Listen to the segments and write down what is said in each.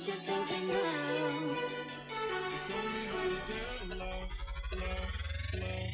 you thinking now? Show me how to get love, love, love.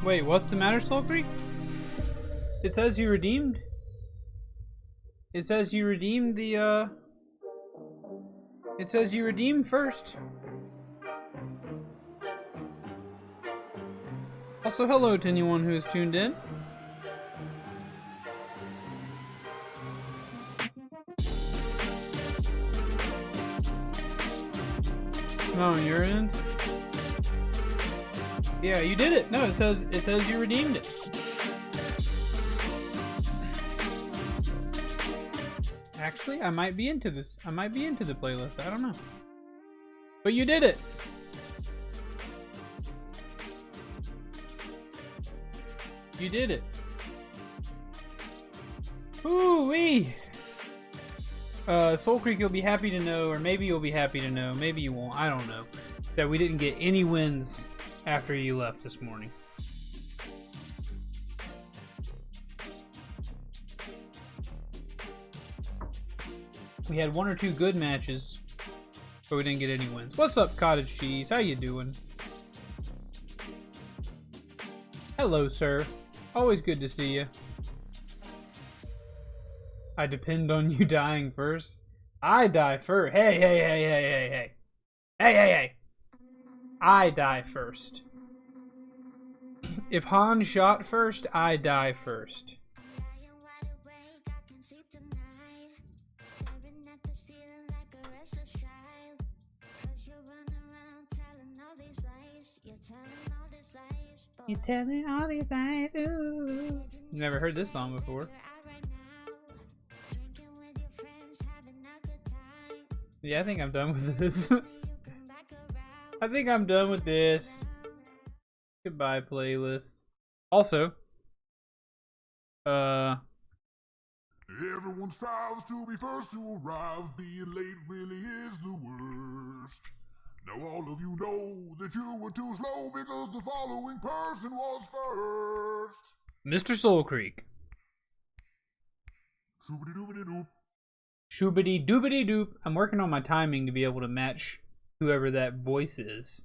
Wait, what's the matter, Soul Creek? It says you redeemed? It says you redeemed the, It says you redeemed first. Also, hello to anyone who has tuned in. No, on your end? Yeah, you did it. No, it says you redeemed it. Actually, I might be into this. I might be into the playlist. I don't know. But you did it. You did it. Ooh-wee. Soul Creek, you'll be happy to know, or maybe you'll be happy to know, maybe you won't, I don't know, that we didn't get any wins after you left this morning. We had one or two good matches, but we didn't get any wins. What's up, Cottage Cheese? How you doing? Hello, sir. Always good to see you. I depend on you dying first. I die first. Hey, hey, hey, hey, hey, hey. Hey, hey, hey. I die first. If Han shot first, I die first. You're telling all these lies. Ooh. Never heard this song before. Yeah, I think I'm done with this. I think I'm done with this. Goodbye, playlist. Also, everyone strives to be first to arrive. Being late really is the worst. Now all of you know that you were too slow because the following person was first. Mr. Soul Creek. Shoobity doobity doop. Shoobity doobity doop. I'm working on my timing to be able to match whoever that voice is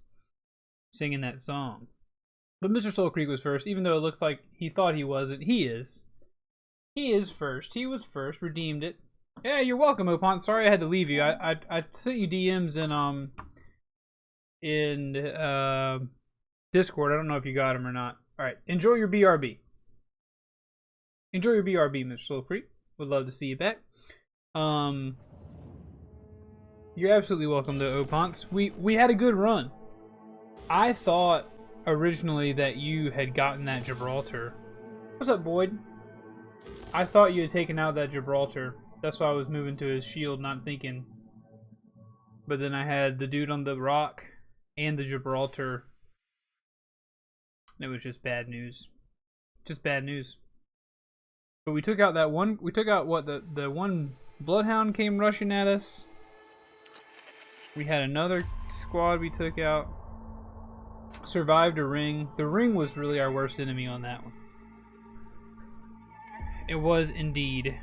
singing that song. But Mr. Soul Creek was first, even though it looks like he thought he wasn't. He is. He is first. He was first. Redeemed it. Yeah, you're welcome, Opont. Sorry I had to leave you. I sent you DMs in Discord. I don't know if you got them or not. All right. Enjoy your BRB. Enjoy your BRB, Mr. Soul Creek. Would love to see you back. You're absolutely welcome to Opons. We had a good run. I thought originally that you had gotten that Gibraltar. What's up, Boyd? I thought you had taken out that Gibraltar. That's why I was moving to his shield, not thinking. But then I had the dude on the rock and the Gibraltar. It was just bad news. Just bad news. But we took out that one. We took out what the one Bloodhound came rushing at us. We had another squad we took out. Survived a ring. The ring was really our worst enemy on that one. It was indeed.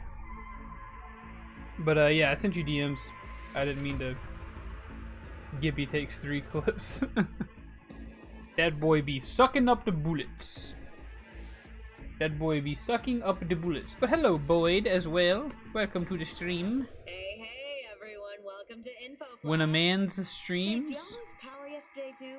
But yeah, I sent you DMs. I didn't mean to. Gibby takes 3 clips. That boy be sucking up the bullets. That boy be sucking up the bullets. But hello, Boyd, as well. Welcome to the stream. Hey, hey, everyone. Welcome to Info Flash. When a man's Did streams. y'all lose power yesterday, too?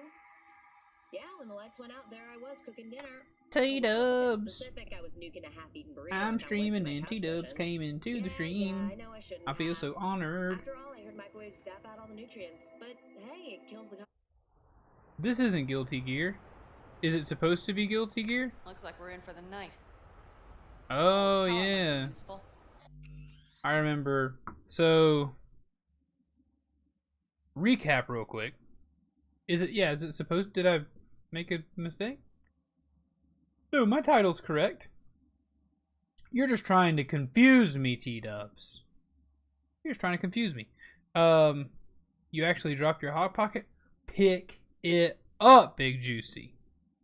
Yeah, when the lights went out, there I was cooking dinner. T-dubs. Specific, I was nuking a half-eaten burrito. I'm without streaming lifting my and couch T-dubs cushions. came into the stream. Yeah, I know I shouldn't I feel have. so honored. After all, I heard microwaves zap out all the nutrients. But hey, it kills the... This isn't Guilty Gear. Is it supposed to be Guilty Gear? Looks like we're in for the night. Oh, How yeah. useful. I remember. So, recap real quick. Is it supposed, did I make a mistake? No, my title's correct. You're just trying to confuse me, T-dubs. You're just trying to confuse me. You actually dropped your Hot Pocket? Pick it up, Big Juicy.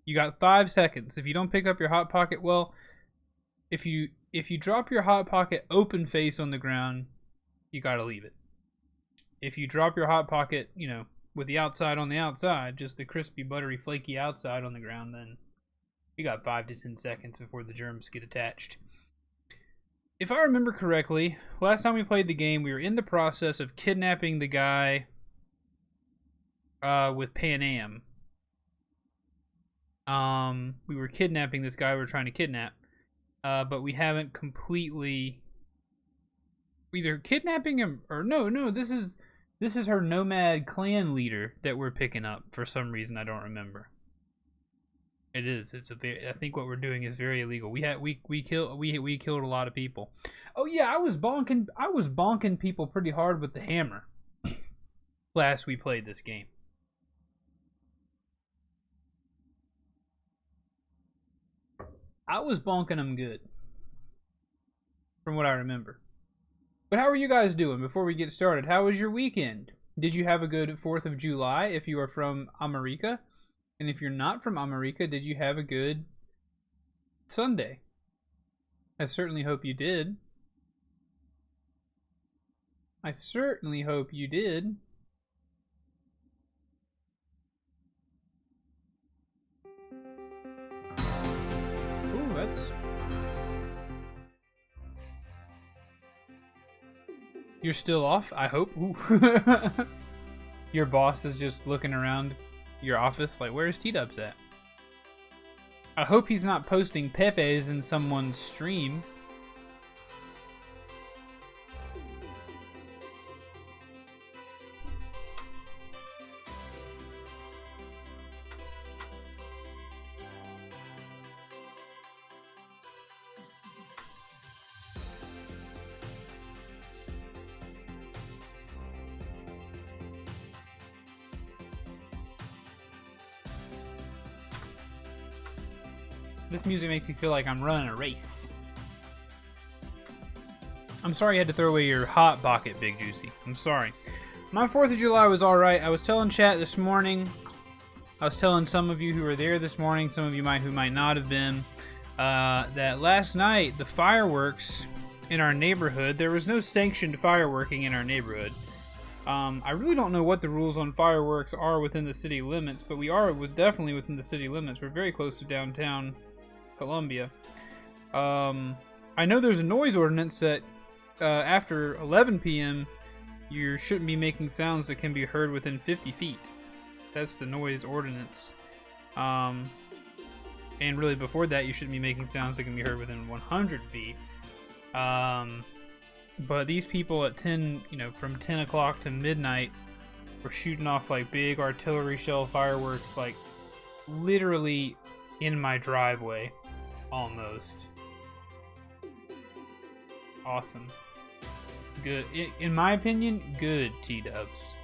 You got 5 seconds. If you don't pick up your Hot Pocket, well, if you drop your Hot Pocket open face on the ground, you gotta leave it. If you drop your Hot Pocket, you know, with the outside on the outside, just the crispy, buttery, flaky outside on the ground, then you got 5 to 10 seconds before the germs get attached. If I remember correctly, last time we played the game, we were in the process of kidnapping the guy with Pan Am. We were kidnapping this guy we were trying to kidnap. But we haven't completely either kidnapping him or no, this is her nomad clan leader that we're picking up for some reason I don't remember. It is. I think what we're doing is very illegal. We killed a lot of people. Oh yeah, I was bonking people pretty hard with the hammer last we played this game. I was bonking them good, from what I remember. But how are you guys doing before we get started? How was your weekend? Did you have a good 4th of July if you are from America? And if you're not from America, did you have a good Sunday? I certainly hope you did. I certainly hope you did. Ooh, that's... You're still off, I hope. Ooh. Your boss is just looking around your office. Like, where's T-Dubs at? I hope he's not posting Pepe's in someone's stream. This music makes me feel like I'm running a race. I'm sorry you had to throw away your hot bucket, Big Juicy. I'm sorry. My 4th of July was alright. I was telling chat this morning. I was telling some of you who were there this morning, some of you who might not have been, that last night, the fireworks in our neighborhood, there was no sanctioned fireworking in our neighborhood. I really don't know what the rules on fireworks are within the city limits, but we are definitely within the city limits. We're very close to downtown Columbia. I know there's a noise ordinance that after 11 p.m. you shouldn't be making sounds that can be heard within 50 feet. That's the noise ordinance. And really before that you shouldn't be making sounds that can be heard within 100 feet. But these people at 10, from 10 o'clock to midnight were shooting off like big artillery shell fireworks, like literally in my driveway. Almost. Awesome. Good. In my opinion, good, T-Dubs.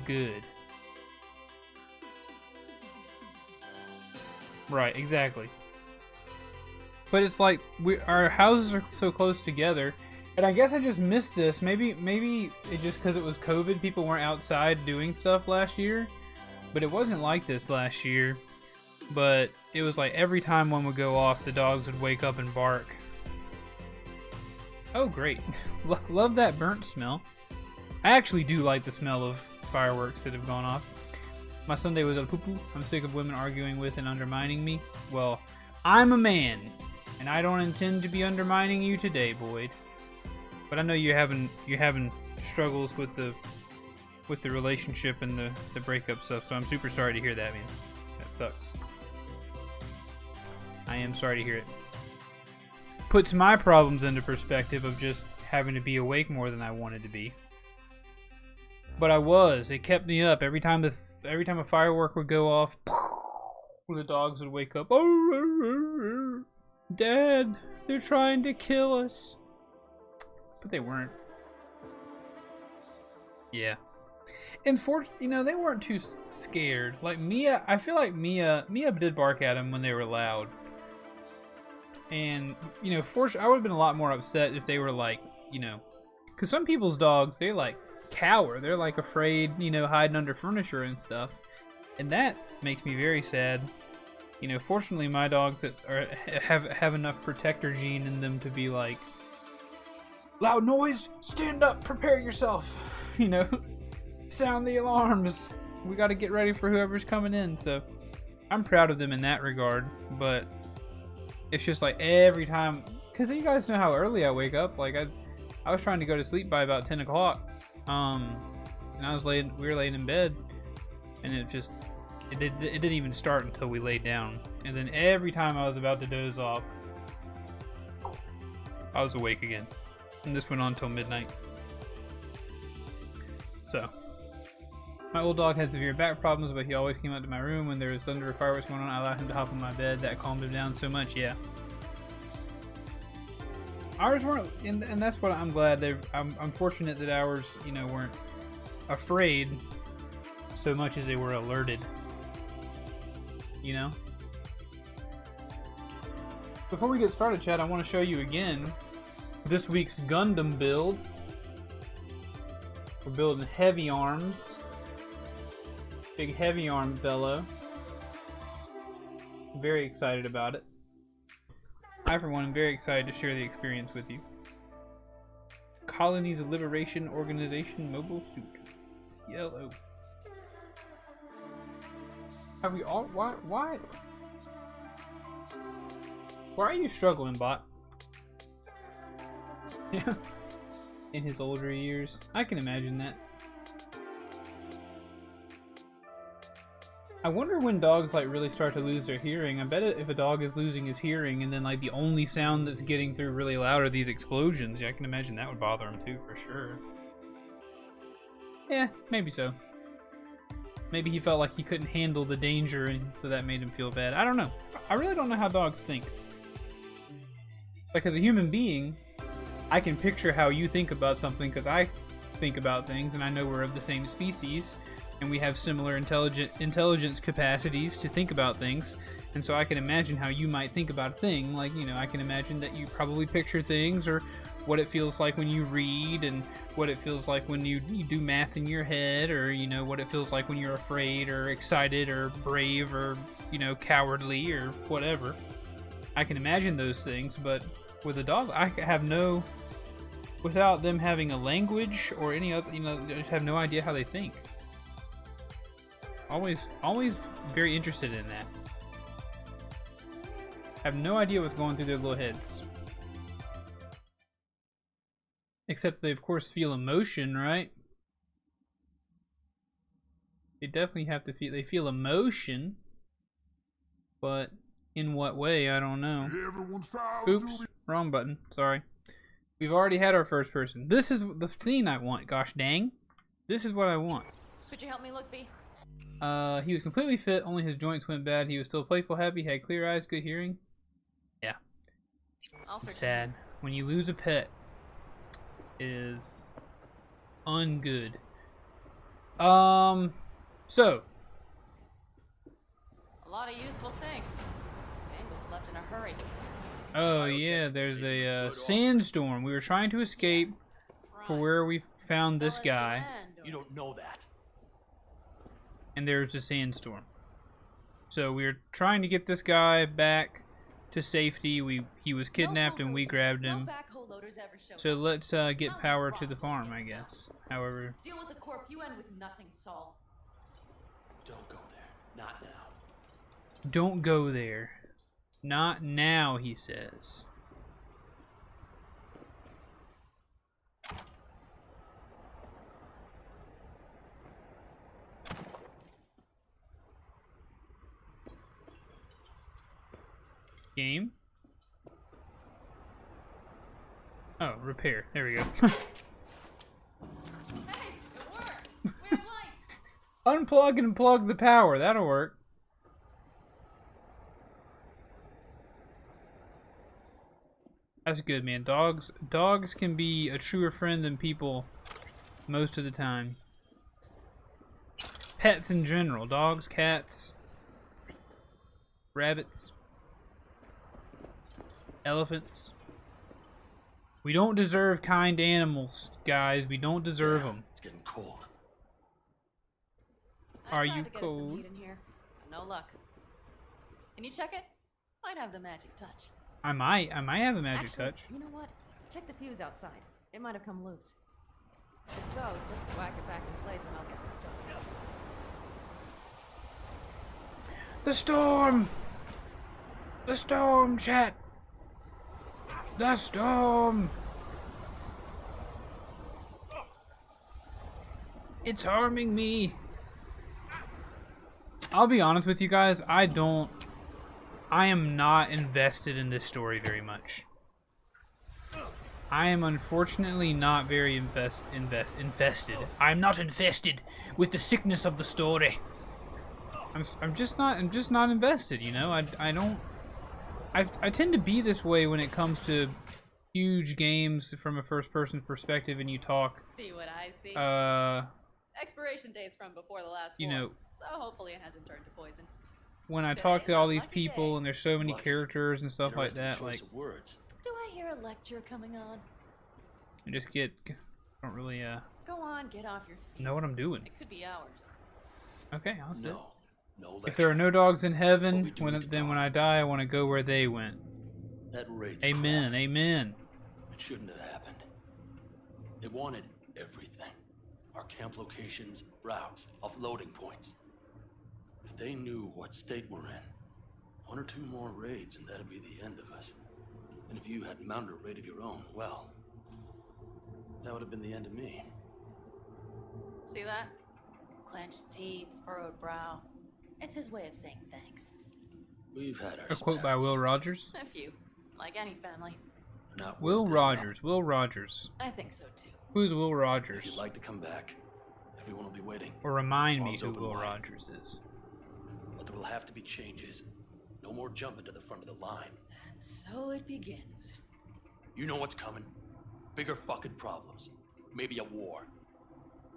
Good. Right, exactly. But it's like, our houses are so close together, and I guess I just missed this. Maybe it just because it was COVID, people weren't outside doing stuff last year. But it wasn't like this last year. But it was like every time one would go off, the dogs would wake up and bark. Oh, great. Love that burnt smell. I actually do like the smell of fireworks that have gone off. My Sunday was a poo-poo. I'm sick of women arguing with and undermining me. Well, I'm a man, and I don't intend to be undermining you today, Boyd. But I know you're having struggles with the relationship and the breakup stuff, so I'm super sorry to hear that, man. That sucks. I am sorry to hear it. Puts my problems into perspective of just having to be awake more than I wanted to be. But I was. It kept me up. Every time a firework would go off, the dogs would wake up. Oh, Dad, they're trying to kill us. But they weren't. Yeah. And they weren't too scared. Like Mia, I feel like Mia did bark at them when they were loud. And, I would have been a lot more upset if they were like, because some people's dogs, they like cower. They're like afraid, hiding under furniture and stuff. And that makes me very sad. Fortunately my dogs have enough protector gene in them to be like, loud noise, stand up, prepare yourself. Sound the alarms. We got to get ready for whoever's coming in. So I'm proud of them in that regard, but it's just like every time, because you guys know how early I wake up. Like I was trying to go to sleep by about 10 o'clock. And we were laying in bed, and it didn't even start until we laid down. And then every time I was about to doze off, I was awake again. And this went on until midnight. So, my old dog had severe back problems, but he always came out to my room when there was thunder or fireworks going on. I allowed him to hop on my bed. That calmed him down so much, yeah. Ours weren't, and that's what I'm glad. I'm fortunate that ours, weren't afraid so much as they were alerted. Before we get started, chat, I want to show you again this week's Gundam build. We're building heavy arms. Big heavy arm fellow. Very excited about it. I, for one, am very excited to share the experience with you. Colonies of Liberation Organization mobile suit. It's yellow. Have we all... Why? Why are you struggling, bot? Yeah. In his older years. I can imagine that. I wonder when dogs like really start to lose their hearing. I bet if a dog is losing his hearing and then like the only sound that's getting through really loud are these explosions, yeah, I can imagine that would bother him too, for sure. Yeah, maybe so. Maybe he felt like he couldn't handle the danger and so that made him feel bad. I don't know. I really don't know how dogs think. Like as a human being, I can picture how you think about something because I think about things and I know we're of the same species and we have similar intelligence capacities to think about things, and so I can imagine how you might think about a thing. Like, you know, I can imagine that you probably picture things or what it feels like when you read and what it feels like when you do math in your head, or, you know, what it feels like when you're afraid or excited or brave or, you know, cowardly or whatever. I can imagine those things, but with a dog, I have no, without them having a language or any other, you know, I just have no idea how they think. Always very interested in that. Have no idea what's going through their little heads. Except they, of course, feel emotion, right? They definitely have to feel, they feel emotion. But in what way, I don't know. Oops, wrong button, sorry. We've already had our first person. This is the scene I want, gosh dang. This is what I want. Could you help me look, B? He was completely fit, only his joints went bad. He was still playful, happy, had clear eyes, good hearing. Yeah. It's sad. When you lose a pet, it is ungood. So. A lot of useful things. Angles left in a hurry. Oh yeah, there's a sandstorm. We were trying to escape for where we found this guy. You don't know that. And there's a sandstorm. So we were trying to get this guy back to safety. He was kidnapped and we grabbed him. So let's get power to the farm, I guess. However, deal with the corp, you end with nothing, Saul. Don't go there. Not now. Don't go there. Not now, he says. Game. Oh, repair. There we go. Hey, it worked. We have lights. Unplug and plug the power. That'll work. That's good, man. Dogs can be a truer friend than people most of the time. Pets in general. Dogs, cats, rabbits, elephants. We don't deserve kind animals, guys. We don't deserve them. It's getting cold. Are I tried you to get us some cold? heat in here, but no luck. Can you check it? Might have the magic touch. I might have a magic Actually, touch. you know what? Check the fuse outside. It might have come loose. If so, just whack it back in place and I'll get this done. The storm! The storm, chat! The storm! It's harming me. I'll be honest with you guys, I am not invested in this story very much. I am unfortunately not very infested. I'm not infested with the sickness of the story. I'm just not invested, you know? I tend to be this way when it comes to huge games from a first-person perspective, and you talk. See what I see? Expiration dates from before the last you war, know, so hopefully it hasn't turned to poison. when I Today's talk to all our these lucky people, day. and there's so many Lucky. characters and stuff like that, Interesting like, choice of words. Do I hear a lecture coming on? I just don't really Go on, get off your feet. know what I'm doing. It could be hours. Okay, I'll sit. No If there are no dogs in But heaven, we do when need to then when talk. I die, I want to go where they went. That raid's Amen. crap. Amen. It shouldn't have happened. They wanted everything. Our camp locations, routes, offloading points. If they knew what state we're in, 1 or 2 more raids and that'd be the end of us. And if you had mounted a raid of your own, well, that would have been the end of me. See that? Clenched teeth, furrowed brow. It's his way of saying thanks. We've had our A quote by spats. Will Rogers. A few. Like any family. Not Will worth digging up. Rogers. Will Rogers. I think so too. Who's Will If Rogers? you'd like to come back, everyone will be waiting. Or remind me Arms who open Will wide. Rogers is. But there will have to be changes. No more jumping to the front of the line. And so it begins. You know what's coming. Bigger fucking problems. Maybe a war.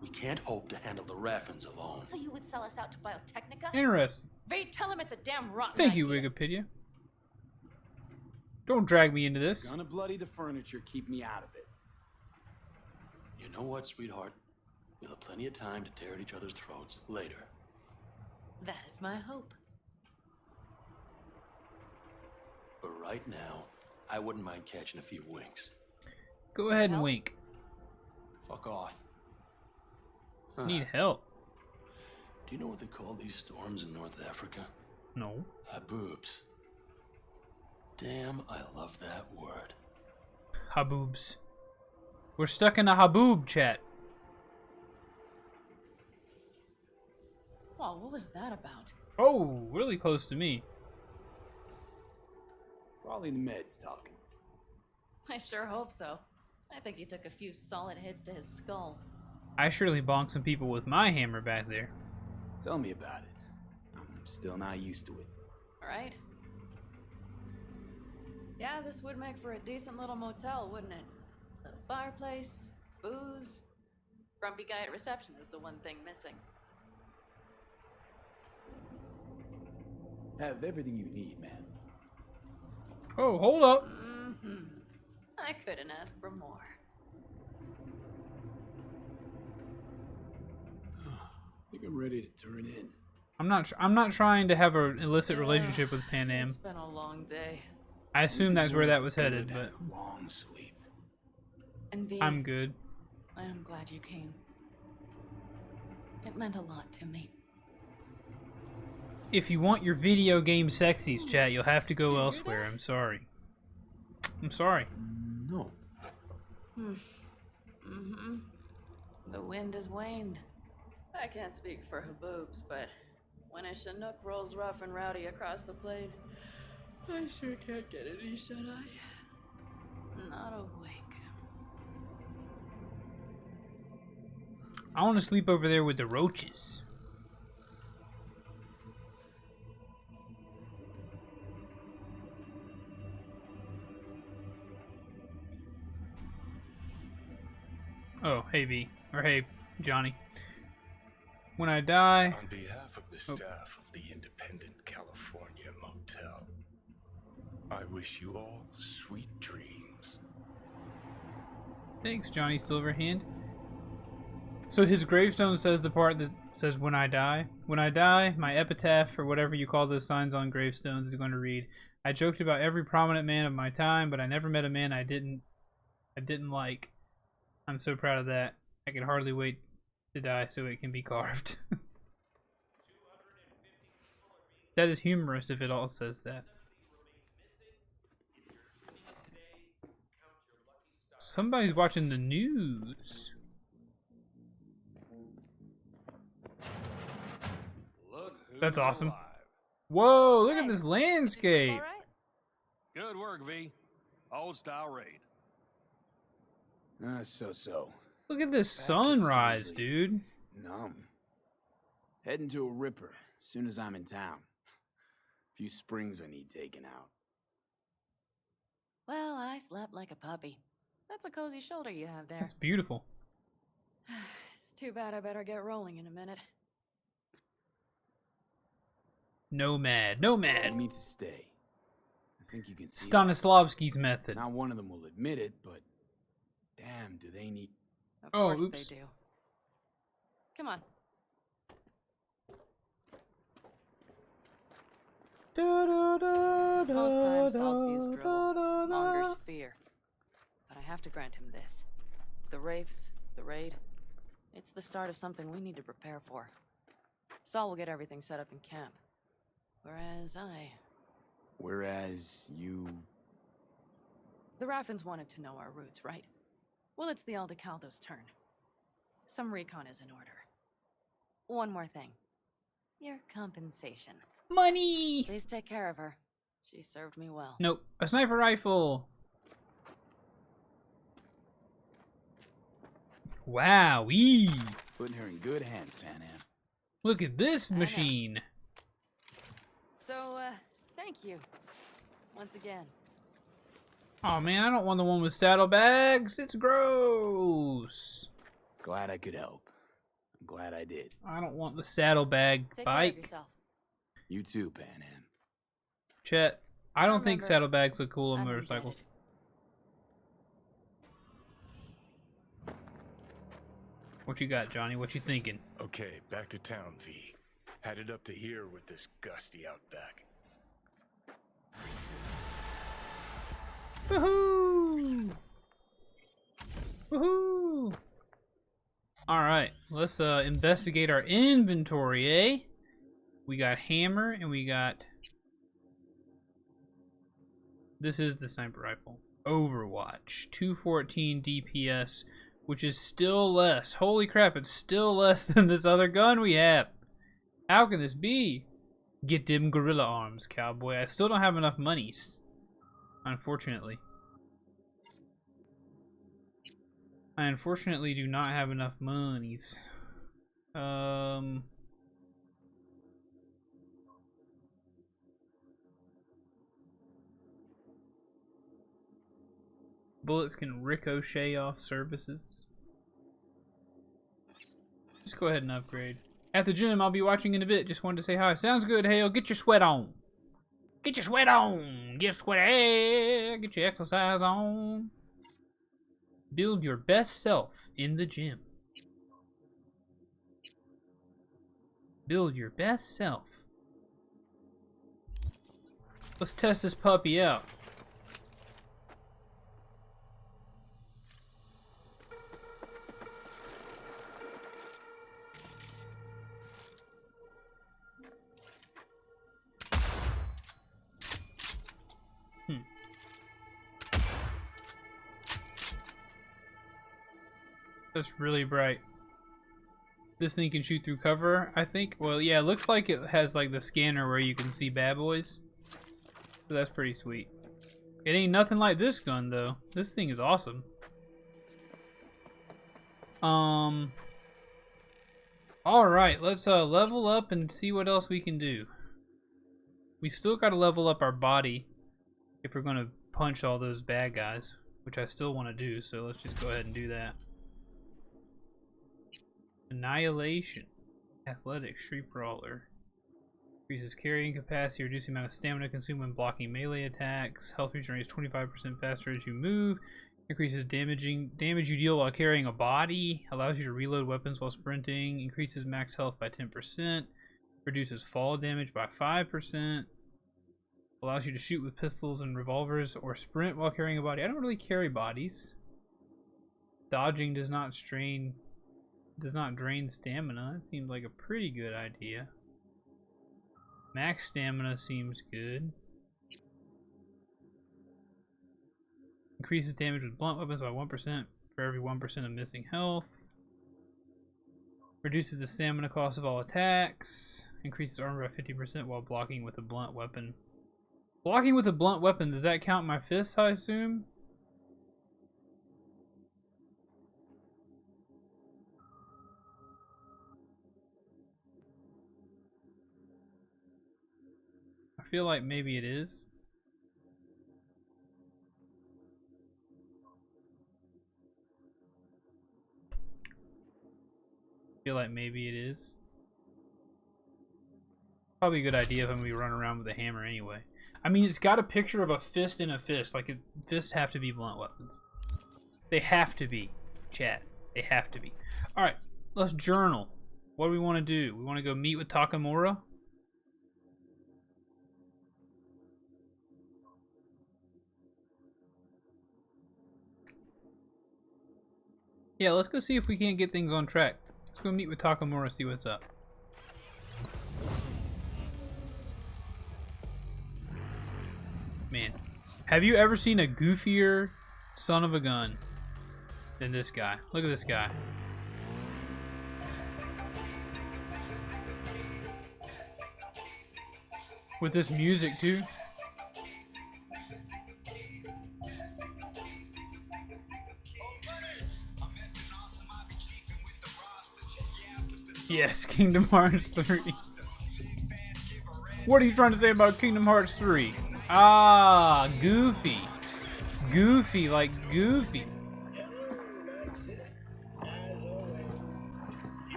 We can't hope to handle the Raffins alone. So you would sell us out to Biotechnica? Interesting. Vade, tell him it's a damn rotten Thank you, idea. Wikipedia. Don't drag me into this. Gonna bloody the furniture, keep me out of it. You know what, sweetheart? We'll have plenty of time to tear at each other's throats later. That is my hope. But right now, I wouldn't mind catching a few winks. Go ahead and Help? wink. Fuck off. Need help. Do you know what they call these storms in North Africa? No. Haboobs. Damn, I love that word. Haboobs. We're stuck in a haboob chat. Whoa, what was that about? Oh, really close to me. Probably the meds talking. I sure hope so. I think he took a few solid hits to his skull. I surely bonked some people with my hammer back there. Tell me about it. I'm still not used to it. Right? Yeah, this would make for a decent little motel, wouldn't it? Little fireplace, booze. Grumpy guy at reception is the one thing missing. Have everything you need, man. Oh, hold up. Mm-hmm. I couldn't ask for more. I think I'm ready to turn in. I'm not trying to have an illicit relationship with Pan Am. It's been a long day. I assume that's where that was headed, Good, but long sleep. And V, I'm good. I am glad you came. It meant a lot to me. If you want your video game sexies, chat, you'll have to go elsewhere. I'm sorry. I'm sorry. No. Mm-hmm. The wind has waned. I can't speak for Haboobs, but when a Chinook rolls rough and rowdy across the plain, I sure can't get any shut-eye. Not a wink. I want to sleep over there with the roaches. Oh, hey V. Or hey, Johnny. When I die... On behalf of the staff of the Independent California Motel, I wish you all sweet dreams. Thanks, Johnny Silverhand. So his gravestone says the part that says when I die. When I die, my epitaph, or whatever you call those signs on gravestones, is going to read, I joked about every prominent man of my time, but I never met a man I didn't like. I'm so proud of that. I can hardly wait to die so it can be carved. That is humorous if it all says that. Somebody's watching the news. Look who's That's awesome. alive. Whoa, look at Hey, this did you sleep landscape. all right? Good work, V. Old style raid. So. Look at this Back is sunrise, strangely dude. Numb. Heading to a ripper as soon as I'm in town. Few springs I need taken out. Well, I slept like a puppy. That's a cozy shoulder you have there. That's beautiful. It's too bad I better get rolling in a minute. Nomad. You Nomad. need to stay. I think you can see Stanislavski's that. method. Not one of them will admit it, but damn, do they need... Of Oh, course oops. they do. Come on. Most times Salisbury's drill mongers fear. But I have to grant him this. The Wraiths, the raid, it's the start of something we need to prepare for. Saul will get everything set up in camp. Whereas you... The Raffins wanted to know our roots, right? Well, it's the Aldecaldo's turn. Some recon is in order. One more thing. Your compensation. Money! Please take care of her. She served me well. Nope. A sniper rifle. Wowee! Putting her in good hands, Pan Am. Look at this I know. machine. So, thank you. Once again. Oh man, I don't want the one with saddlebags. It's gross. Glad I could help. I'm glad I did. I don't want the saddlebag Take care of bike. yourself. You too, Pan Am. Chet, I don't think Remember, saddlebags look cool on I'm motorcycles. indebted. What you got, Johnny? What you thinking? Okay, back to town, V. Headed up to here with this gusty outback. Woohoo! Woohoo! Alright, let's investigate our inventory, eh? We got hammer and we got... This is the sniper rifle. Overwatch. 214 DPS, which is still less. Holy crap, it's still less than this other gun we have. How can this be? Get them gorilla arms, cowboy. I still don't have enough monies. Unfortunately. I unfortunately do not have enough monies. Bullets can ricochet off surfaces. Just go ahead and upgrade. At the gym, I'll be watching in a bit. Just wanted to say hi. Sounds good, Hale. Get your sweat on. Get your sweat on. Get sweaty. Get your exercise on. Build your best self in the gym. Build your best self. Let's test this puppy out. That's really bright. This thing can shoot through cover, I think. Well, yeah, it looks like it has like the scanner where you can see bad boys. So that's pretty sweet. It ain't nothing like this gun though. This thing is awesome. Alright, let's level up and see what else we can do. We still gotta level up our body if we're gonna punch all those bad guys, which I still want to do, so let's just go ahead and do that. Annihilation. Athletic. Street Brawler. Increases carrying capacity, reducing the amount of stamina consumed when blocking melee attacks. Health regenerates 25% faster as you move. Increases damage you deal while carrying a body. Allows you to reload weapons while sprinting. Increases max health by 10%. Reduces fall damage by 5%. Allows you to shoot with pistols and revolvers or sprint while carrying a body. I don't really carry bodies. Dodging does not drain stamina. That seems like a pretty good idea. Max stamina seems good. Increases damage with blunt weapons by 1% for every 1% of missing health. Reduces the stamina cost of all attacks. Increases armor by 50% while blocking with a blunt weapon. Blocking with a blunt weapon, does that count my fists, I assume? I feel like maybe it is. I feel like maybe it is. Probably a good idea if I'm gonna be running around with a hammer anyway. I mean, it's got a picture of a fist in a fist. Like, fists have to be blunt weapons. They have to be, chat. They have to be. Alright, let's journal. What do we want to do? We want to go meet with Takamura? Yeah, let's go see if we can't get things on track. Let's go meet with Takamura, see what's up. Man, have you ever seen a goofier son of a gun than this guy? Look at this guy. With this music too. Yes, Kingdom Hearts 3. What are you trying to say about Kingdom Hearts 3? Ah, Goofy. Goofy, like Goofy.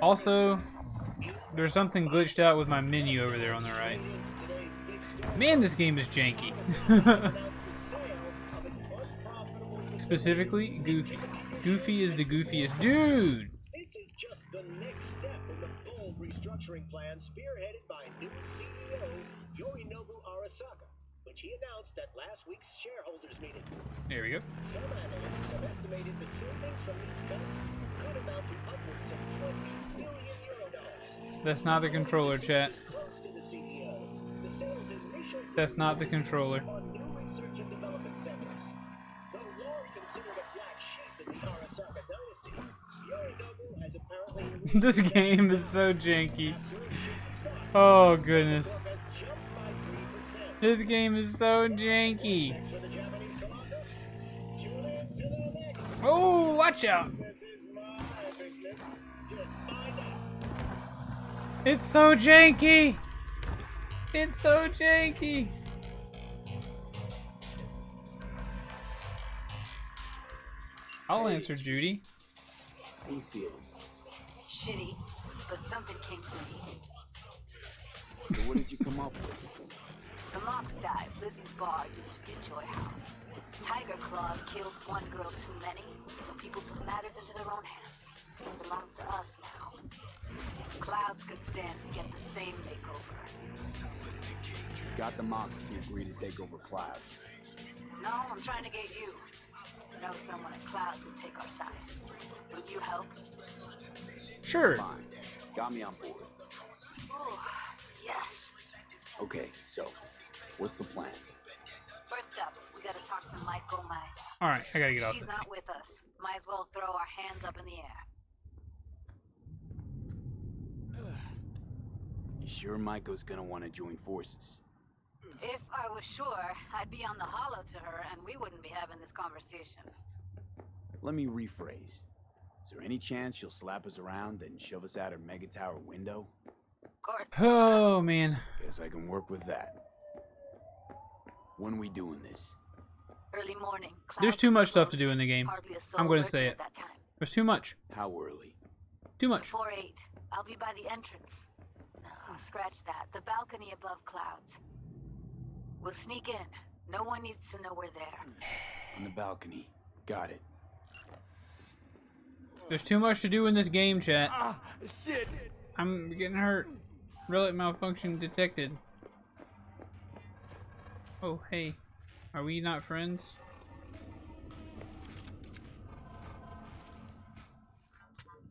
Also, there's something glitched out with my menu over there on the right. Man, this game is janky. Specifically, Goofy. Goofy is the goofiest dude. This is just the next step in the bold restructuring plan spearheaded by new CEO Yorinobu Arasaka, which he announced at last week's shareholders meeting. There we go. Some analysts have estimated the savings from these cuts could amount to upwards of 20 billion euro. That's not the controller, chat. Close to the CEO. The sales initial That's not the controller. on new research and development centers. Though long considered a black sheep in the Arasaka dynasty, Yorinobu has apparently This game is so janky. Oh, goodness. has jumped by 3%. This game is so janky. For the Japanese Colossus, tune in to the next. Oh, watch out. This is my business. Just find out. It's so janky. It's so janky. I'll answer Judy. How you feeling? Shitty, but something came to me. So what did you come up with? The Mox died. Lizzie's bar used to be a joy house. Tiger Claws killed one girl too many, so people took matters into their own hands. It belongs to us now. Clouds could stand to get the same makeover. Got the Mox to agree to take over Clouds. No, I'm trying to get you. Know someone at Clouds to take our side. Would you help? Sure. Fine. Got me on board. Oh, yes. Okay, so what's the plan? First up, we gotta talk to Michael Mai. Alright, I gotta get off She's this. not with us. Might as well throw our hands up in the air. You sure Maiko's gonna want to join forces? If I was sure, I'd be on the hollow to her and we wouldn't be having this conversation. Let me rephrase. Is there any chance she'll slap us around and shove us out her mega tower window? Of course. Oh, man. Guess I can work with that. When we doing this? Early morning. There's too much stuff to do in the game. Hardly a soul I'm gonna lurking say at it. that time. There's too much. How early? Too much. Before 8. I'll be by the entrance. Oh, scratch that. The balcony above Clouds. We'll sneak in. No one needs to know we're there. On the balcony. Got it. There's too much to do in this game, chat. Ah, shit! I'm getting hurt. Relic malfunction detected. Oh, hey. Are we not friends?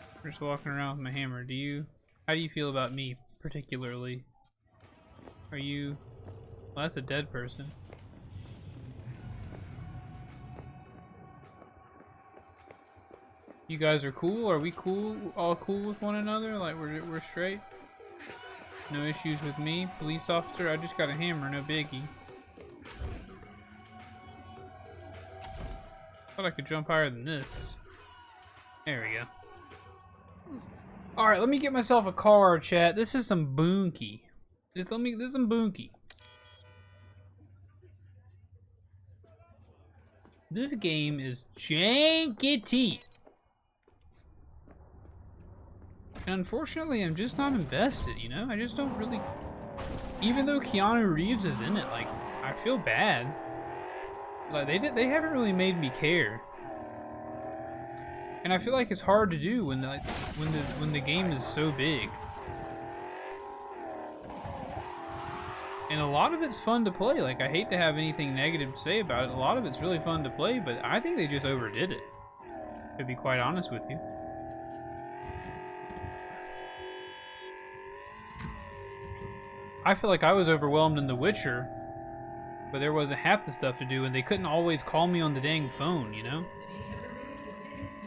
I'm just walking around with my hammer. How do you feel about me, particularly? Are you... Well, that's a dead person. You guys are cool? Are we cool? All cool with one another? Like we're straight? No issues with me? Police officer? I just got a hammer, no biggie. Thought I could jump higher than this. There we go. Alright, let me get myself a car, chat. This is some boonky. This is some boonky. This game is jankety. And unfortunately, I'm just not invested, you know? I just don't really... Even though Keanu Reeves is in it, like, I feel bad. Like, they haven't really made me care. And I feel like it's hard to do when the game is so big. And a lot of it's fun to play. Like, I hate to have anything negative to say about it. A lot of it's really fun to play, but I think they just overdid it. To be quite honest with you. I feel like I was overwhelmed in The Witcher, but there wasn't half the stuff to do, and they couldn't always call me on the dang phone, you know?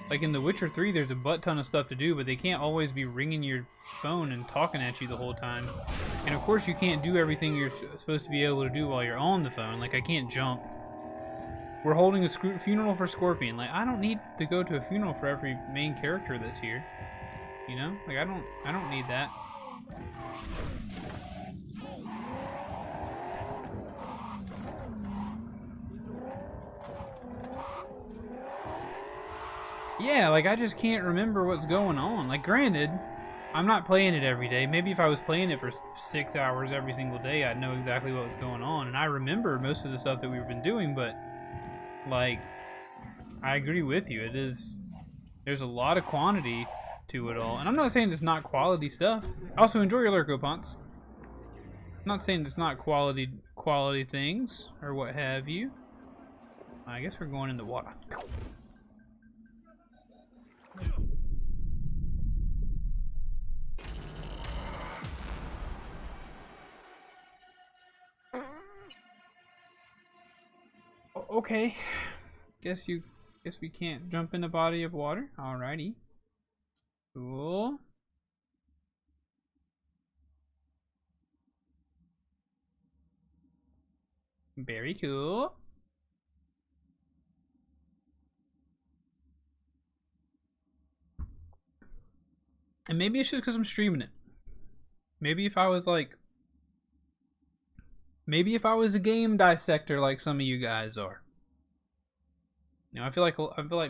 Like in The Witcher 3, there's a butt ton of stuff to do, but they can't always be ringing your phone and talking at you the whole time. And of course, you can't do everything you're supposed to be able to do while you're on the phone. Like, I can't jump. We're holding a funeral for Scorpion. Like, I don't need to go to a funeral for every main character that's here. You know? Like, I don't need that. Yeah, like, I just can't remember what's going on. Like, granted, I'm not playing it every day. Maybe if I was playing it for 6 hours every single day, I'd know exactly what was going on. And I remember most of the stuff that we've been doing, but, like, I agree with you. There's a lot of quantity to it all. And I'm not saying it's not quality stuff. Also, enjoy your Lurko Ponts. I'm not saying it's not quality things, or what have you. I guess we're going in the water. Okay. Guess we can't jump in a body of water. Alrighty. Cool. Very cool. And maybe it's just because I'm streaming it. Maybe if I was a game dissector like some of you guys are. You know, I feel like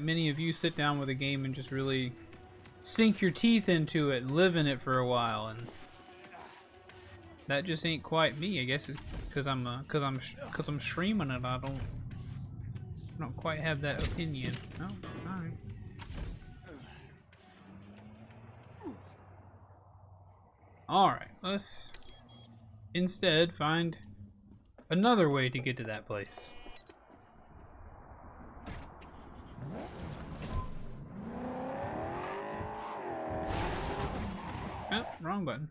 many of you sit down with a game and just really sink your teeth into it and live in it for a while, and that just ain't quite me. I guess it's because I'm streaming it. I don't quite have that opinion. Oh, all right. Alright, let's instead find another way to get to that place. Oh, wrong button.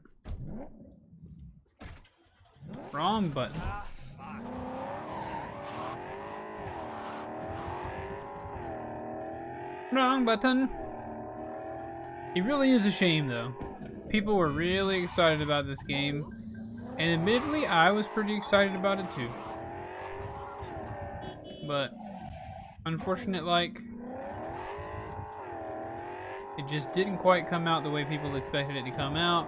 Wrong button. Wrong button. It really is a shame, though. People were really excited about this game, and admittedly, I was pretty excited about it too. But unfortunate, like, it just didn't quite come out the way people expected it to come out.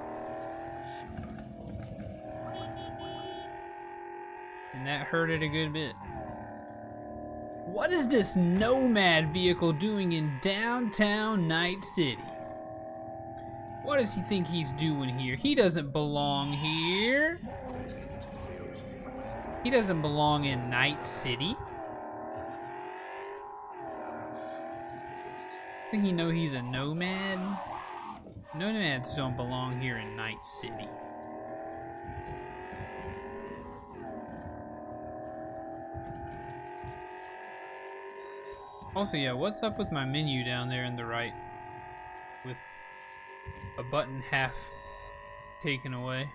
And that hurt it a good bit. What is this nomad vehicle doing in downtown Night City? What does he think he's doing here? He doesn't belong here. He doesn't belong in Night City. Doesn't he know he's a nomad? Nomads don't belong here in Night City. Also, yeah, what's up with my menu down there in the right? With a button half taken away.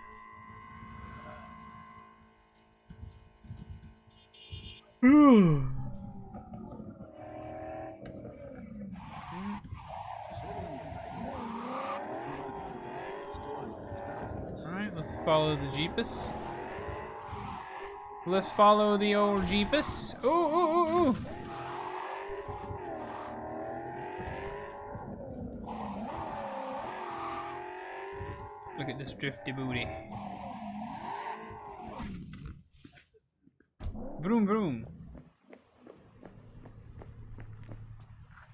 Alright, let's follow the Jeepus. Let's follow the old Jeepus. Ooh, ooh, ooh, ooh. Look at this drifty booty. Vroom vroom.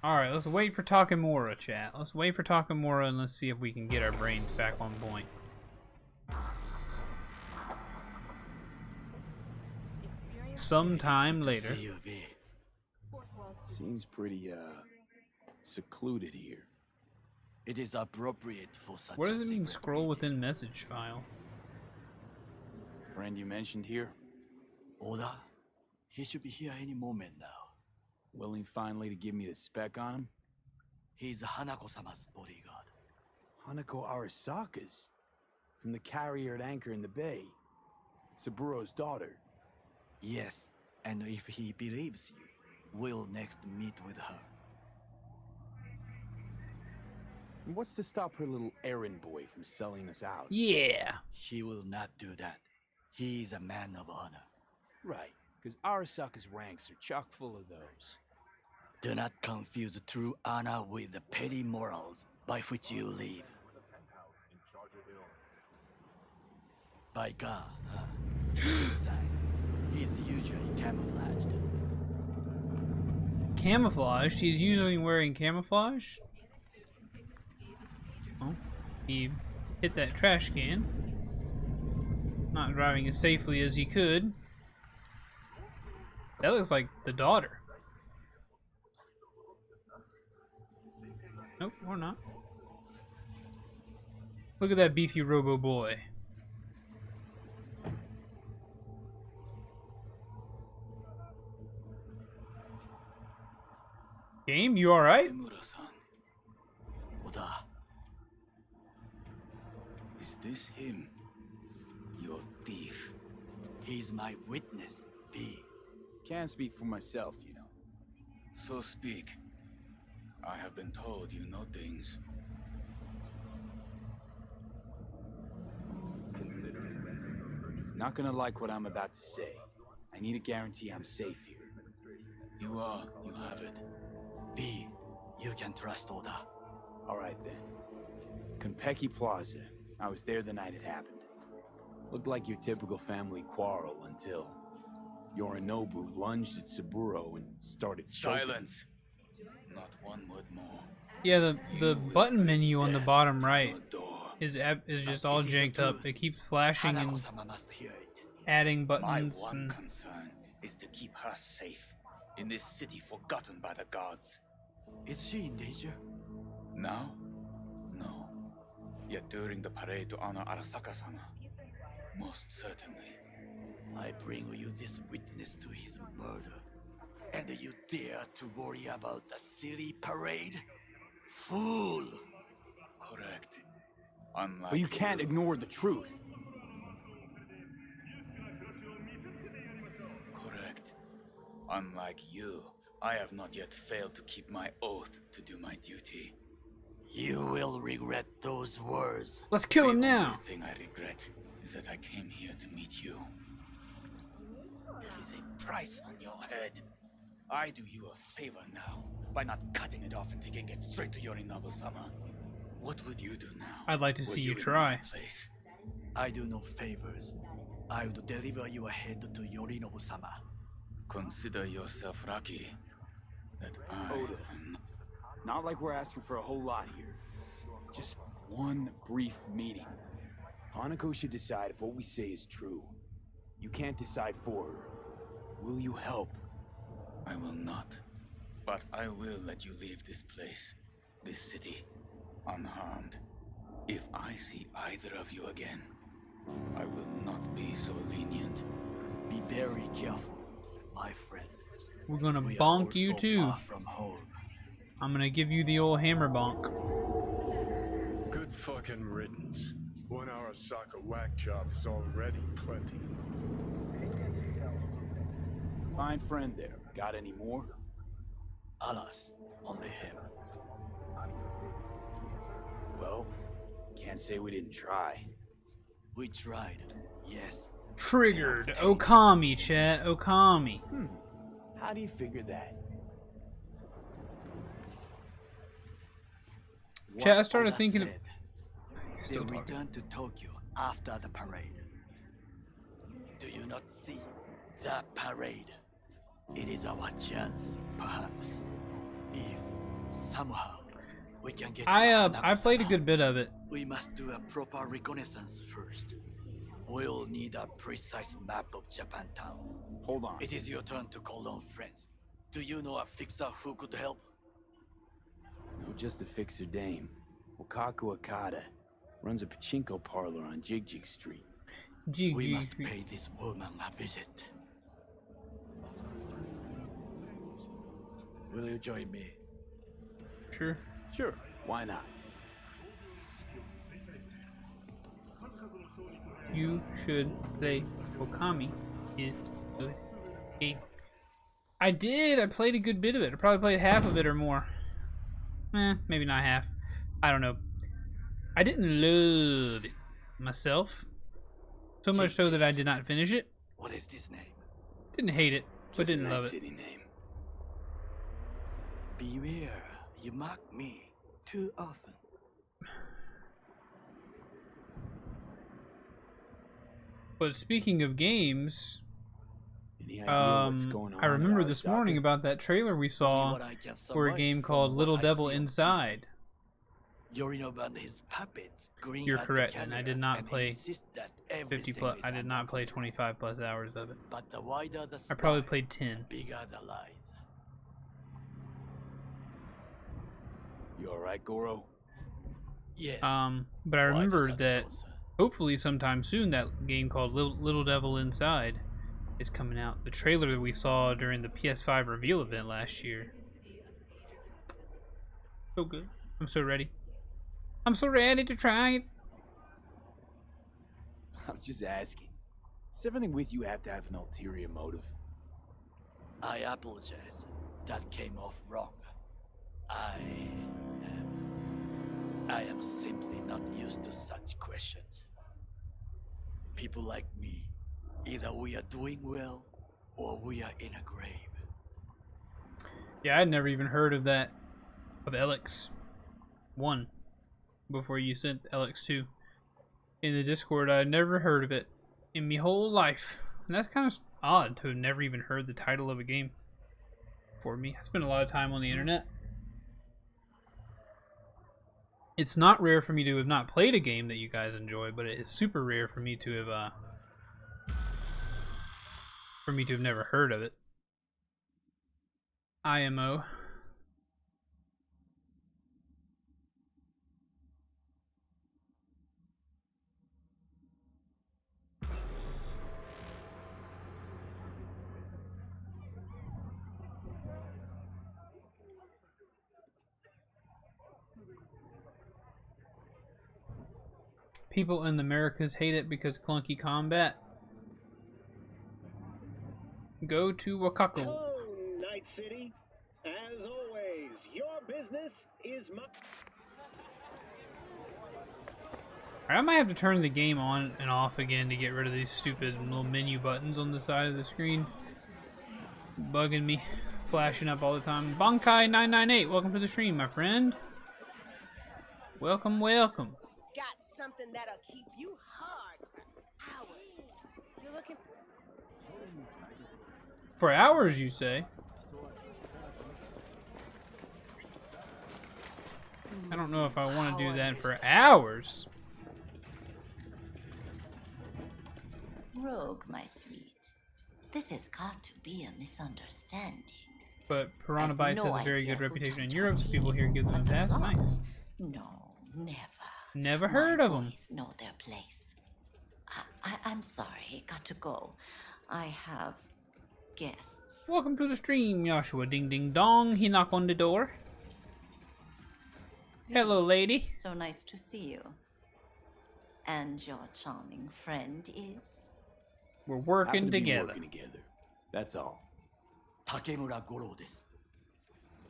Alright, let's wait for Takemura, chat. Let's wait for Takemura and let's see if we can get our brains back on point. Sometime later. Seems pretty, secluded here. It is appropriate for such What does a it mean, secret scroll meeting. within message file? Friend you mentioned here? Oda? He should be here any moment now. Willing finally to give me the spec on him? He's Hanako-sama's bodyguard. Hanako Arasaka's? From the carrier at anchor in the bay. Saburo's daughter. Yes, and if he believes you, we'll next meet with her. And what's to stop her little errand boy from selling us out? Yeah. He will not do that. He is a man of honor. Right, because Arasaka's ranks are chock full of those. Do not confuse true honor with the petty morals by which you live. By God, huh? Inside, he is usually camouflaged. Camouflage? He's usually wearing camouflage? Oh, he hit that trash can. Not driving as safely as he could. That looks like the daughter. Nope, or not. Look at that beefy robo boy. Game, you alright? Kimura-san. Oda. Is this him? Your thief. He's my witness, V. Can't speak for myself, you know. So speak. I have been told you know things. Not gonna like what I'm about to say. I need a guarantee I'm safe here. You have it. V, you can trust Oda. Alright then. Konpeki Plaza. I was there the night it happened. Looked like your typical family quarrel until Yorinobu lunged at Saburo and started choking. Silence! Not one word more. Yeah, the button menu on the bottom right is just all janked up. It keeps flashing and Hanako-sama must hear it. adding My buttons. one And concern is to keep her safe in this city forgotten by the gods. Is she in danger? Now? No. Yet during the parade to honor Arasaka-sama, most certainly. I bring you this witness to his murder, and you dare to worry about a silly parade? Fool! Correct. Unlike But you can't ignore the truth. Correct. Unlike you, I have not yet failed to keep my oath to do my duty. You will regret those words. let's kill him The now. only thing I regret is that I came here to meet you. There is a price on your head. I do you a favor now by not cutting it off and taking it straight to Yorinobu-sama. What would you do now? I'd like to Were see you in try. my place? I do no favors. I would deliver you ahead to Yorinobu-sama. Consider yourself lucky that I Oda. am Not like we're asking for a whole lot here. Just one brief meeting. Hanako should decide if what we say is true. You can't decide for her. Will you help? I will not. But I will let you leave this place, this city, unharmed. If I see either of you again, I will not be so lenient. Be very careful, my friend. We're gonna We are bonk all you so too. far from home. I'm gonna give you the old hammer bonk. Good fucking riddance. One Arasaka whack job is already plenty. Fine friend there. Got any more? Alas, only him. Well, can't say we didn't try. We tried, yes. Triggered. Okami, chat. Okami. How do you figure that? Chat, I What started Oda thinking. said, Still they'll talking. return to Tokyo after the parade. Do you not see that parade? It is our chance, perhaps. If somehow we can get to I played a Hanako-sama, good bit of it. we must do a proper reconnaissance first. We'll need a precise map of Japantown. Hold on. It is your turn to call on friends. Do you know a fixer who could help? No, just a fixer dame. Wakaku Akata. Runs a pachinko parlor on Jig Jig Street. We must pay this woman a visit. Will you join me? Sure. Sure, why not? You should play Okami is good game. I did. I played a good bit of it. I probably played half of it or more. Maybe not half. I don't know. I didn't love it myself. So much so that I did not finish it. What is this name? Didn't hate it, but Just a didn't love nice it. city name. Beware, you mock me too often. But speaking of games, Any idea what's I going on remember at this Arasaka? morning about that trailer we saw for a game called Little Devil Inside. Yorinobu his puppets grin You're at correct, the and I did cameras not and play insist that 50 everything plus. is I did under not play control. 25 plus hours of it. But the wider the I probably smile, played 10. the bigger the lies. You alright, Goro? Yes. But I Why remember does that concern? hopefully sometime soon that game called Little Devil Inside is coming out. The trailer that we saw during the PS5 reveal event last year. So good. I'm so ready. I'm so ready to try it. I'm just asking. Does everything with you have to have an ulterior motive? I apologize. That came off wrong. I am simply not used to such questions. People like me, either we are doing well or we are in a grave. Yeah, I'd never even heard of that, of LX 1 before you sent LX 2 in the Discord. I'd never heard of it in my whole life. And that's kind of odd to have never even heard the title of a game for me. I spend a lot of time on the internet. It's not rare for me to have not played a game that you guys enjoy, but it is super rare for me to have never heard of it. IMO. People in the Americas hate it because clunky combat. Go to Wakako. Hello, Night City. As always, your business is my... I might have to turn the game on and off again to get rid of these stupid little menu buttons on the side of the screen. Bugging me. Flashing up all the time. Bonkai998, welcome to the stream, my friend. Welcome, welcome. Got something that'll keep you hard for hours. You're looking... For hours, you say? I don't know if I want to do that for hours. Rogue, my sweet. This has got to be a misunderstanding. But Piranha Bytes no has a very idea good who reputation in told Europe, so people here give them a but the pass. Nice. claws? No, never. Never heard of them. Boys know their place. I'm sorry, got to go. I have guests. Welcome to the stream, Joshua. Ding ding dong. He knocked on the door. Hello, lady. So nice to see you. And your charming friend is? We're working Happen to be together. Working together. That's all. Takemura Goro です。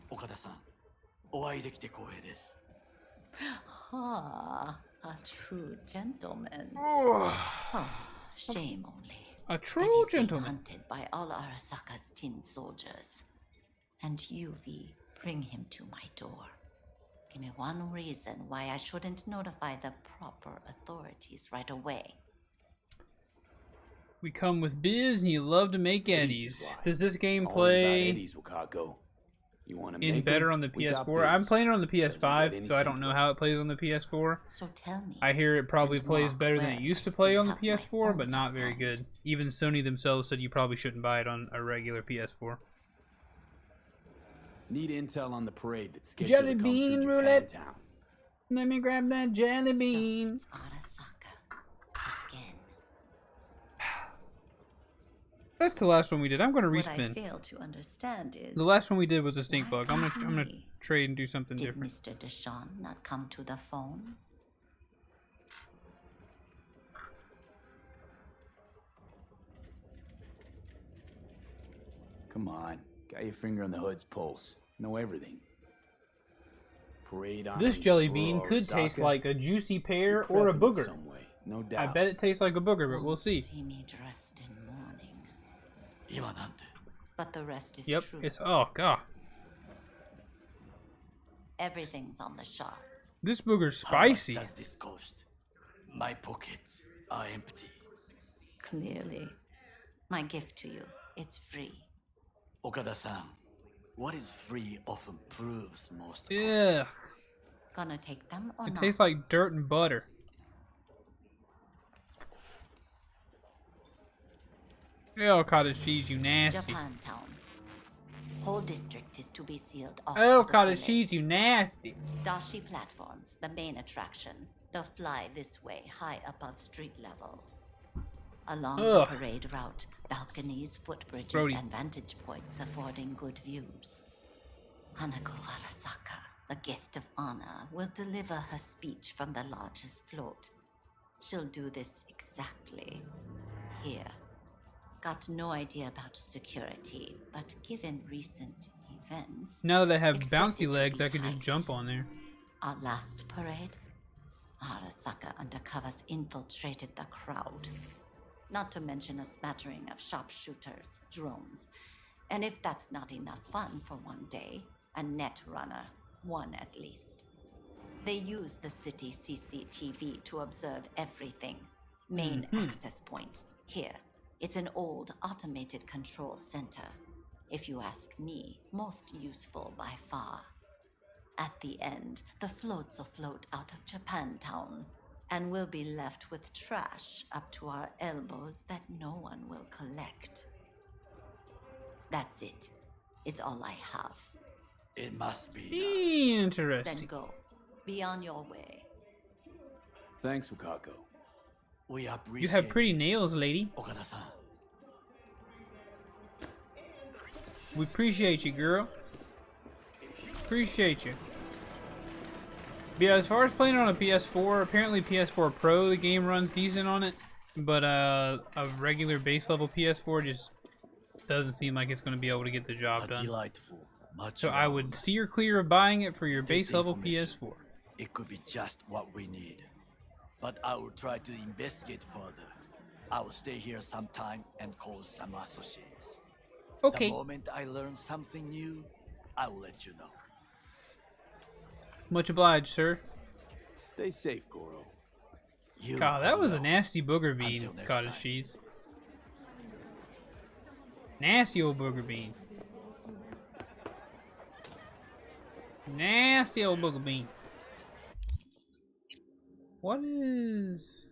岡田さん、お会いできて光栄です。 Ah, a true gentleman. Oh, Shame only. a that true he's being gentleman. hunted by all Arasaka's tin soldiers. And you, V, bring him to my door. Give me one reason why I shouldn't notify the proper authorities right away. We come with biz, and you love to make eddies. Does this game Always about play Eddie's, Wakako. You want to in make better 'em? on the We got PS4? I'm biz. playing it on the Doesn't get PS5, any so I don't know simpler. how it plays on the PS4. So tell me. I hear it probably and plays mark better than where it used I to play still on the have my PS4, phone but not at very hand. good. Even Sony themselves said you probably shouldn't buy it on a regular PS4. Need intel on the parade that's scheduled Jelly to come bean through roulette. Japantown. Let me grab that jelly bean. So it's Arasaka. Again. That's the last one we did. I'm going to What I respin. fail to understand is... The last one we did was a stink why bug. I'm can't gonna we? trade and do something Did different. Mr. Deshawn not come to the phone? Come on. Got your finger on the hood's pulse. Know everything. parade on This jelly bean could taste like a juicy pear or a booger. Some way, no I doubt. bet it tastes like a booger, but we'll see. See me dressed in mourning. But the rest is Yep, true. it's oh god. Everything's on the shards. This booger's spicy. How much does this cost? My pockets are empty. Clearly. My gift to you. It's free. Okada-san, what is free often proves most costly. Yeah. Gonna take them or It not? tastes like dirt and butter. Oh, cottage cheese, you nasty. Japantown. Whole district is to be sealed off. Oh, to the cottage parade. cheese, you nasty. Dashi platforms, the main attraction. They'll fly this way, high above street level. Along the parade route, balconies, footbridges, and vantage points affording good views. Hanako Arasaka, the guest of honor, will deliver her speech from the largest float. She'll do this exactly here. Got no idea about security, but given recent events... Now that I have expect bouncy it to legs, be I can just tight. jump on there. Our last parade, Arasaka undercovers infiltrated the crowd. Not to mention a smattering of sharpshooters, drones, and if that's not enough fun for one day, a net runner, one at least. They use the city CCTV to observe everything. Main access point, here. It's an old automated control center. If you ask me, most useful by far. At the end, the floats will float out of Japantown, and we'll be left with trash up to our elbows that no one will collect. That's it. It's all I have. It must be Interesting. Then go. Be on your way. Thanks, Wakako. We appreciate You have pretty nails, lady. Okada-san. We appreciate you, girl. Appreciate you. But yeah, as far as playing on a PS4, apparently PS4 Pro, the game runs decent on it. But a regular base level PS4 just doesn't seem like it's going to be able to get the job done. Delightful. Much So I would steer clear of buying it for your This base level information, PS4. It could be just what we need. But I will try to investigate further. I will stay here some time and call some associates. Okay. The moment I learn something new, I will let you know. Much obliged, sir. Stay safe, Goro. You God, that as was a well. nasty booger bean, Until next cottage time. cheese. Nasty old booger bean. Nasty old booger bean. What is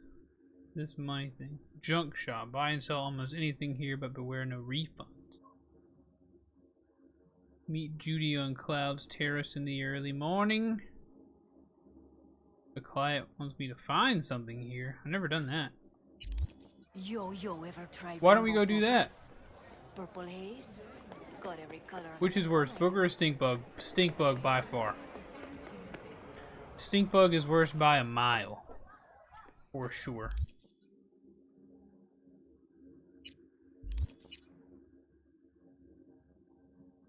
this money thing? Junk shop. Buy and sell almost anything here, but beware no refunds. Meet Judy on Cloud's Terrace in the early morning. The client wants me to find something here. I've never done that. Yo, ever tried Why don't we go do that? bubbles? Purple haze? Got every color. Which is worse, booger or stink bug? Stink bug by far. Stink bug is worse by a mile. For sure.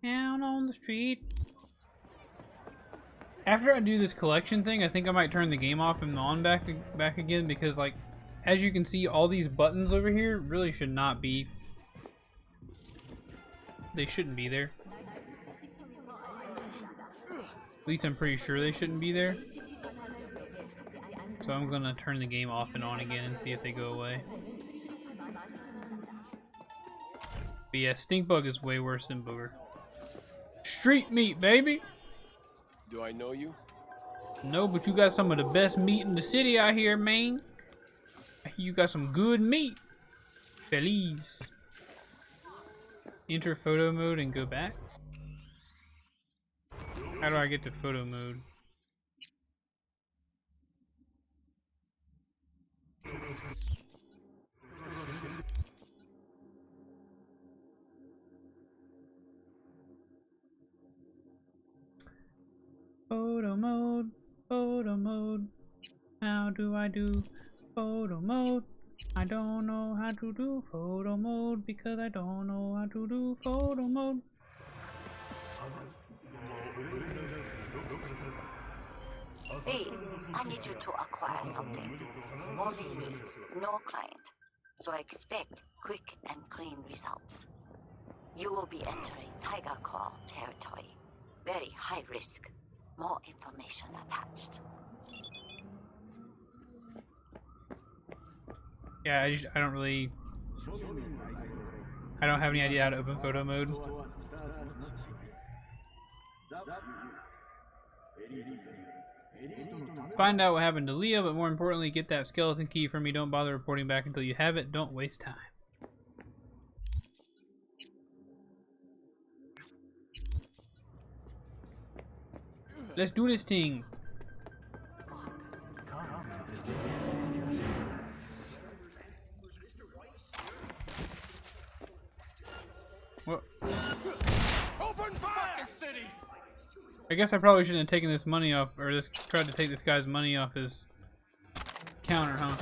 Down on the street. After I do this collection thing, I think I might turn the game off and on back again because, like, as you can see, all these buttons over here really should not be. They shouldn't be there. At least I'm pretty sure they shouldn't be there. So I'm gonna turn the game off and on again and see if they go away. But yeah, stink bug is way worse than booger. Street meat, baby! Do I know you? No, but you got some of the best meat in the city out here, man. You got some good meat. Feliz. Enter photo mode and go back. How do I get to photo mode? Photo mode, photo mode. How do I do photo mode? I don't know how to do photo mode because I don't know how to do photo mode. V, I need you to acquire something. Only me, no client. So expect quick and clean results. You will be entering Tiger Claw territory. Very high risk. More information attached. Yeah, I don't really... I don't have any idea how to open photo mode. Find out what happened to Leah, but more importantly, get that skeleton key for me. Don't bother reporting back until you have it. Don't waste time. Let's do this thing. What? Open fire! City! I guess I probably shouldn't have taken this money off, or just tried to take this guy's money off his counter, huh?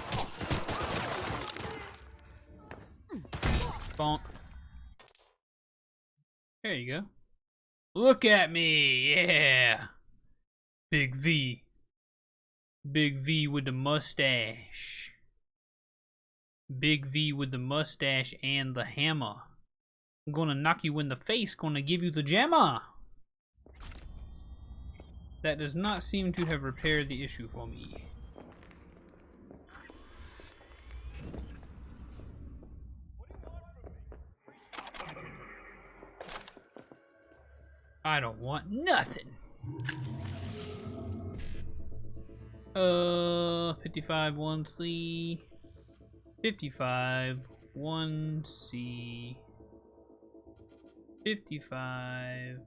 Bonk. There you go. Look at me, yeah! Big V. Big V with the mustache. Big V with the mustache and the hammer. I'm gonna knock you in the face, gonna give you the jammer! That does not seem to have repaired the issue for me. I don't want nothing. 55 1C. 55 1C. 55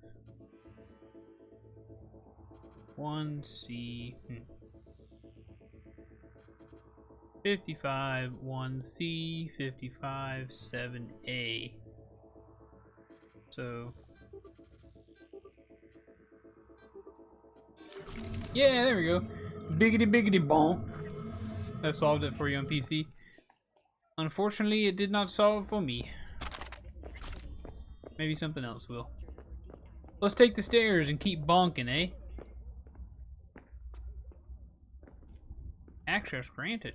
1C. 55 1C. 55 7A. So. Yeah, there we go. Biggity biggity boom. That solved it for you on PC. Unfortunately, it did not solve it for me. Maybe something else will. Let's take the stairs and keep bonking, eh? Access granted.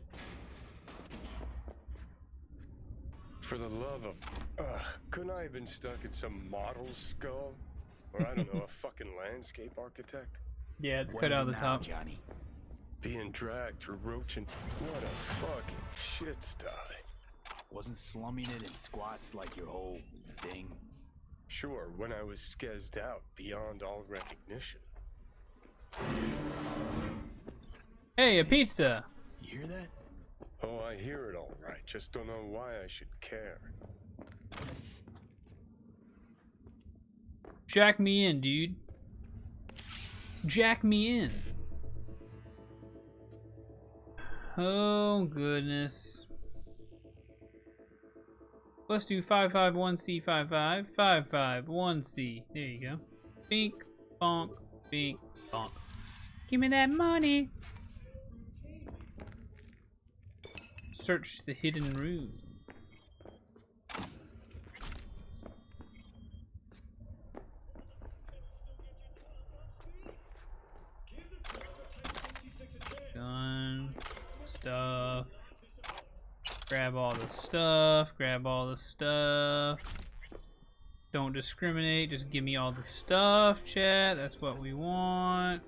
For the love of... couldn't I have been stuck in some model's skull? Or I don't know, a fucking landscape architect? Yeah, it's cut out of the top. Johnny? Being dragged through roach and... What a fucking shit sty. Wasn't slumming it in squats like your whole thing? Sure, when I was skezzed out beyond all recognition. Hey, a pizza! You hear that? Oh, I hear it all right. Just don't know why I should care. Jack me in, dude. Jack me in. Oh, goodness. Let's do 551C 55. 551C. There you go. Bink, bonk, bink, bonk. Give me that money. Search the hidden room. Gun, stuff. Grab all the stuff, grab all the stuff. Don't discriminate, just give me all the stuff, chat. That's what we want.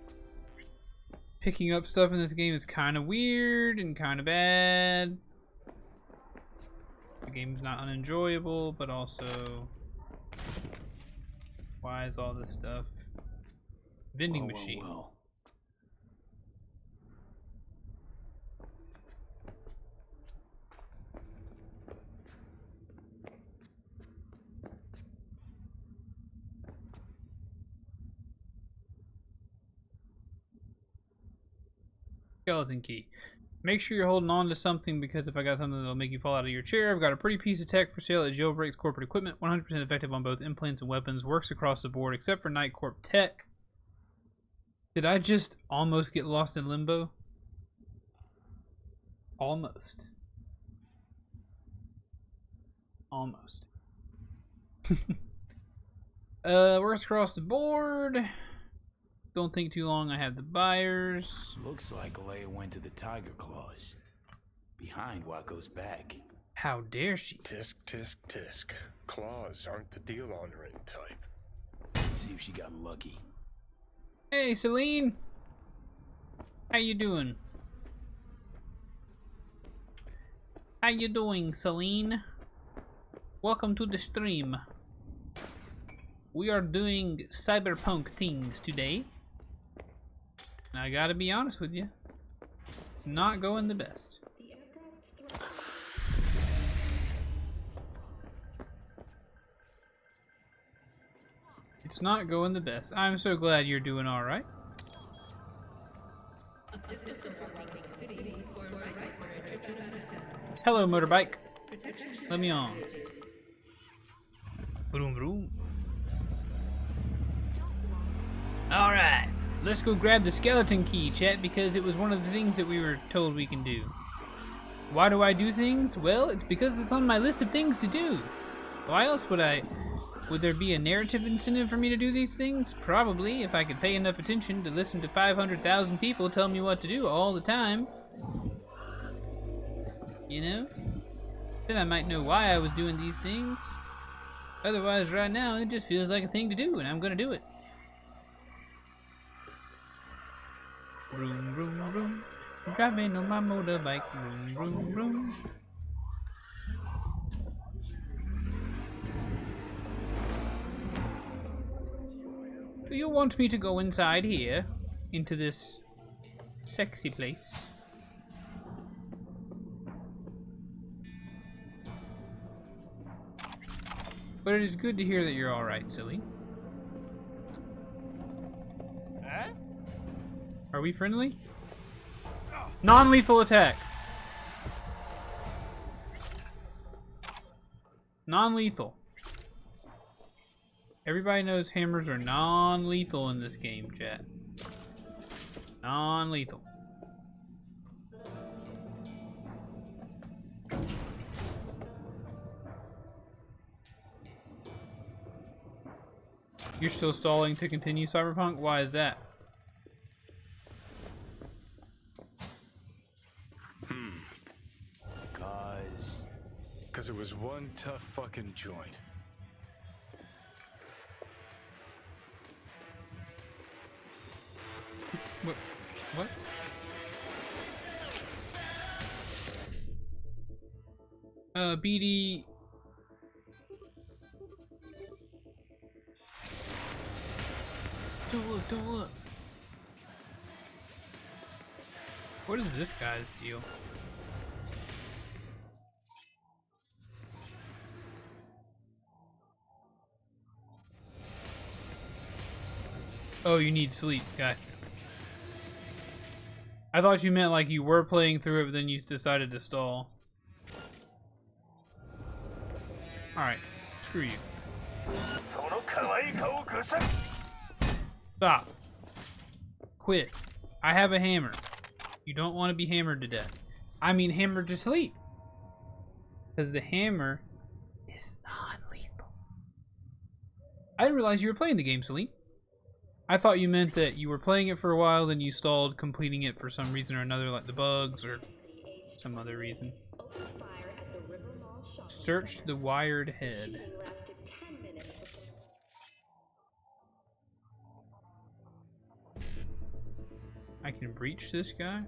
Picking up stuff in this game is kind of weird and kind of bad. The game's not unenjoyable, but also... Why is all this stuff? Vending machine. Well. Skeleton key. Make sure you're holding on to something, because if I got something that'll make you fall out of your chair. I've got a pretty piece of tech for sale at Jailbreaks Corporate Equipment. 100% effective on both implants and weapons. Works across the board except for Night Corp tech. Did I just almost get lost in limbo? Almost. Almost. Works across the board. Don't think too long. I have the buyers. Looks like Leia went to the Tiger Claws. Behind Waco's back. How dare she? Tisk, tisk, tisk. Claws aren't the deal honoring type. Let's see if she got lucky. Hey, Celine. How you doing? How you doing, Celine? Welcome to the stream. We are doing cyberpunk things today. And I gotta be honest with you. It's not going the best. It's not going the best. I'm so glad you're doing alright. Hello, motorbike. Let me on. Vroom, vroom. Alright, let's go grab the skeleton key, chat, because it was one of the things that we were told we can do. Why do I do things? Well, it's because it's on my list of things to do. Why else would I? Would there be a narrative incentive for me to do these things? Probably, if I could pay enough attention to listen to 500,000 people tell me what to do all the time. You know? Then I might know why I was doing these things. Otherwise, right now, it just feels like a thing to do, and I'm gonna do it. Vroom, vroom, vroom. Driving on my motorbike. Vroom, vroom, vroom. Do you want me to go inside here? Into this sexy place? But it is good to hear that you're alright, silly. Huh? Are we friendly? Non-lethal attack. Non-lethal. Everybody knows hammers are non-lethal in this game, chat. Non-lethal. You're still stalling to continue Cyberpunk? Why is that? Because it was one tough fucking joint. What? BD. Don't look, don't look. What is this guy's deal? Oh, you need sleep. Gotcha. I thought you meant like you were playing through it, but then you decided to stall. Alright. Screw you. Stop. Quit. I have a hammer. You don't want to be hammered to death. I mean hammered to sleep. Because the hammer is non-lethal. I didn't realize you were playing the game, Celine. I thought you meant that you were playing it for a while, then you stalled completing it for some reason or another, like the bugs or some other reason. Search the wired head. I can breach this guy?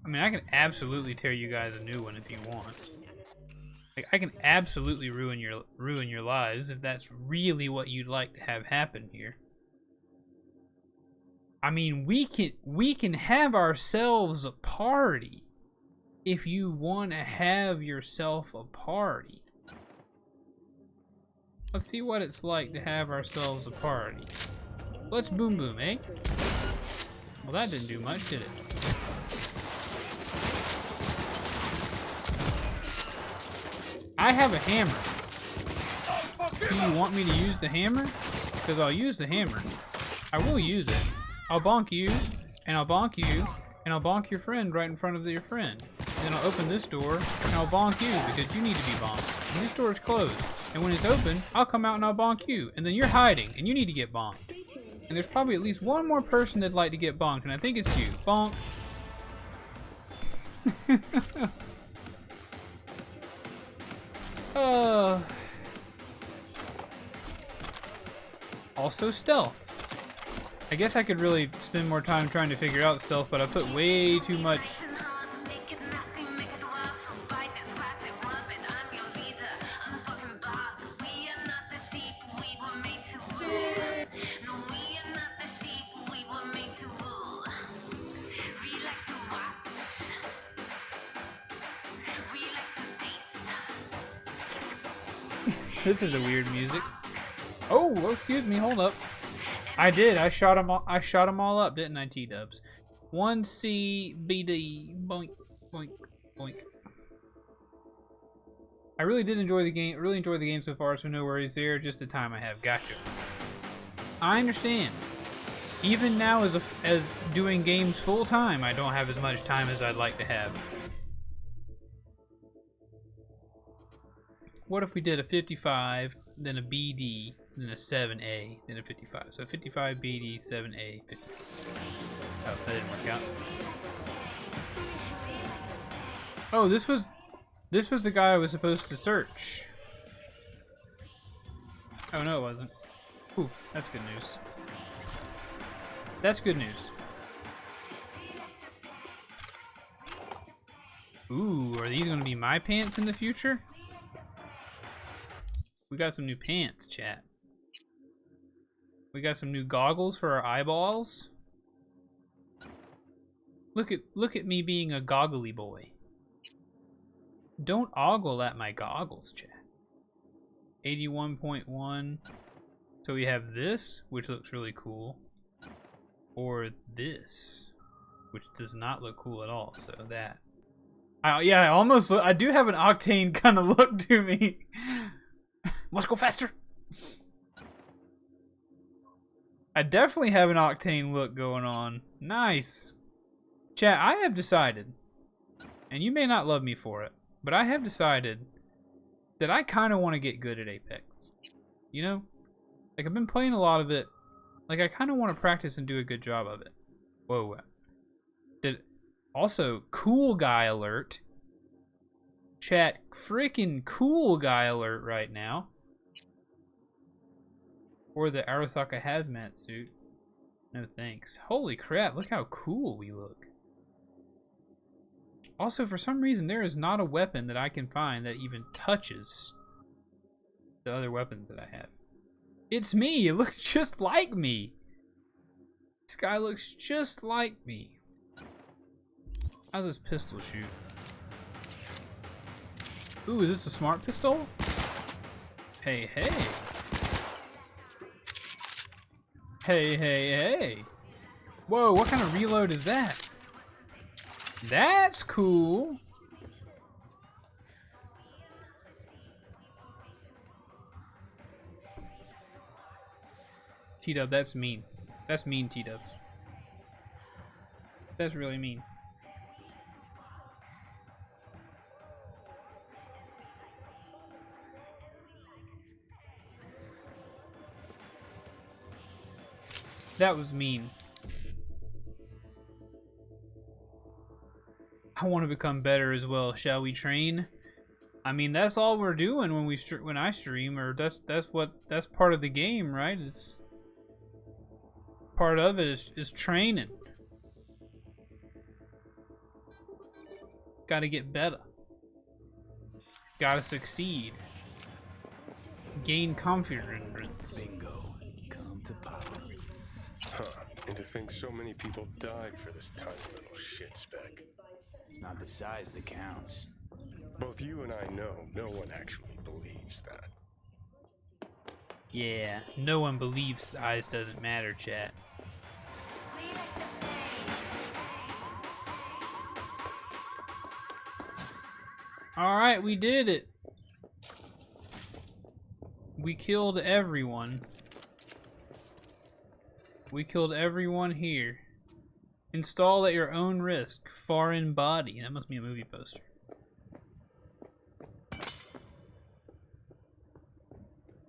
I mean, I can absolutely tear you guys a new one if you want. Like, I can absolutely ruin your lives if that's really what you'd like to have happen here. I mean, we can have ourselves a party if you want to have yourself a party. Let's see what it's like to have ourselves a party. Let's boom boom, eh? Well, that didn't do much, did it? I have a hammer. Do you want me to use the hammer? Because I'll use the hammer. I will use it. I'll bonk you. and I'll bonk you, and I'll bonk your friend right in front of your friend. And then I'll open this door, and I'll bonk you because you need to be bonked. And this door is closed. And when it's open, I'll come out and I'll bonk you. And then you're hiding, and you need to get bonked. And there's probably at least one more person that'd like to get bonked, and I think it's you. Bonk. Also stealth. I guess I could really spend more time trying to figure out stealth, but I put way too much. This is a weird music. Oh, excuse me, hold up. I did. I shot them all up, didn't I, T-dubs? 1C BD. Boink, boink, boink. I really did enjoy the game. Really enjoyed the game so far, so no worries there. Just the time I have. Gotcha. I understand. Even now, as doing games full time, I don't have as much time as I'd like to have. What if we did a 55, then a BD, then a 7A, then a 55? So 55, BD, 7A, 50. Oh, that didn't work out. Oh, this was the guy I was supposed to search. Oh no, it wasn't. Ooh, that's good news. That's good news. Ooh, are these gonna be my pants in the future? We got some new pants, chat. We got some new goggles for our eyeballs. Look at me being a goggly boy. Don't ogle at my goggles, chat. 81.1. So we have this, which looks really cool. Or this, which does not look cool at all. So that. Yeah, I do have an Octane kind of look to me. Let's go faster. I definitely have an Octane look going on. Nice. Chat, I have decided, and you may not love me for it, but I have decided that I kind of want to get good at Apex. You know? Like, I've been playing a lot of it. Like, I kind of want to practice and do a good job of it. Whoa. Also, cool guy alert. Chat, freaking cool guy alert right now. Or the Arasaka hazmat suit. No thanks. Holy crap, look how cool we look. Also, for some reason, there is not a weapon that I can find that even touches the other weapons that I have. It's me! It looks just like me! This guy looks just like me. How's this pistol shoot? Ooh, is this a smart pistol? Hey, hey! Hey, hey, hey! Whoa, what kind of reload is that? That's cool! T-Dub, that's mean. That's mean, T-Dubs. That's really mean. That was mean. I want to become better as well. Shall we train? I mean, that's all we're doing when I stream, or that's part of the game, right? It's part of it is training. Got to get better. Got to succeed. Gain confidence. Bingo. Come to power. Huh. And to think so many people died for this tiny little shit speck. It's not the size that counts. Both you and I know no one actually believes that. Yeah, no one believes size doesn't matter, chat. Alright, we did it. We killed everyone. We killed everyone here. Install at your own risk. Foreign body. That must be a movie poster.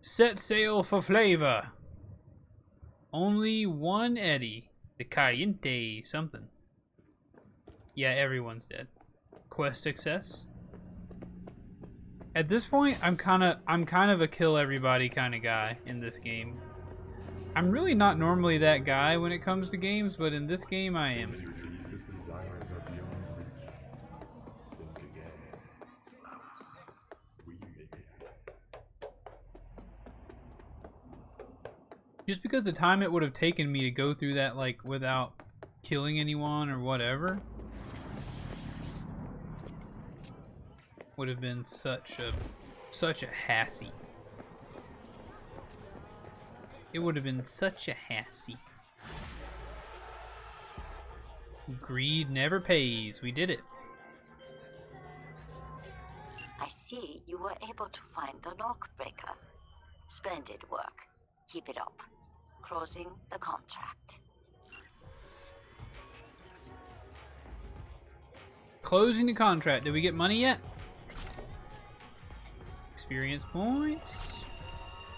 Set sail for flavor. Only one Eddie. The Caliente something. Yeah, everyone's dead. Quest success. At this point, I'm kind of a kill everybody kind of guy in this game. I'm really not normally that guy when it comes to games, but in this game I am. Just because the time it would have taken me to go through that, like, without killing anyone or whatever, would have been such a hassy. It would have been such a hassy. Greed never pays. We did it. I see you were able to find a lockbreaker. Splendid work. Keep it up. Closing the contract. Closing the contract. Did we get money yet? Experience points.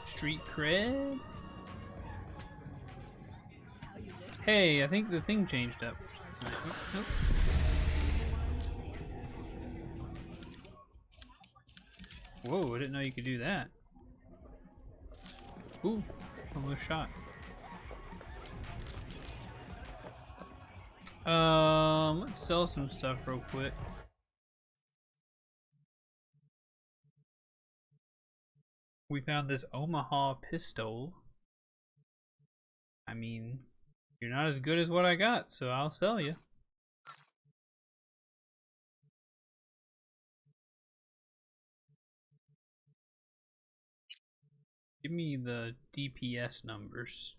Street cred. Hey, I think the thing changed up. Nope. Whoa, I didn't know you could do that. Ooh, almost shot. Let's sell some stuff real quick. We found this Omaha pistol. I mean, you're not as good as what I got, so I'll sell you. Give me the DPS numbers.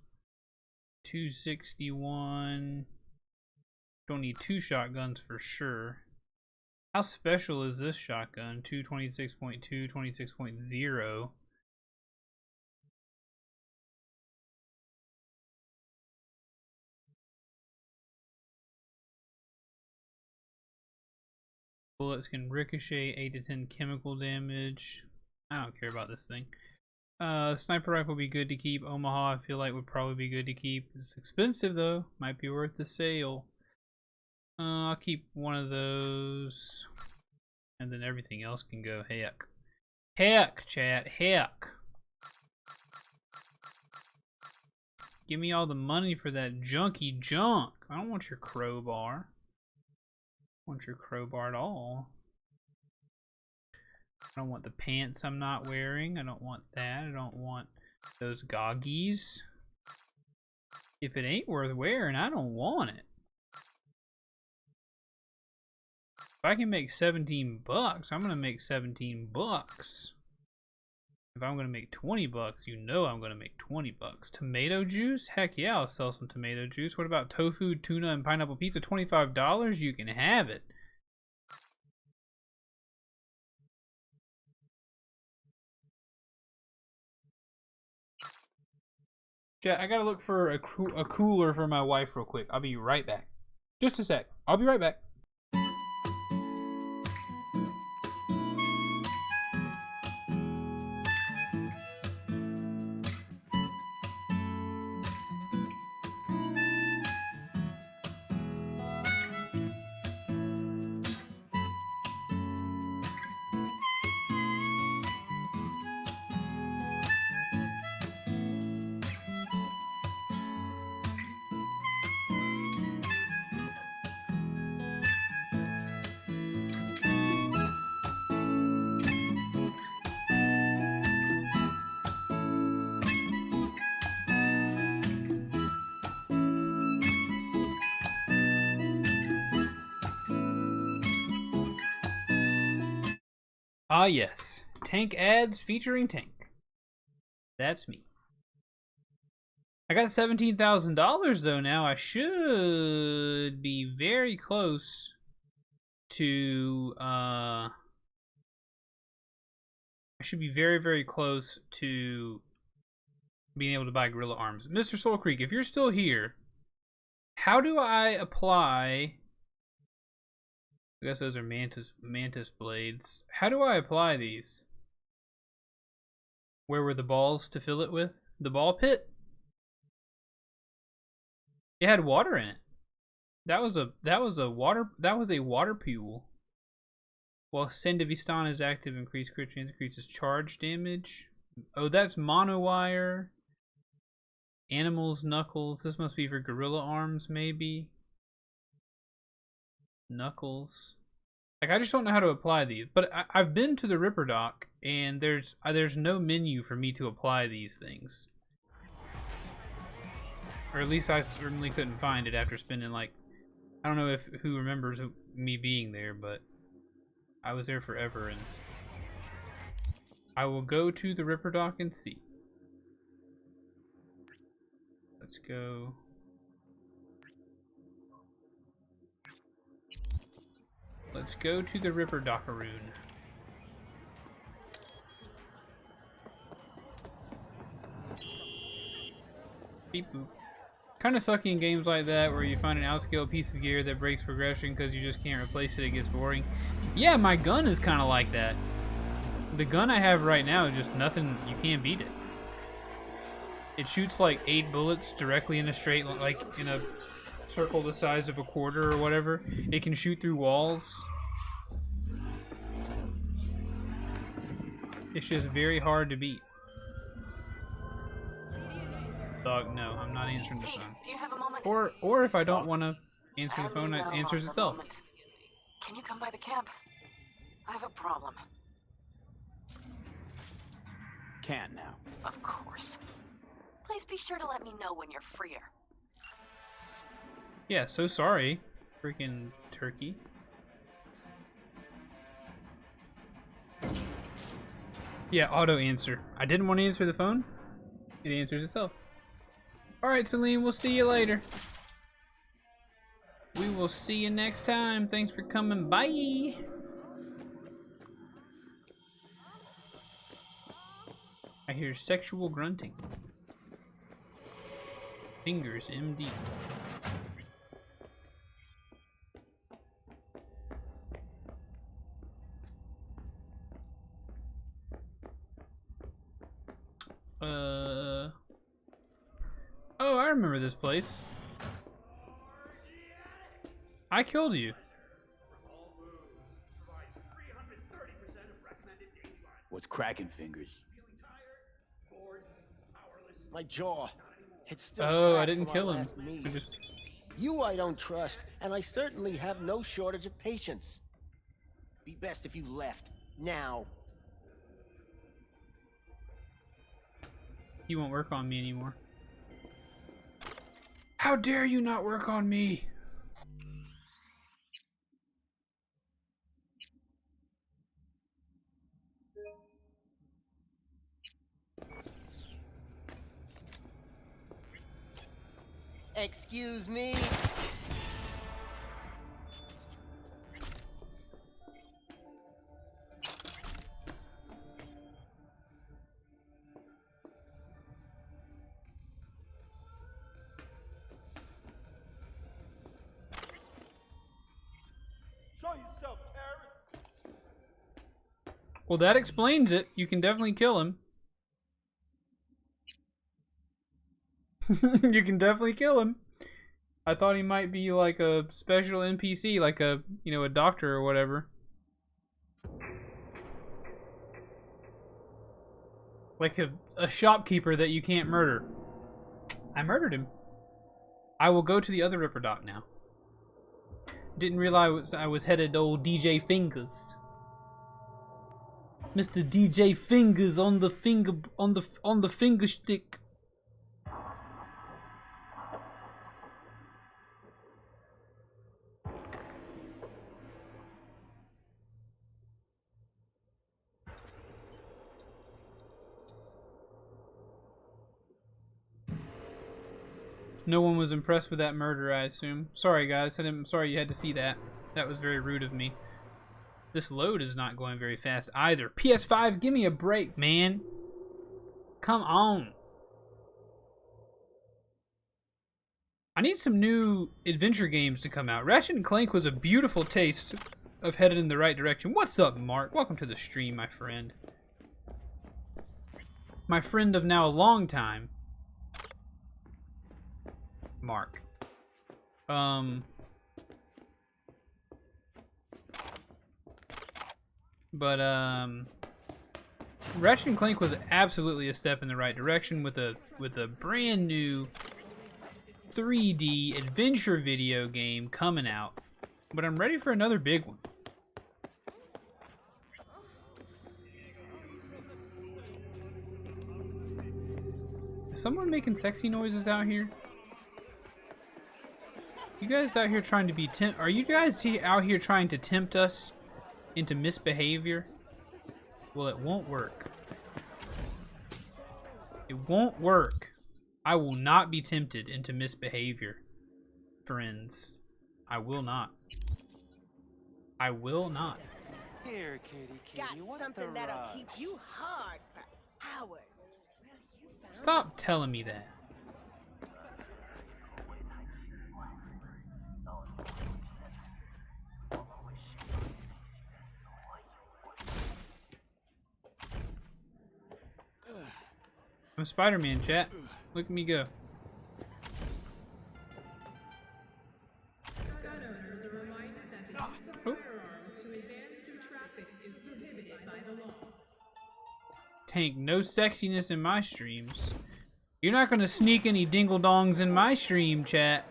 261. Don't need 2 shotguns for sure. How special is this shotgun? 226.2, 26.0. Bullets can ricochet, 8 to 10 chemical damage. I don't care about this thing. Sniper rifle would be good to keep. Omaha I feel like would probably be good to keep. It's expensive though. Might be worth the sale. I'll keep one of those. And then everything else can go heck. Heck, chat, heck. Give me all the money for that junky junk. I don't want your crowbar. I want your crowbar at all. I don't want the pants I'm not wearing. I don't want that. I don't want those goggies. If it ain't worth wearing, I don't want it. If I can make 17 bucks, I'm gonna make 17 bucks. If I'm gonna make 20 bucks, you know I'm gonna make 20 bucks. Tomato juice? Heck yeah, I'll sell some tomato juice. What about tofu, tuna, and pineapple pizza? $25? You can have it. Yeah, I gotta look for a cooler for my wife real quick. I'll be right back. Just a sec. I'll be right back. Ah yes, Tank ads featuring Tank. That's me. I got $17,000 though now. I should be very close to I should be very close to being able to buy Gorilla Arms. Mr. Soul Creek, if you're still here, How do I apply? I guess those are mantis blades. How do I apply these? Where were the balls to fill it with? The ball pit? It had water in it. That was a water pool. While Sendivistan is active, increased crit chance, increases charge damage. Oh, that's monowire. Animals, knuckles. This must be for gorilla arms, maybe. Knuckles. Like, I just don't know how to apply these. But I've been to the Ripper Dock, and there's no menu for me to apply these things. Or at least I certainly couldn't find it after spending, like, I don't know who remembers me being there, but I was there forever, and I will go to the Ripper Dock and see. Let's go. Let's go to the Ripper Dockaroon. Beep boop. Kind of sucky in games like that where you find an outscaled piece of gear that breaks progression because you just can't replace it gets boring. Yeah, my gun is kind of like that. The gun I have right now is just nothing, you can't beat it. It shoots like 8 bullets directly in a straight, like in a circle the size of a quarter or whatever. It can shoot through walls. It's just very hard to beat. Dog, no, I'm not answering the phone. Do you have a moment? Or if I don't want to answer the phone, it answers itself. Can you come by the camp? I have a problem. Can't now. Of course. Please be sure to let me know when you're freer. Yeah, so sorry, freaking turkey. Yeah, auto answer. I didn't want to answer the phone. It answers itself. Alright, Celine, we'll see you later. We will see you next time. Thanks for coming. Bye. I hear sexual grunting. Fingers, MD. Oh, I remember this place. I killed you. What's cracking, Fingers? My jaw. It's still Oh, I cracked didn't from kill our him. last meeting. I just... You I don't trust, and I certainly have no shortage of patience. Be best if you left. Now. You won't work on me anymore. How dare you not work on me? Excuse me. Well, that explains it. You can definitely kill him. You can definitely kill him. I thought he might be like a special NPC, like a, you know, a doctor or whatever. Like a shopkeeper that you can't murder. I murdered him. I will go to the other Ripper Dock now. Didn't realize I was headed to old DJ Fingers. Mr. DJ Fingers on the finger stick. No one was impressed with that murder, I assume. Sorry, guys. I'm sorry you had to see that. That was very rude of me. This load is not going very fast either. PS5, give me a break, man. Come on. I need some new adventure games to come out. Ratchet and Clank was a beautiful taste of headed in the right direction. What's up, Mark? Welcome to the stream, my friend. My friend of now a long time. Mark. Ratchet and Clank was absolutely a step in the right direction with a brand new 3D adventure video game coming out. But I'm ready for another big one. Is someone making sexy noises out here? You guys out here trying to be are you guys out here trying to tempt us into misbehavior? Well, it won't work. It won't work. I will not be tempted into misbehavior, friends. I will not. I will not. Here, kitty, got something that'll keep you hard for hours. Stop telling me that. I'm Spider-Man, chat. Look at me go. Oh. Tank, no sexiness in my streams. You're not gonna sneak any dingle-dongs in my stream, chat.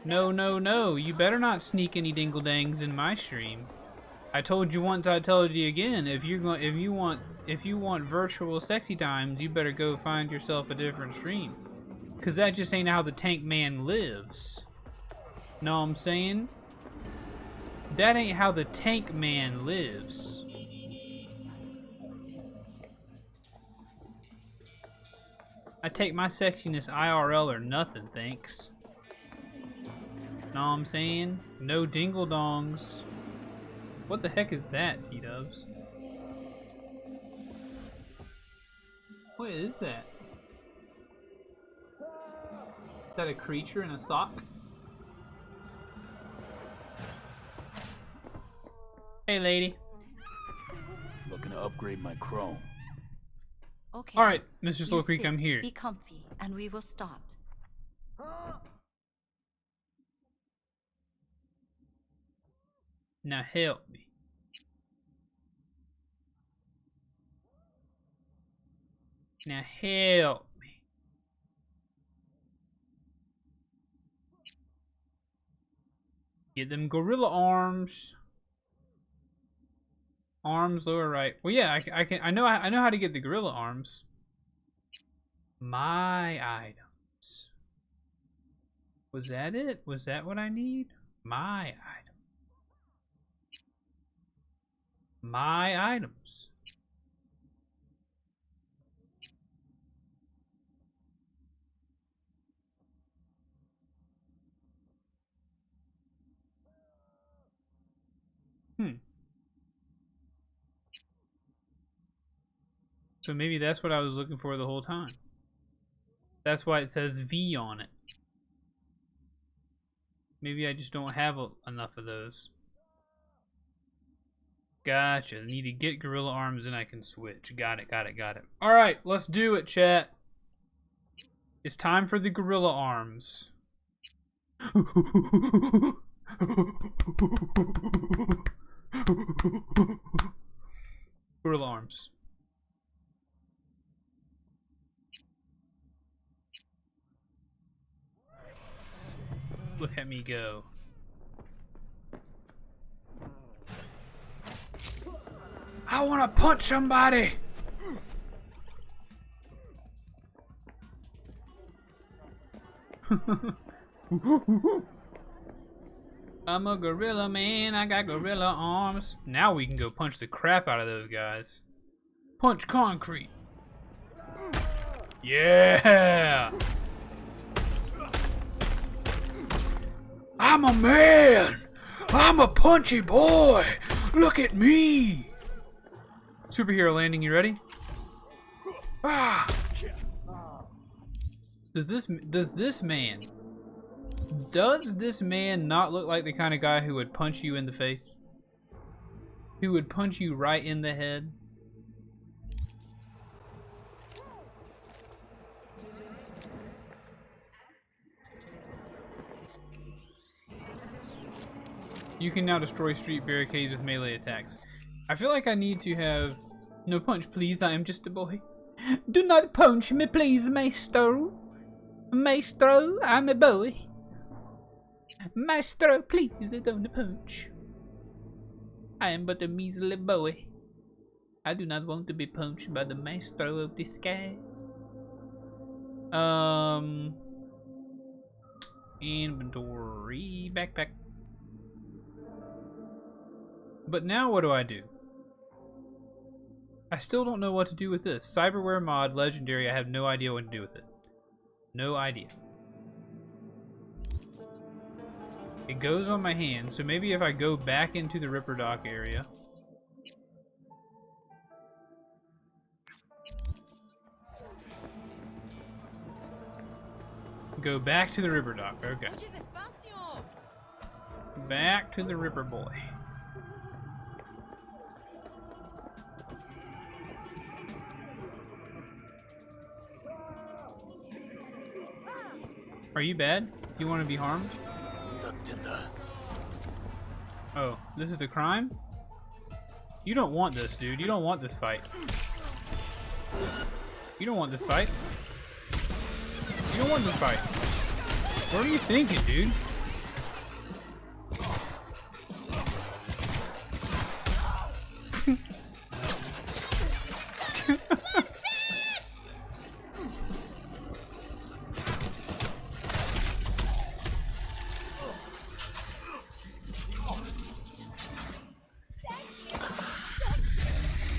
No, no, no. You better not sneak any dingle-dangs in my stream. I told you once, I told you again. If you want virtual sexy times, you better go find yourself a different stream. Cause that just ain't how the Tank Man lives. Know what I'm saying? That ain't how the Tank Man lives. I take my sexiness IRL or nothing, thanks. Know what I'm saying? No dingle dongs. What the heck is that, T-dubs? What is that? Is that a creature in a sock? Hey, lady. Looking to upgrade my chrome. Okay. All right, Mr. You Soul Creek, I'm sit, here. Be comfy, and we will start. Now help me. Now help me. Get them gorilla arms. Arms lower right. Well, yeah, I know how to get the gorilla arms. My items. Was that it? Was that what I need? My item. My items. So maybe that's what I was looking for the whole time. That's why it says V on it. Maybe I just don't have enough of those. Gotcha. Need to get gorilla arms and I can switch. Got it, got it, got it. Alright, let's do it, chat. It's time for the gorilla arms. Gorilla arms. Look at me go. I want to punch somebody. I'm a gorilla man, I got gorilla arms. Now we can go punch the crap out of those guys. Punch concrete. Yeah! I'm a man! I'm a punchy boy! Look at me! Superhero landing, you ready? Ah! Does this man Does this man not look like the kind of guy who would punch you in the face? Who would punch you right in the head? You can now destroy street barricades with melee attacks. I feel like I need to have... No punch, please. I am just a boy. Do not punch me, please, maestro. Maestro, I'm a boy. Maestro, please don't punch. I am but a measly boy. I do not want to be punched by the maestro of the skies. Inventory, backpack. But now what do I do? I still don't know what to do with this. Cyberware mod, legendary, I have no idea what to do with it. No idea. It goes on my hand, so maybe if I go back into the Ripper Dock area. Go back to the Ripper Dock, okay. Back to the Ripper Boy. Are you bad? Do you want to be harmed? Oh, this is a crime? You don't want this, dude. You don't want this fight. You don't want this fight. You don't want this fight. What are you thinking, dude?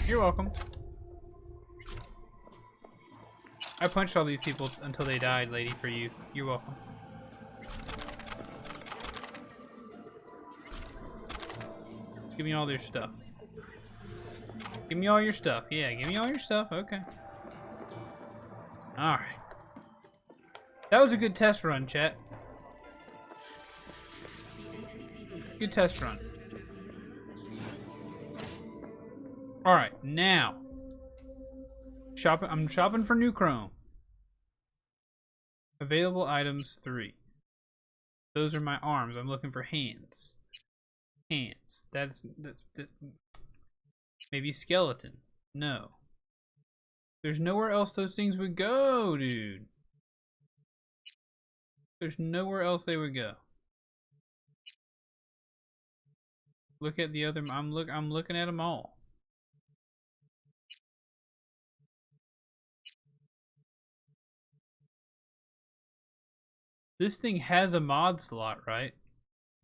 You're welcome. I punched all these people until they died, lady, for you. You're welcome. Give me all their stuff. Give me all your stuff. Yeah, give me all your stuff. Okay. Alright. That was a good test run, chat. Good test run. Alright, now. I'm shopping for new Chrome. Available items 3. Those are my arms. I'm looking for hands. Hands. That's maybe skeleton. No. There's nowhere else those things would go, dude. There's nowhere else they would go. Look at the other. I'm looking at them all. This thing has a mod slot, right?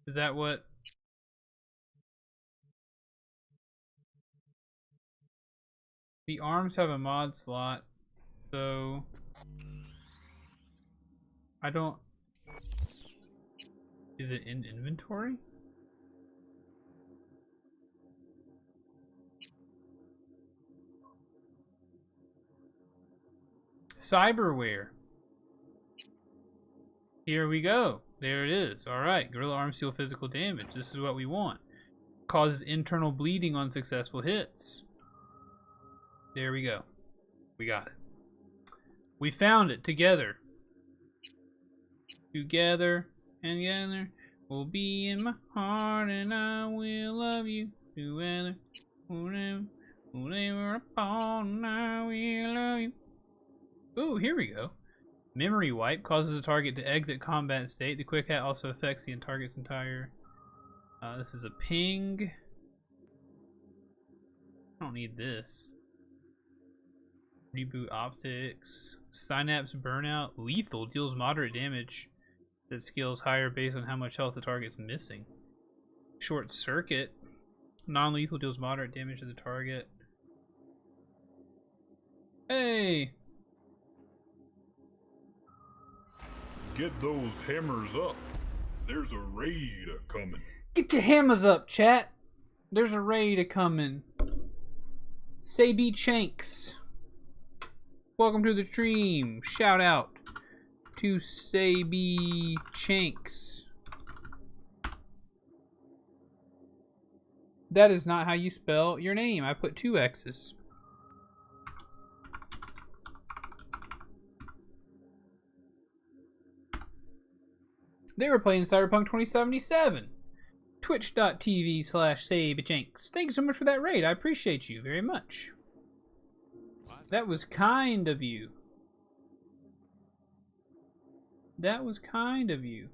Is that what? The arms have a mod slot, so I don't... Is it in inventory? Cyberware. Here we go. There it is. Alright. Gorilla arms deal physical damage. This is what we want. Causes internal bleeding on successful hits. There we go. We got it. We found it together. Together and together. Will be in my heart and I will love you. Together. Whatever upon I will love you. Ooh, here we go. Memory wipe causes a target to exit combat state. The quick hat also affects the target's entire... this is a ping. I don't need this. Reboot optics. Synapse burnout. Lethal deals moderate damage that scales higher based on how much health the target's missing. Short circuit. Non-lethal deals moderate damage to the target. Hey! Get those hammers up. There's a raid a-coming. Get your hammers up, chat. There's a raid a-coming. Sabi Chanks. Welcome to the stream. Shout out. to Saby Chanks. That is not how you spell your name. I put 2 X's. They were playing Cyberpunk 2077. Twitch.tv/SabyChanks. Thanks so much for that raid. I appreciate you very much. That was kind of you. That was kind of you.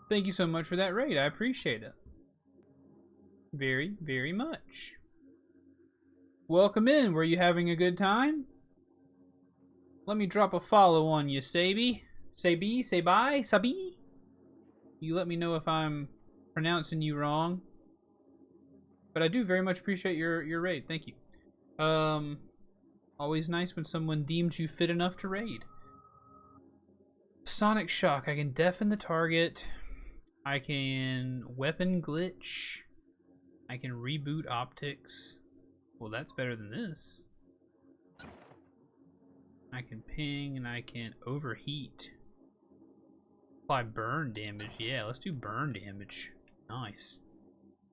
Thank you so much for that raid. I appreciate it. Very, very much. Welcome in. Were you having a good time? Let me drop a follow on you, Saby. Saby? Say bye? Saby? You let me know if I'm pronouncing you wrong. But I do very much appreciate your raid. Thank you. Always nice when someone deems you fit enough to raid. Sonic Shock. I can deafen the target. I can weapon glitch. I can reboot optics. Well, that's better than this. I can ping and I can overheat. Apply burn damage. Yeah, let's do burn damage. Nice.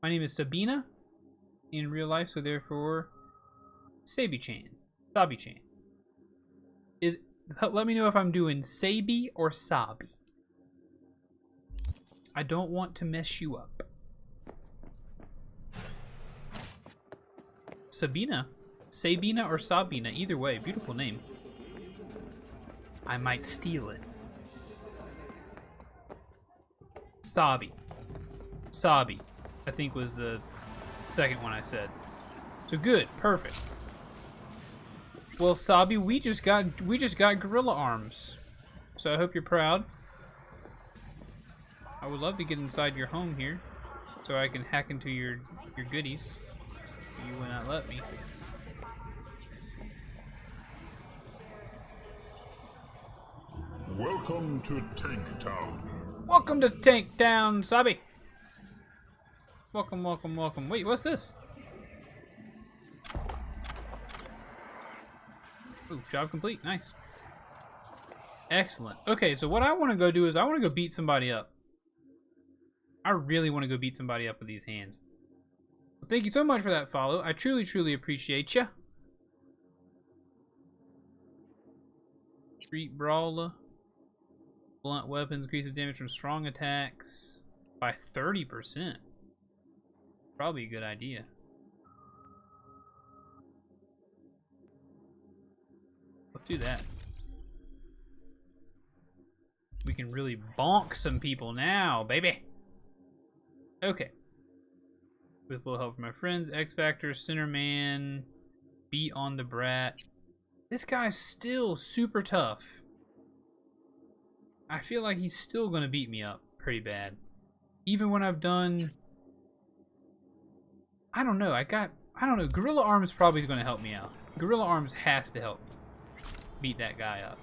My name is Sabina in real life, so therefore Saby-chan. Saby-chan. Let me know if I'm doing Saby or Sabi. I don't want to mess you up. Sabina. Sabina or Sabina. Either way, beautiful name. I might steal it. Sabi. Sabi, I think was the second one I said. So good, perfect. Well, Sabi, we just got gorilla arms. So I hope you're proud. I would love to get inside your home here, so I can hack into your goodies. You will not let me. Welcome to Tank Town. Welcome to Tank Town, Sabi. Welcome, welcome, welcome. Wait, what's this? Ooh, job complete. Nice. Excellent. Okay, so what I want to go do is I want to go beat somebody up. I really want to go beat somebody up with these hands. Well, thank you so much for that follow. I truly, truly appreciate ya. Street Brawler. Blunt weapons increases damage from strong attacks by 30%. Probably a good idea. Let's do that. We can really bonk some people now, baby. Okay. With a little help from my friends, X Factor, Centerman, Beat on the Brat. This guy's still super tough. I feel like he's still gonna beat me up pretty bad. Even when I've done... I don't know, Gorilla Arms probably is gonna help me out. Gorilla Arms has to help me beat that guy up.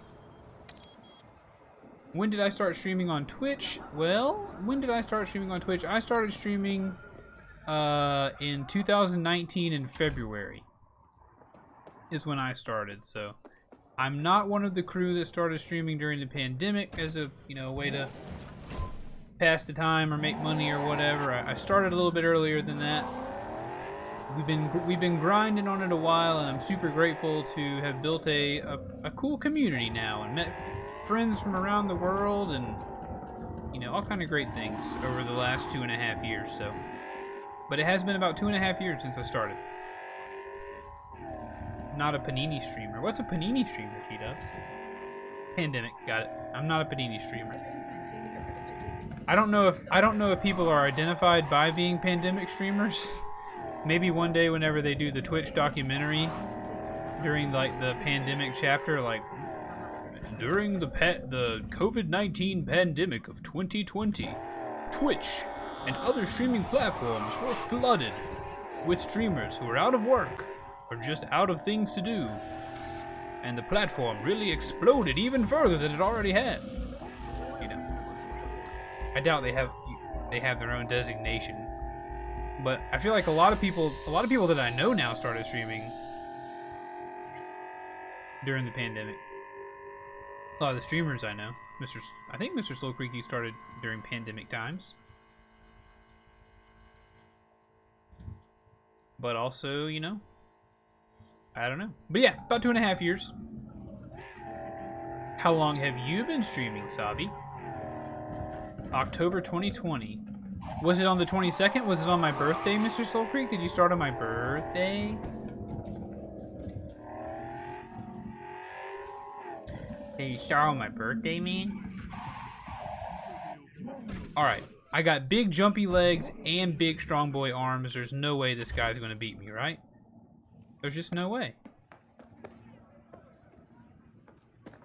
When did I start streaming on Twitch? Well, when did I start streaming on Twitch? I started streaming in 2019 in February is when I started, so I'm not one of the crew that started streaming during the pandemic as a, way to pass the time or make money or whatever. I started a little bit earlier than that. We've been grinding on it a while, and I'm super grateful to have built a cool community now and met friends from around the world and all kind of great things over the last 2.5 years. So, but it has been about 2.5 years since I started. Not a Panini streamer. What's a Panini streamer, T-Dubs? Pandemic, got it. I'm not a Panini streamer. I don't know if people are identified by being pandemic streamers. Maybe one day whenever they do the Twitch documentary during like the pandemic chapter, like during the COVID-19 pandemic of 2020, Twitch and other streaming platforms were flooded with streamers who were out of work or just out of things to do, and the platform really exploded even further than it already had. I doubt they have their own designation, but I feel like a lot of people that I know now started streaming during the pandemic. A lot of the streamers I know. I think Mr. Slow Creaky started during pandemic times. But also, you know, I don't know. But yeah, about 2.5 years. How long have you been streaming, Sabi? October 2020. Was it on the 22nd? Was it on my birthday, Mr. Soul Creek? Did you start on my birthday? Did you start on my birthday, man? Alright. I got big jumpy legs and big strong boy arms. There's no way this guy's going to beat me, right? There's just no way.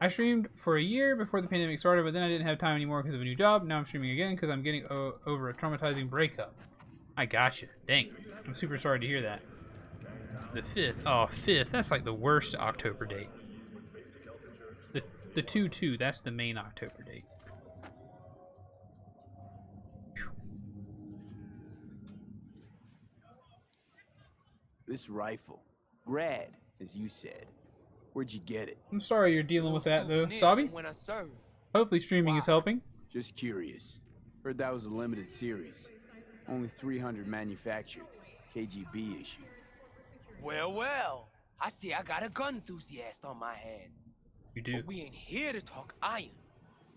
I streamed for a year before the pandemic started, but then I didn't have time anymore because of a new job. Now I'm streaming again because I'm getting over a traumatizing breakup. I gotcha. Dang. I'm super sorry to hear that. The 5th. Oh, 5th. That's like the worst October date. The 2-2. That's the main October date. This rifle. Grad, as you said. Where'd you get it? I'm sorry you're dealing with that, though, Sabi. Hopefully streaming is helping. Just curious. Heard that was a limited series. Only 300 manufactured. KGB issue. Well, well. I see I got a gun enthusiast on my hands. You do. But we ain't here to talk iron.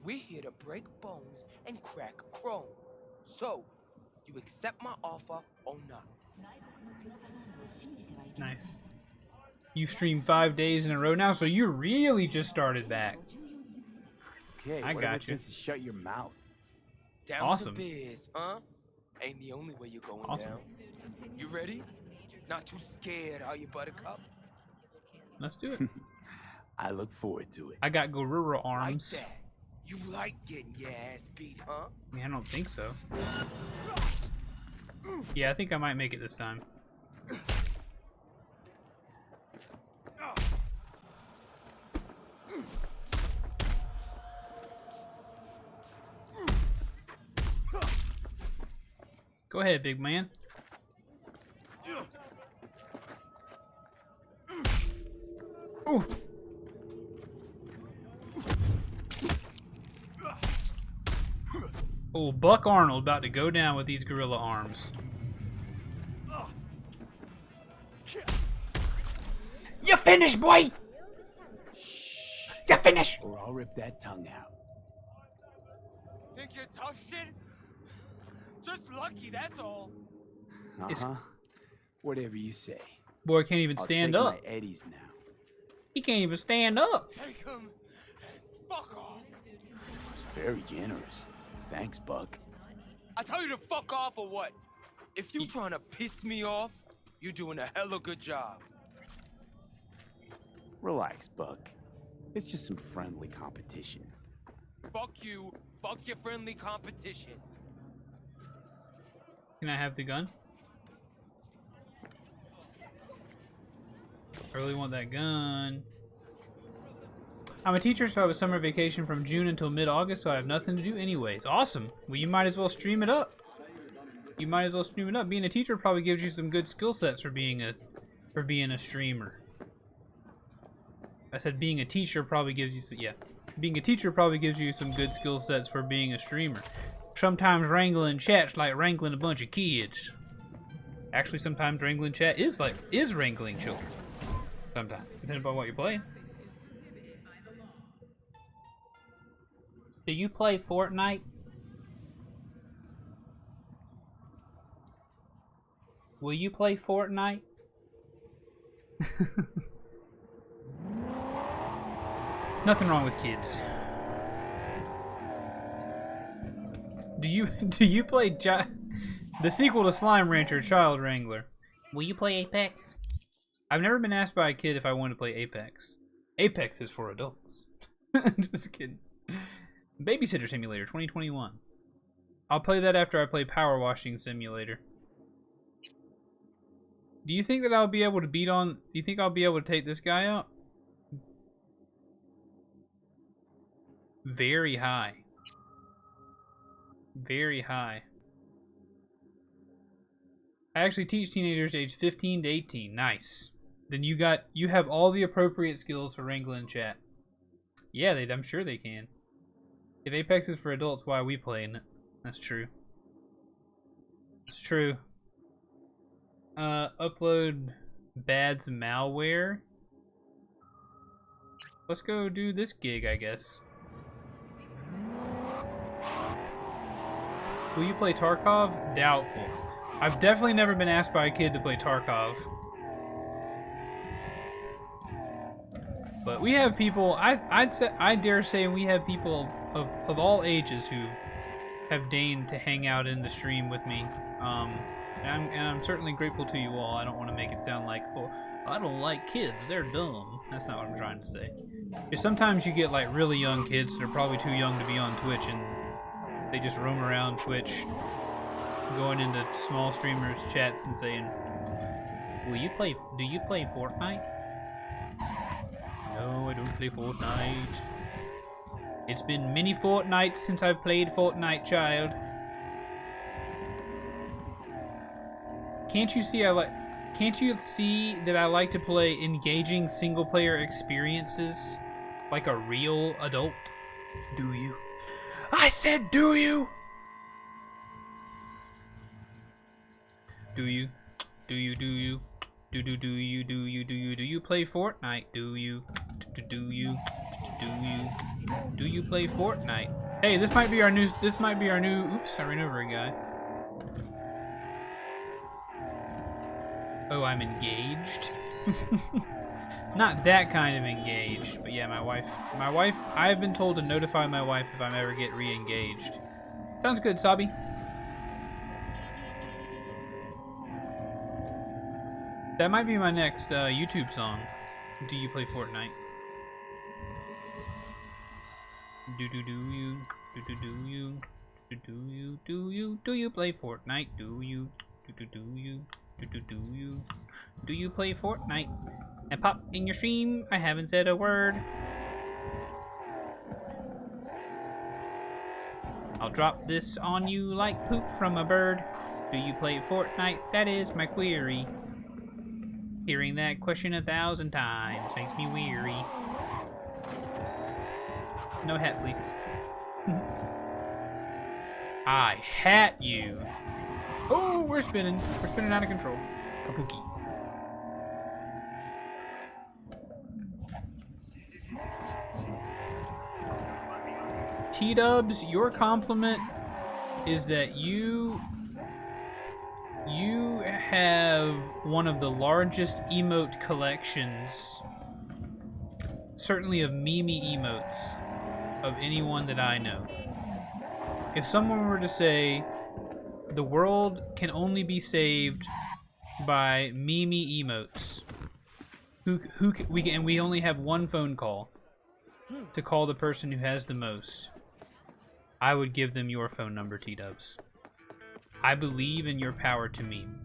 We're here to break bones and crack chrome. So, you accept my offer or not? Nice. You've streamed 5 days in a row now, so you really just started back. Okay, I got you. To shut your mouth. Down awesome. To biz, huh? Ain't the only way you're going awesome. down. You ready? Not too scared, are you, Buttercup? Let's do it. I look forward to it. I got gorilla arms. Like that. You like getting your ass beat, huh? Yeah, I don't think so. Yeah, I think I might make it this time. Go ahead, big man. Ooh. Oh, Buck Arnold about to go down with these gorilla arms. You finished, boy! You finished! Or I'll rip that tongue out. Think you're tough shit? Just lucky, that's all. Uh-huh. Whatever you say. Boy can't even stand up. My Eddies now. He can't even stand up. Take him and fuck off. Very generous. Thanks, Buck. I tell you to fuck off or what? If you trying to piss me off, you're doing a hella good job. Relax, Buck. It's just some friendly competition. Fuck you. Fuck your friendly competition. Can I have the gun? I really want that gun. I'm a teacher, so I have a summer vacation from June until mid-August, so I have nothing to do anyways. Awesome. Well, you might as well stream it up. You might as well stream it up. Being a teacher probably gives you some good skill sets for being a streamer. I said being a teacher probably gives you some, yeah. Being a teacher probably gives you some good skill sets for being a streamer. Sometimes wrangling chat's like wrangling a bunch of kids. Actually, sometimes wrangling chat is wrangling children. Sometimes, depending upon what you're playing. Do you play Fortnite? Will you play Fortnite? Nothing wrong with kids. Do you play the sequel to Slime Rancher, Child Wrangler? Will you play Apex? I've never been asked by a kid if I want to play Apex. Apex is for adults. Just kidding. Babysitter Simulator 2021. I'll play that after I play Power Washing Simulator. Do you think that I'll be able to beat on... Do you think I'll be able to take this guy out? Very high. Very high. I actually teach teenagers aged 15 to 18. Nice. Then you have all the appropriate skills for wrangling chat. Yeah, I'm sure they can. If Apex is for adults, why are we playing it? That's true. It's true. Upload Bad's malware. Let's go do this gig, I guess. Will you play Tarkov? Doubtful. I've definitely never been asked by a kid to play Tarkov. But we have people, I dare say we have people of all ages who have deigned to hang out in the stream with me. And I'm certainly grateful to you all. I don't want to make it sound like, oh, I don't like kids, they're dumb. That's not what I'm trying to say. Because sometimes you get like really young kids that are probably too young to be on Twitch, and they just roam around Twitch, going into small streamers' chats and saying, do you play Fortnite? No, I don't play Fortnite. It's been many fortnights since I've played Fortnite, child. Can't you see that I like to play engaging single-player experiences like a real adult? Do you? I said, do you? Do you? Do you? Do you? Do you play Fortnite? Do you? Do you play Fortnite? Hey, this might be our new oops, I ran over a guy. Oh, I'm engaged? Not that kind of engaged, but yeah, my wife, I've been told to notify my wife if I ever get re-engaged. Sounds good, Sabi. That might be my next YouTube song. Do you play Fortnite? Do you play Fortnite? Do you play Fortnite? And pop in your stream, I haven't said a word. I'll drop this on you like poop from a bird. Do you play Fortnite? That is my query. Hearing that question 1,000 times makes me weary. No hat, please. I hat you. Oh, we're spinning. We're spinning out of control. Kabuki. T-Dubs, your compliment is that you have one of the largest emote collections, certainly of meme emotes, of anyone that I know. If someone were to say, the world can only be saved by meme emotes, we only have one phone call to call the person who has the most, I would give them your phone number, T-Dubs. I believe in your power to meme.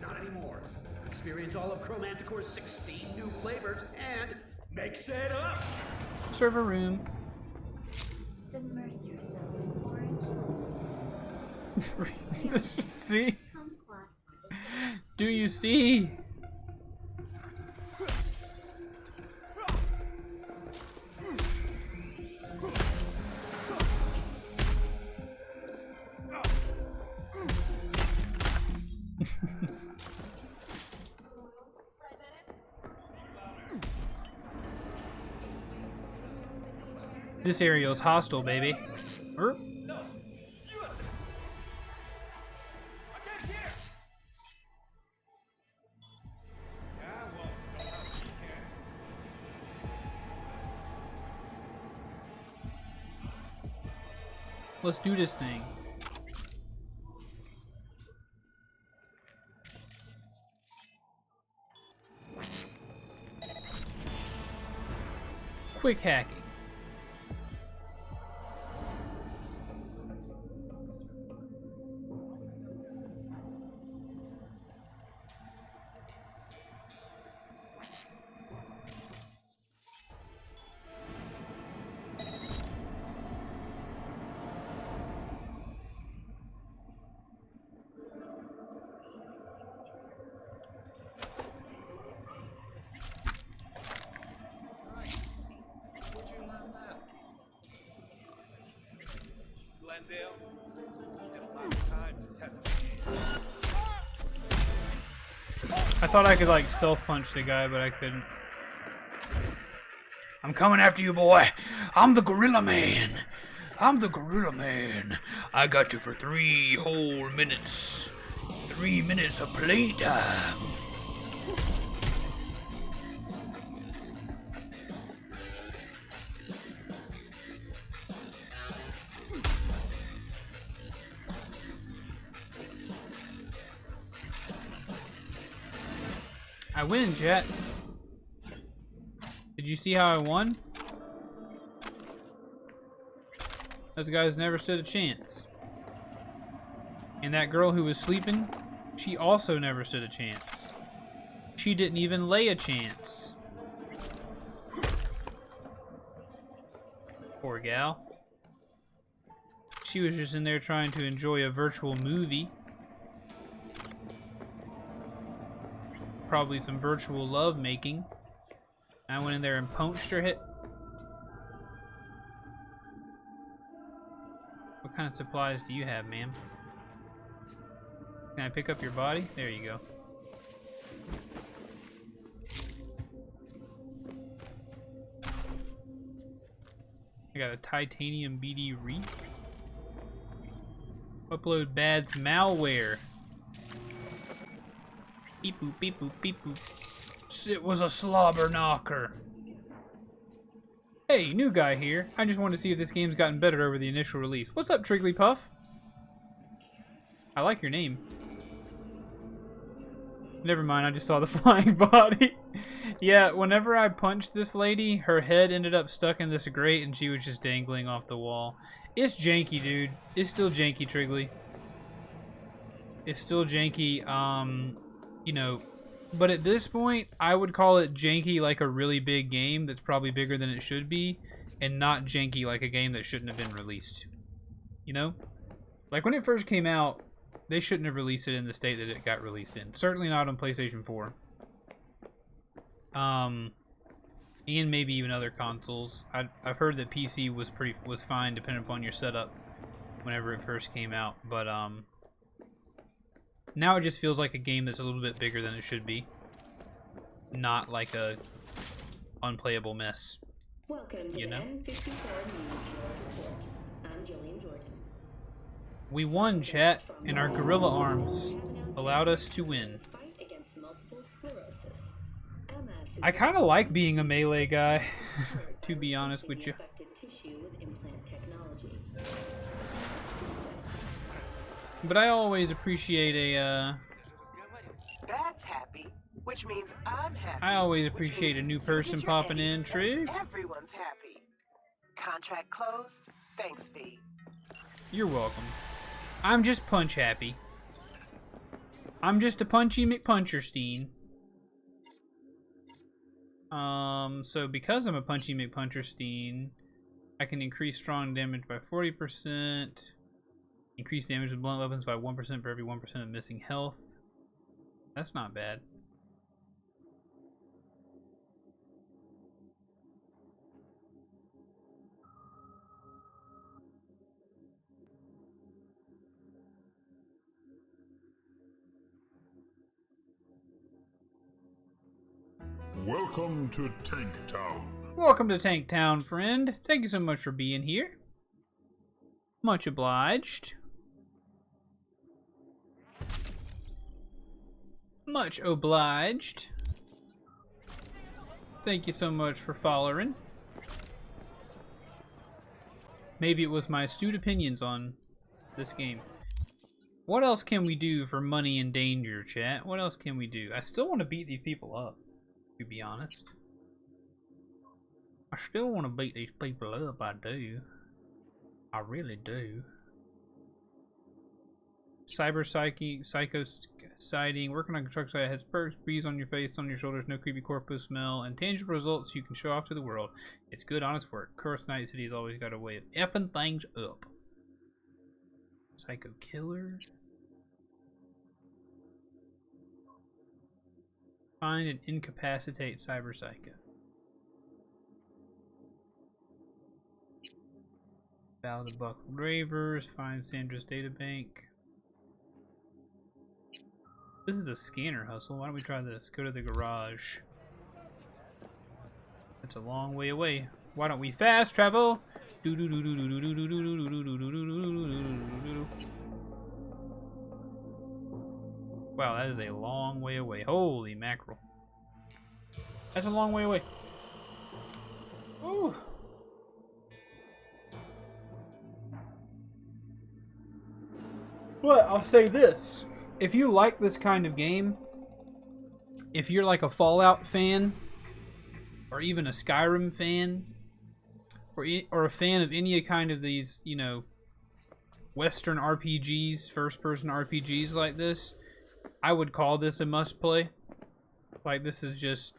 Not anymore. Experience all of Chromanticore's 16 new flavors and mix it up! Server room. Submerge yourself in orange juice. See? Do you see? This area is hostile, baby. Let's do this thing. Quick hacking. Glendale. Had a lot of time to test I thought I could like stealth punch the guy, but I couldn't. I'm coming after you, boy. I'm the Gorilla Man. I'm the Gorilla Man. I got you for 3 whole minutes. 3 minutes of playtime. I win, chat. Did you see how I won? Those guys never stood a chance. And that girl who was sleeping, she also never stood a chance. She didn't even lay a chance. Poor gal. She was just in there trying to enjoy a virtual movie. Probably some virtual love making. I went in there and punched her hit. What kind of supplies do you have, ma'am? Can I pick up your body? There you go. I got a titanium BD wreath. Upload bad's malware. Beep boop, beep boop, beep boop. It was a slobber knocker. Hey, new guy here. I just wanted to see if this game's gotten better over the initial release. What's up, Trigglypuff? I like your name. Never mind, I just saw the flying body. Yeah, whenever I punched this lady, her head ended up stuck in this grate and she was just dangling off the wall. It's janky, dude. It's still janky, Triggly. It's still janky, you know, but at this point, I would call it janky like a really big game that's probably bigger than it should be, and not janky like a game that shouldn't have been released. You know? Like when it first came out, they shouldn't have released it in the state that it got released in. Certainly not on PlayStation 4. And maybe even other consoles. I've heard that PC was fine depending upon your setup whenever it first came out, but now it just feels like a game that's a little bit bigger than it should be. Not like a unplayable mess. Welcome to you know? the N54 News Bureau Report. I'm Jillian Jordan. We won, chat, and our gorilla arms allowed us to win. Fight against multiple sclerosis. MS I kind of like being a melee guy, to be honest with you. affected tissue with implant technology. But I always appreciate a, That's happy, which means I'm happy. I always appreciate a new person Get your popping Eddies in, and Trig. Everyone's happy. Contract closed. Thanks, V. You're welcome. I'm just punch happy. I'm just a punchy McPuncherstein. So because I'm a punchy McPuncherstein, I can increase strong damage by 40%. Increase damage with blunt weapons by 1% for every 1% of missing health. That's not bad. Welcome to Tank Town. Welcome to Tank Town, friend. Thank you so much for being here. Much obliged. Much obliged. Thank you so much for following. Maybe it was my astute opinions on this game. What else can we do for money and danger, chat? What else can we do? I still want to beat these people up, to be honest. I still want to beat these people up, I do. I really do. Psycho sighting, working on a truck site has perks, breeze on your face, on your shoulders, no creepy corpus smell, and tangible results you can show off to the world. It's good, honest work. Curse Night City's always got a way of effing things up. Psycho killer. Find and incapacitate Cyber Psycho. Ballad of Buck Gravers, find Sandra's databank. This is a scanner hustle. Why don't we try this? Go to the garage. It's a long way away. Why don't we fast travel? Wow, that is a long way away. Holy mackerel. That's a long way away. Ooh. But I'll say this. If you like this kind of game, if you're like a Fallout fan, or even a Skyrim fan, or a fan of any kind of these, you know, Western RPGs, first-person RPGs like this, I would call this a must-play. Like, this is just,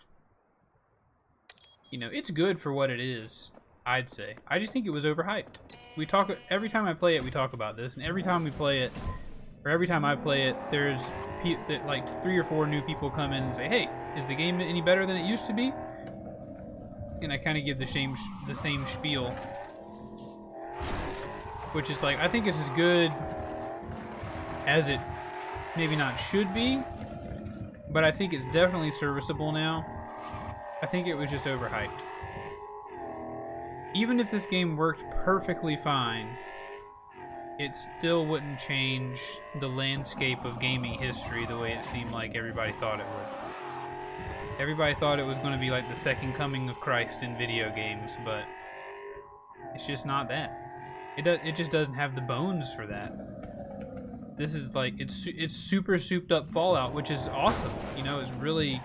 you know, it's good for what it is, I'd say. I just think it was overhyped. We talk, every time I play it, we talk about this, and every time we play it, or every time I play it, there's like 3 or 4 new people come in and say, hey, is the game any better than it used to be? And I kind of give the same spiel, which is like, I think it's as good as it maybe not should be, but I think it's definitely serviceable now. I think it was just overhyped. Even if this game worked perfectly fine, it still wouldn't change the landscape of gaming history the way it seemed like everybody thought it would. Everybody thought it was going to be like the second coming of Christ in video games, but it's just not that. It just doesn't have the bones for that. This is like, it's super souped up Fallout, which is awesome. You know, it's really,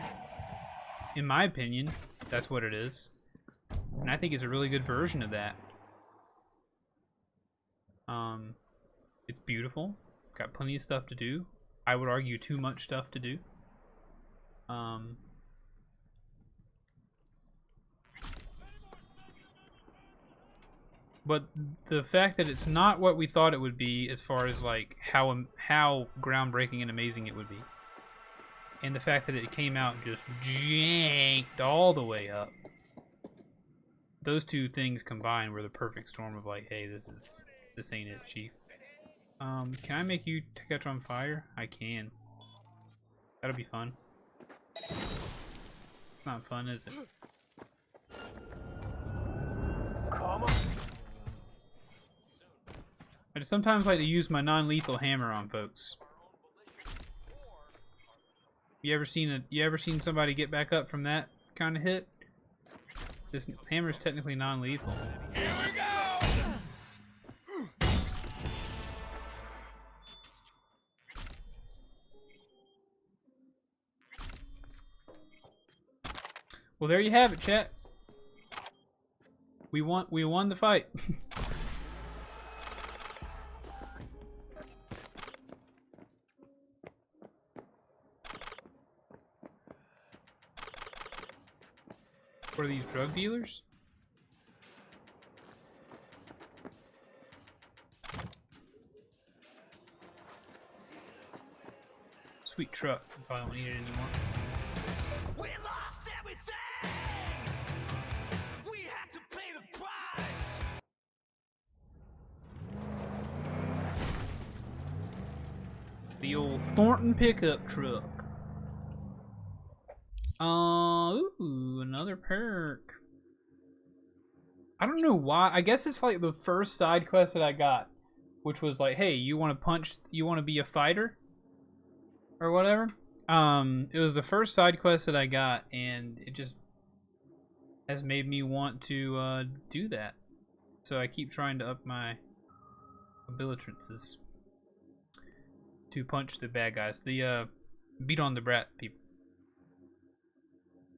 in my opinion, that's what it is. And I think it's a really good version of that. It's beautiful. Got plenty of stuff to do. I would argue too much stuff to do. But the fact that it's not what we thought it would be, as far as like how groundbreaking and amazing it would be, and the fact that it came out just janked all the way up, those two things combined were the perfect storm of like, hey, this ain't it, Chief. Can I make you catch on fire? I can. That'll be fun. It's not fun, is it? Come on. I sometimes like to use my non-lethal hammer on folks. You ever seen somebody get back up from that kind of hit? This hammer is technically non-lethal. Here we go! Well, there you have it, chat. We won the fight. What are these, drug dealers? Sweet truck. Probably don't need it anymore. We lost everything! We had to pay the price! The old Thornton pickup truck. Ooh, another perk. I don't know why. I guess it's like the first side quest that I got, which was like, hey, you want to be a fighter? Or whatever. It was the first side quest that I got, and it just has made me want to do that. So I keep trying to up my abilitrances to punch the bad guys. The beat on the brat people.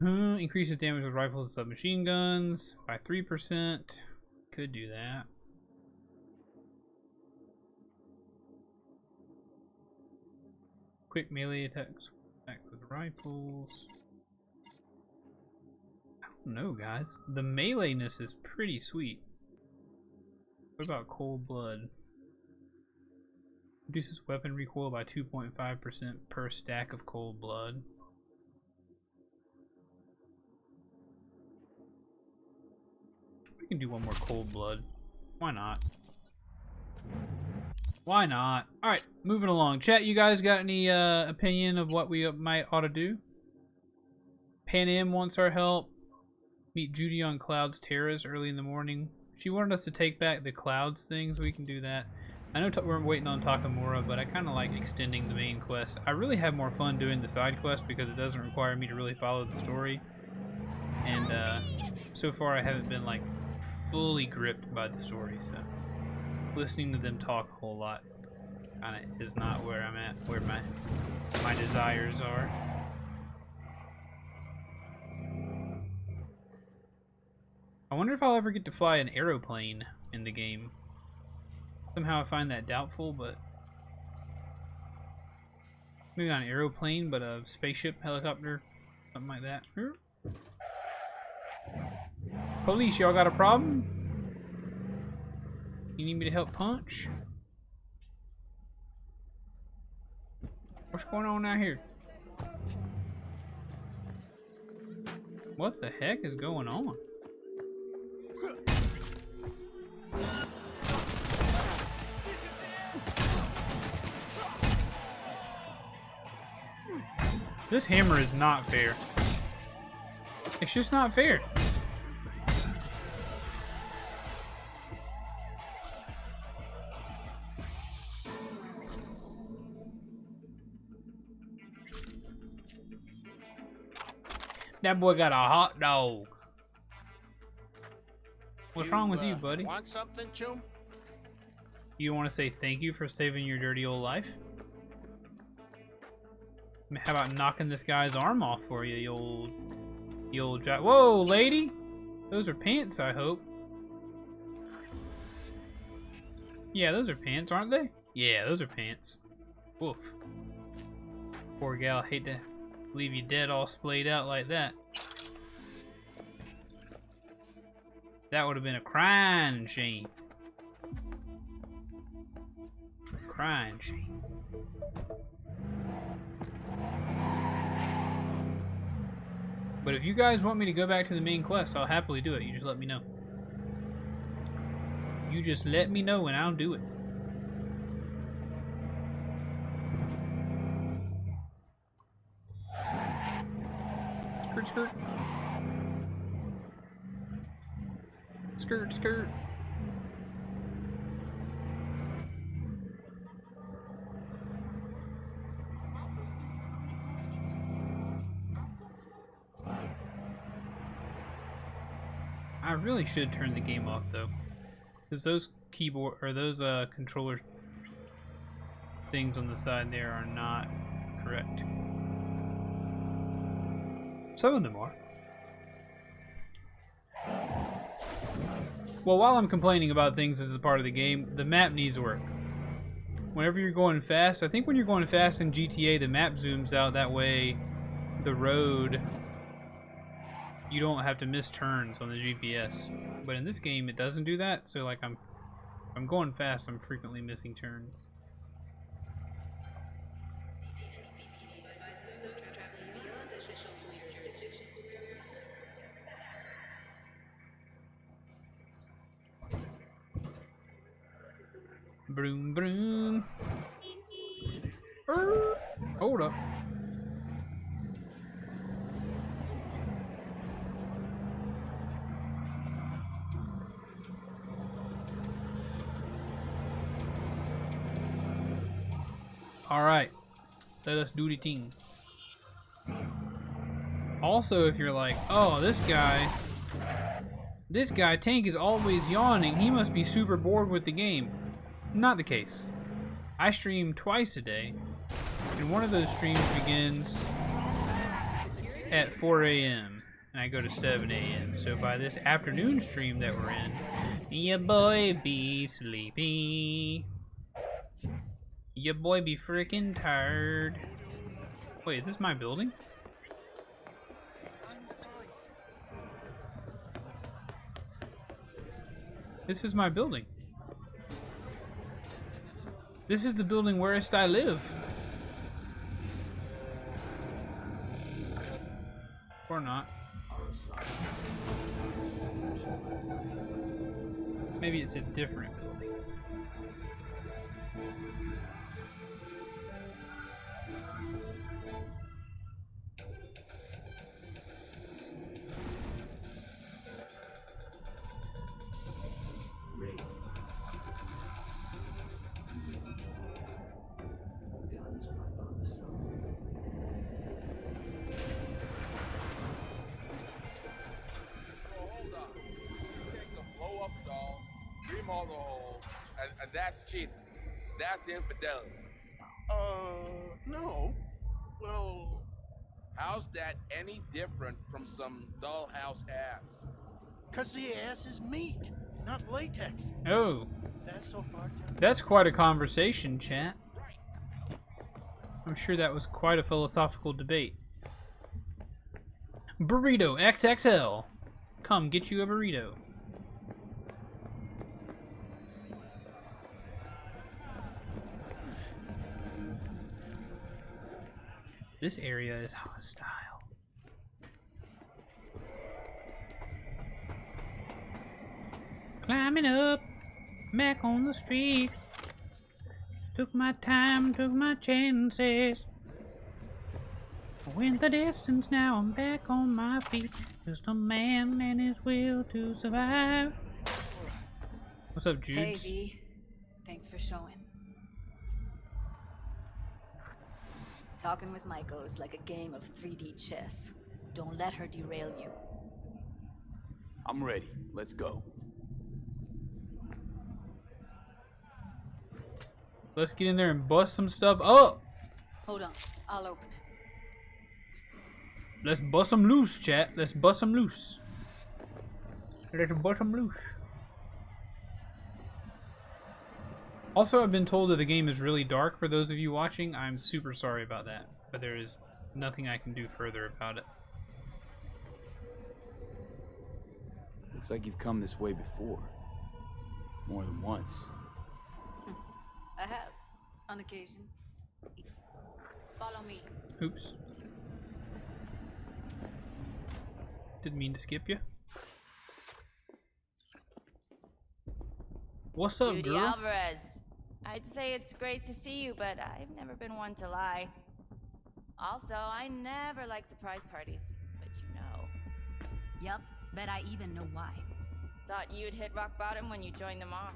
Increases damage with rifles and submachine guns by 3%. Could do that. Quick melee attacks with rifles. I don't know, guys. The meleeness is pretty sweet. What about cold blood? Reduces weapon recoil by 2.5% per stack of cold blood. We can do one more cold blood. Why not? Why not? Alright, moving along. Chat, you guys got any opinion of what we might ought to do? Pan Am wants our help. Meet Judy on Cloud's Terrace early in the morning. She wanted us to take back the Clouds things. We can do that. I know we're waiting on Takamura, but I kind of like extending the main quest. I really have more fun doing the side quest because it doesn't require me to really follow the story. And so far I haven't been like fully gripped by the story, so listening to them talk a whole lot kind of is not where I'm at, where my desires are. I wonder if I'll ever get to fly an aeroplane in the game. Somehow I find that doubtful, but maybe not an aeroplane, but a spaceship, helicopter, something like that. Police, y'all got a problem? You need me to help punch? What's going on out here? What the heck is going on? This hammer is not fair. It's just not fair. That boy got a hot dog. What's wrong with you, buddy? Want something, Chum? You want to say thank you for saving your dirty old life? How about knocking this guy's arm off for you, you old jack? Whoa, lady! Those are pants, I hope. Yeah, those are pants, aren't they? Yeah, those are pants. Woof. Poor gal, hate to leave you dead all splayed out like that. That would have been a crying shame. Crying shame. But if you guys want me to go back to the main quest, I'll happily do it. You just let me know. You just let me know and I'll do it. Skirt, skirt. Skirt, skirt. I really should turn the game off though, because those keyboard or those controller things on the side there are not correct. Some of them are. Well, while I'm complaining about things as a part of the game, the map needs work. Whenever you're going fast, I think when you're going fast in GTA, the map zooms out, that way the road, you don't have to miss turns on the GPS. But in this game, it doesn't do that, so like I'm going fast, I'm frequently missing turns. Broom, broom. Hold up. All right, let us do the thing. Also, if you're like, oh, this guy Tank is always yawning, he must be super bored with the game. Not the case. I stream twice a day, and one of those streams begins at 4 a.m. and I go to 7 a.m. So by this afternoon stream that we're in, ya boy be sleepy. Ya boy be freaking tired. Wait, is this my building? This is my building. This is the building whereest I live. Or not. Maybe it's a different building. Remodel the hole, and that's cheating. That's infidelity. No. Well, how's that any different from some dollhouse ass? 'Cause the ass is meat, not latex. Oh. That's so far. That's quite a conversation, chat. I'm sure that was quite a philosophical debate. Burrito XXL. Come get you a burrito. This area is hostile. Climbing up, back on the street. Took my time, took my chances. Went the distance, now I'm back on my feet. Just a man and his will to survive. What's up, Judes? Hey, V. Thanks for showing. Talking with Michael is like a game of 3D chess. Don't let her derail you. I'm ready. Let's go. Let's get in there and bust some stuff up. Hold on, I'll open it. Let's bust them loose, chat. Let's bust them loose. Let's bust them loose. Also, I've been told that the game is really dark for those of you watching. I'm super sorry about that, but there is nothing I can do further about it. Looks like you've come this way before. More than once. I have, on occasion. Follow me. Oops. Didn't mean to skip you. What's up, Judy girl? Alvarez. I'd say it's great to see you, but I've never been one to lie. Also, I never like surprise parties, but you know. Yup, bet I even know why. Thought you'd hit rock bottom when you joined the Mox.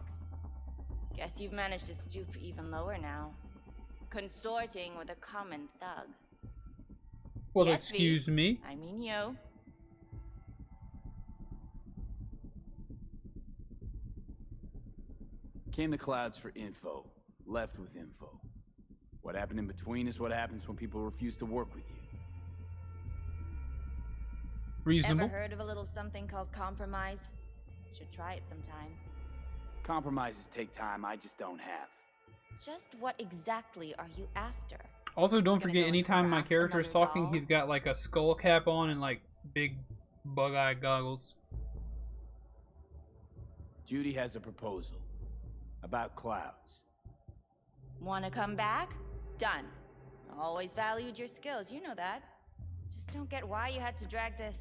Guess you've managed to stoop even lower now. Consorting with a common thug. Well, Yes, excuse V. me. I mean you. Came to Clouds for info. Left with info. What happened in between is what happens when people refuse to work with you. Reasonable. Ever heard of a little something called compromise? Should try it sometime. Compromises take time I just don't have. Just what exactly are you after? Also, don't Gonna forget, go anytime my harass character is another talking, doll? he's got like a skull cap on and like big bug-eye goggles. Judy has a proposal. About Clouds. Wanna come back? Done. Always valued your skills, you know that. Just don't get why you had to drag this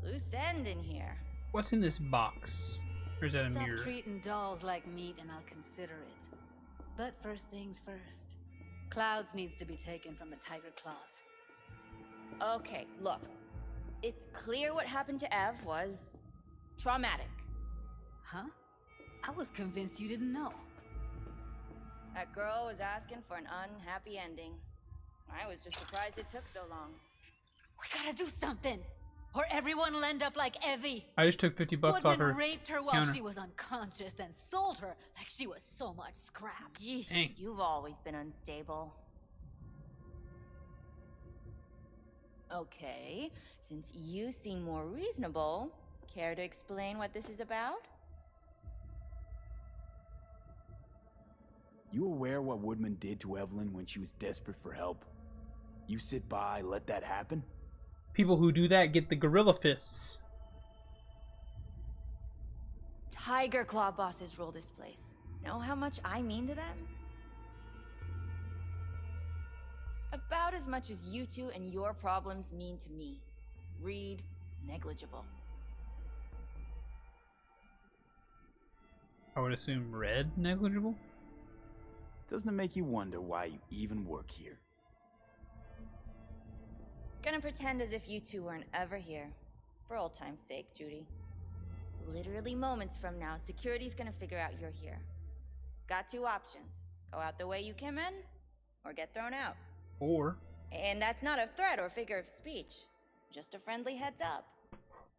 loose end in here. What's in this box? Or is that a Stop mirror? treating dolls like meat and I'll consider it. But first things first. Clouds needs to be taken from the Tiger Claws. Okay, look. It's clear what happened to Ev was traumatic. Huh? I was convinced you didn't know. That girl was asking for an unhappy ending. I was just surprised it took so long. We gotta do something, or everyone will end up like Evie. I just took 50 bucks off Woodman her raped her while counter. she was unconscious, then sold her like she was so much scrap. Yeesh, Dang. you've always been unstable. Okay, since you seem more reasonable, care to explain what this is about? You aware what Woodman did to Evelyn when she was desperate for help? You sit by, let that happen? People who do that get the gorilla fists. Tiger Claw bosses rule this place. Know how much I mean to them? About as much as you two and your problems mean to me. Read negligible. I would assume red negligible. Doesn't it make you wonder why you even work here? Gonna pretend as if you two weren't ever here. For old time's sake, Judy. Literally moments from now, security's gonna figure out you're here. Got two options. Go out the way you came in, or get thrown out. Or... And that's not a threat or figure of speech. Just a friendly heads up.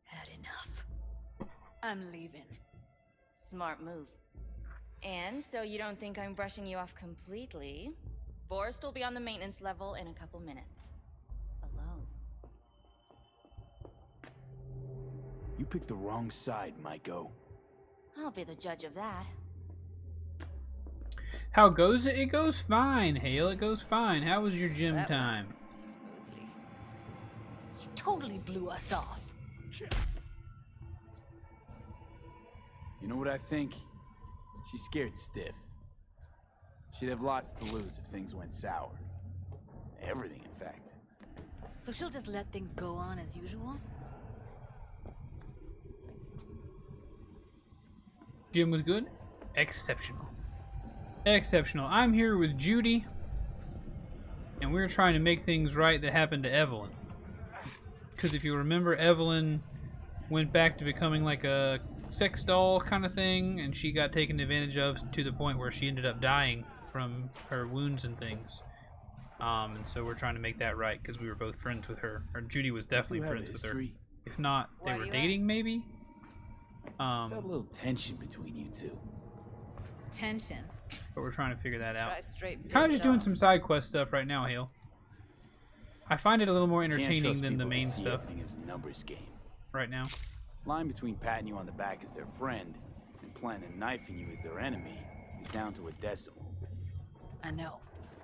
Had enough. I'm leaving. Smart move. And so you don't think I'm brushing you off completely, Forrest will be on the maintenance level in a couple minutes. Alone. You picked the wrong side, Maiko. I'll be the judge of that. How goes it? It goes fine, Hale. It goes fine. How was your gym time? Smoothly. She totally blew us off. You know what I think? She's scared stiff. She'd have lots to lose if things went sour. Everything, in fact. So she'll just let things go on as usual? Gym was good? Exceptional. Exceptional. I'm here with Judy, and we're trying to make things right that happened to Evelyn. Because if you remember, Evelyn went back to becoming like a sex doll kind of thing, and she got taken advantage of to the point where she ended up dying from her wounds and things. And so we're trying to make that right because we were both friends with her. Or Judy was definitely friends with her. If not, they were dating maybe. Felt a little tension between you two. Tension. But we're trying to figure that out. Try straight Kind of just doing some side quest stuff right now, Hale. I find it a little more Can't entertaining trust than the people that main see stuff everything as a numbers game. right now. Line between patting you on the back as their friend and planning knifing you as their enemy is down to a decimal. I know.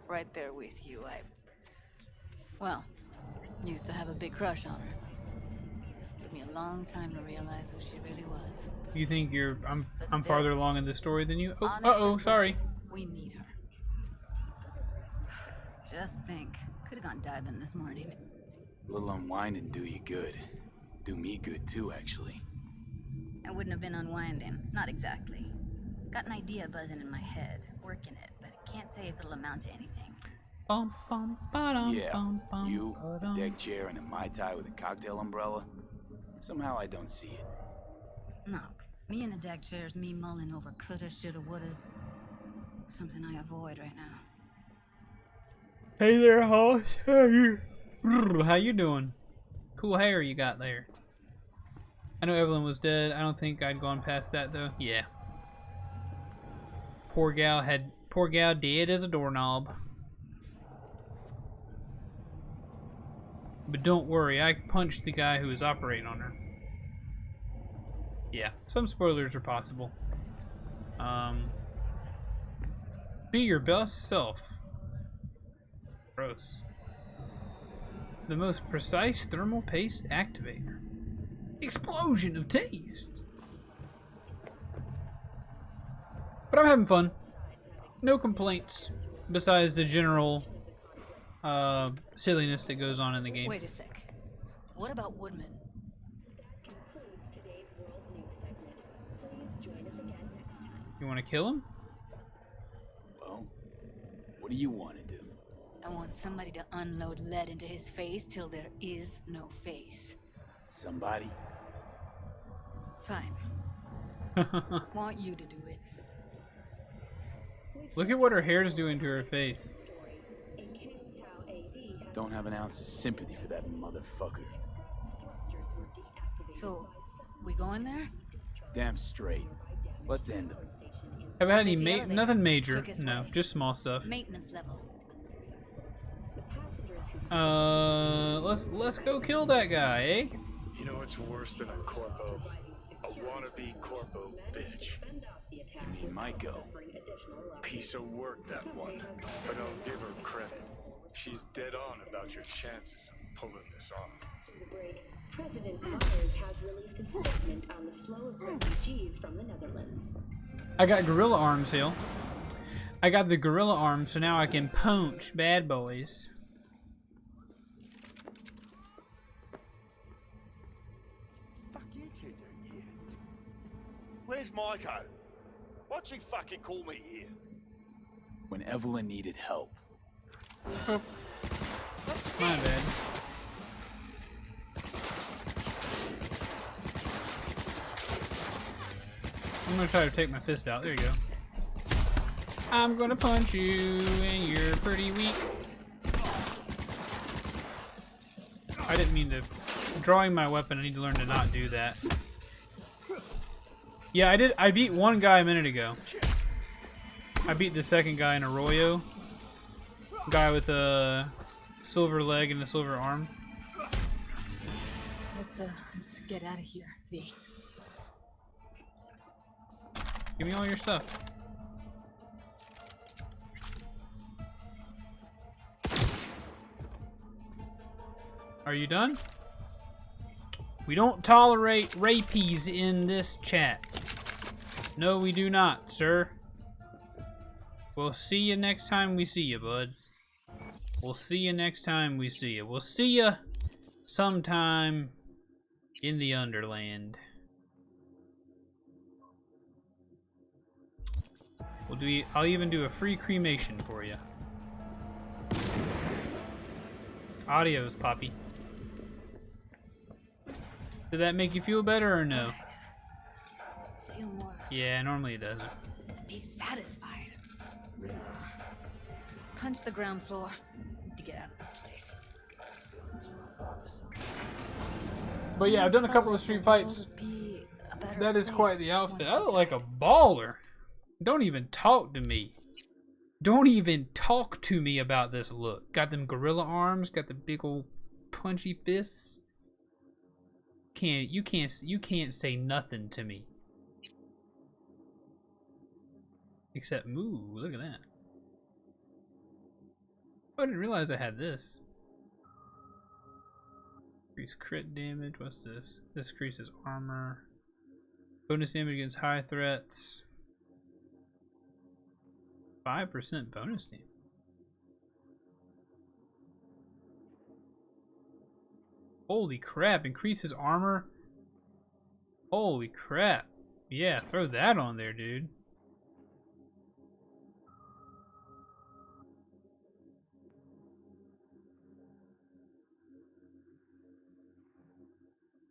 Right there with you. Well, used to have a big crush on her. Took me a long time to realize who she really was. You think I'm still, farther along in this story than you? Oh, honest uh-oh, and sorry. wicked, we need her. Just think. Could have gone diving this morning. A little unwinding do you good. Do me good too, actually. I wouldn't have been unwinding. Not exactly. Got an idea buzzing in my head. Working it, but it can't say if it'll amount to anything. Bum, bum, ba-dum, Yeah, bum, bum, you, ba-dum. deck chair, and a Mai Tai with a cocktail umbrella. Somehow I don't see it. No. Me in a deck chair is me mulling over coulda, shoulda, wouldas. Something I avoid right now. Hey there, Hoss. How you doing? Cool hair you got there. I know Evelyn was dead. I don't think I'd gone past that though. Yeah. Poor gal dead as a doorknob. But don't worry, I punched the guy who was operating on her. Yeah, some spoilers are possible. Be your best self. Gross. The most precise thermal paste activator. Explosion of taste. But I'm having fun. No complaints. Besides the general silliness that goes on in the game. Wait a sec. What about Woodman? You want to kill him? Well, what do you want to do? I want somebody to unload lead into his face till there is no face. Somebody? Fine. Want you to do it. Look at what her hair's doing to her face. Don't have an ounce of sympathy for that motherfucker. So, we going there? Damn straight. Let's end him. Have I had any Take the elevator. nothing major? Quickest No, way. just small stuff. Maintenance level. Let's go kill that guy, eh? You know what's worse than a corpo? A wannabe corpo bitch. You mean Maiko? Piece of work, that one. But I'll give her credit. She's dead on about your chances of pulling this off. President Myers has released a statement on the flow of refugees from the Netherlands. I got gorilla arms, Hill. I got the gorilla arms, so now I can punch bad boys. Fuck you two doing here? Where's Maiko? Why'd you fucking call me here? When Evelyn needed help. Oh. My bad. I'm gonna try to take my fist out. There you go. I'm gonna punch you and you're pretty weak. I didn't mean to. Drawing my weapon, I need to learn to not do that. Yeah, I did. I beat one guy a minute ago. I beat the second guy in Arroyo. Guy with a silver leg and a silver arm. Let's get out of here, V. Give me all your stuff. Are you done? We don't tolerate rapies in this chat. No, we do not, sir. We'll see you next time we see you, bud. We'll see you next time we see you. We'll see you sometime in the Underland. I'll even do a free cremation for you. Adios, Poppy. Did that make you feel better or no? Feel more. Yeah, normally it doesn't. Be satisfied. Punch the ground floor to get out of this place. But yeah, I've done a couple of street fights. That is quite the outfit. I look like a baller. Don't even talk to me. Don't even talk to me about this look. Got them gorilla arms, got the big old punchy fists. You can't say nothing to me. Except moo, look at that. Oh, I didn't realize I had this. Increase crit damage, what's this? This increases armor. Bonus damage against high threats. 5% bonus damage. Holy crap, increases armor. Holy crap. Yeah, throw that on there, dude.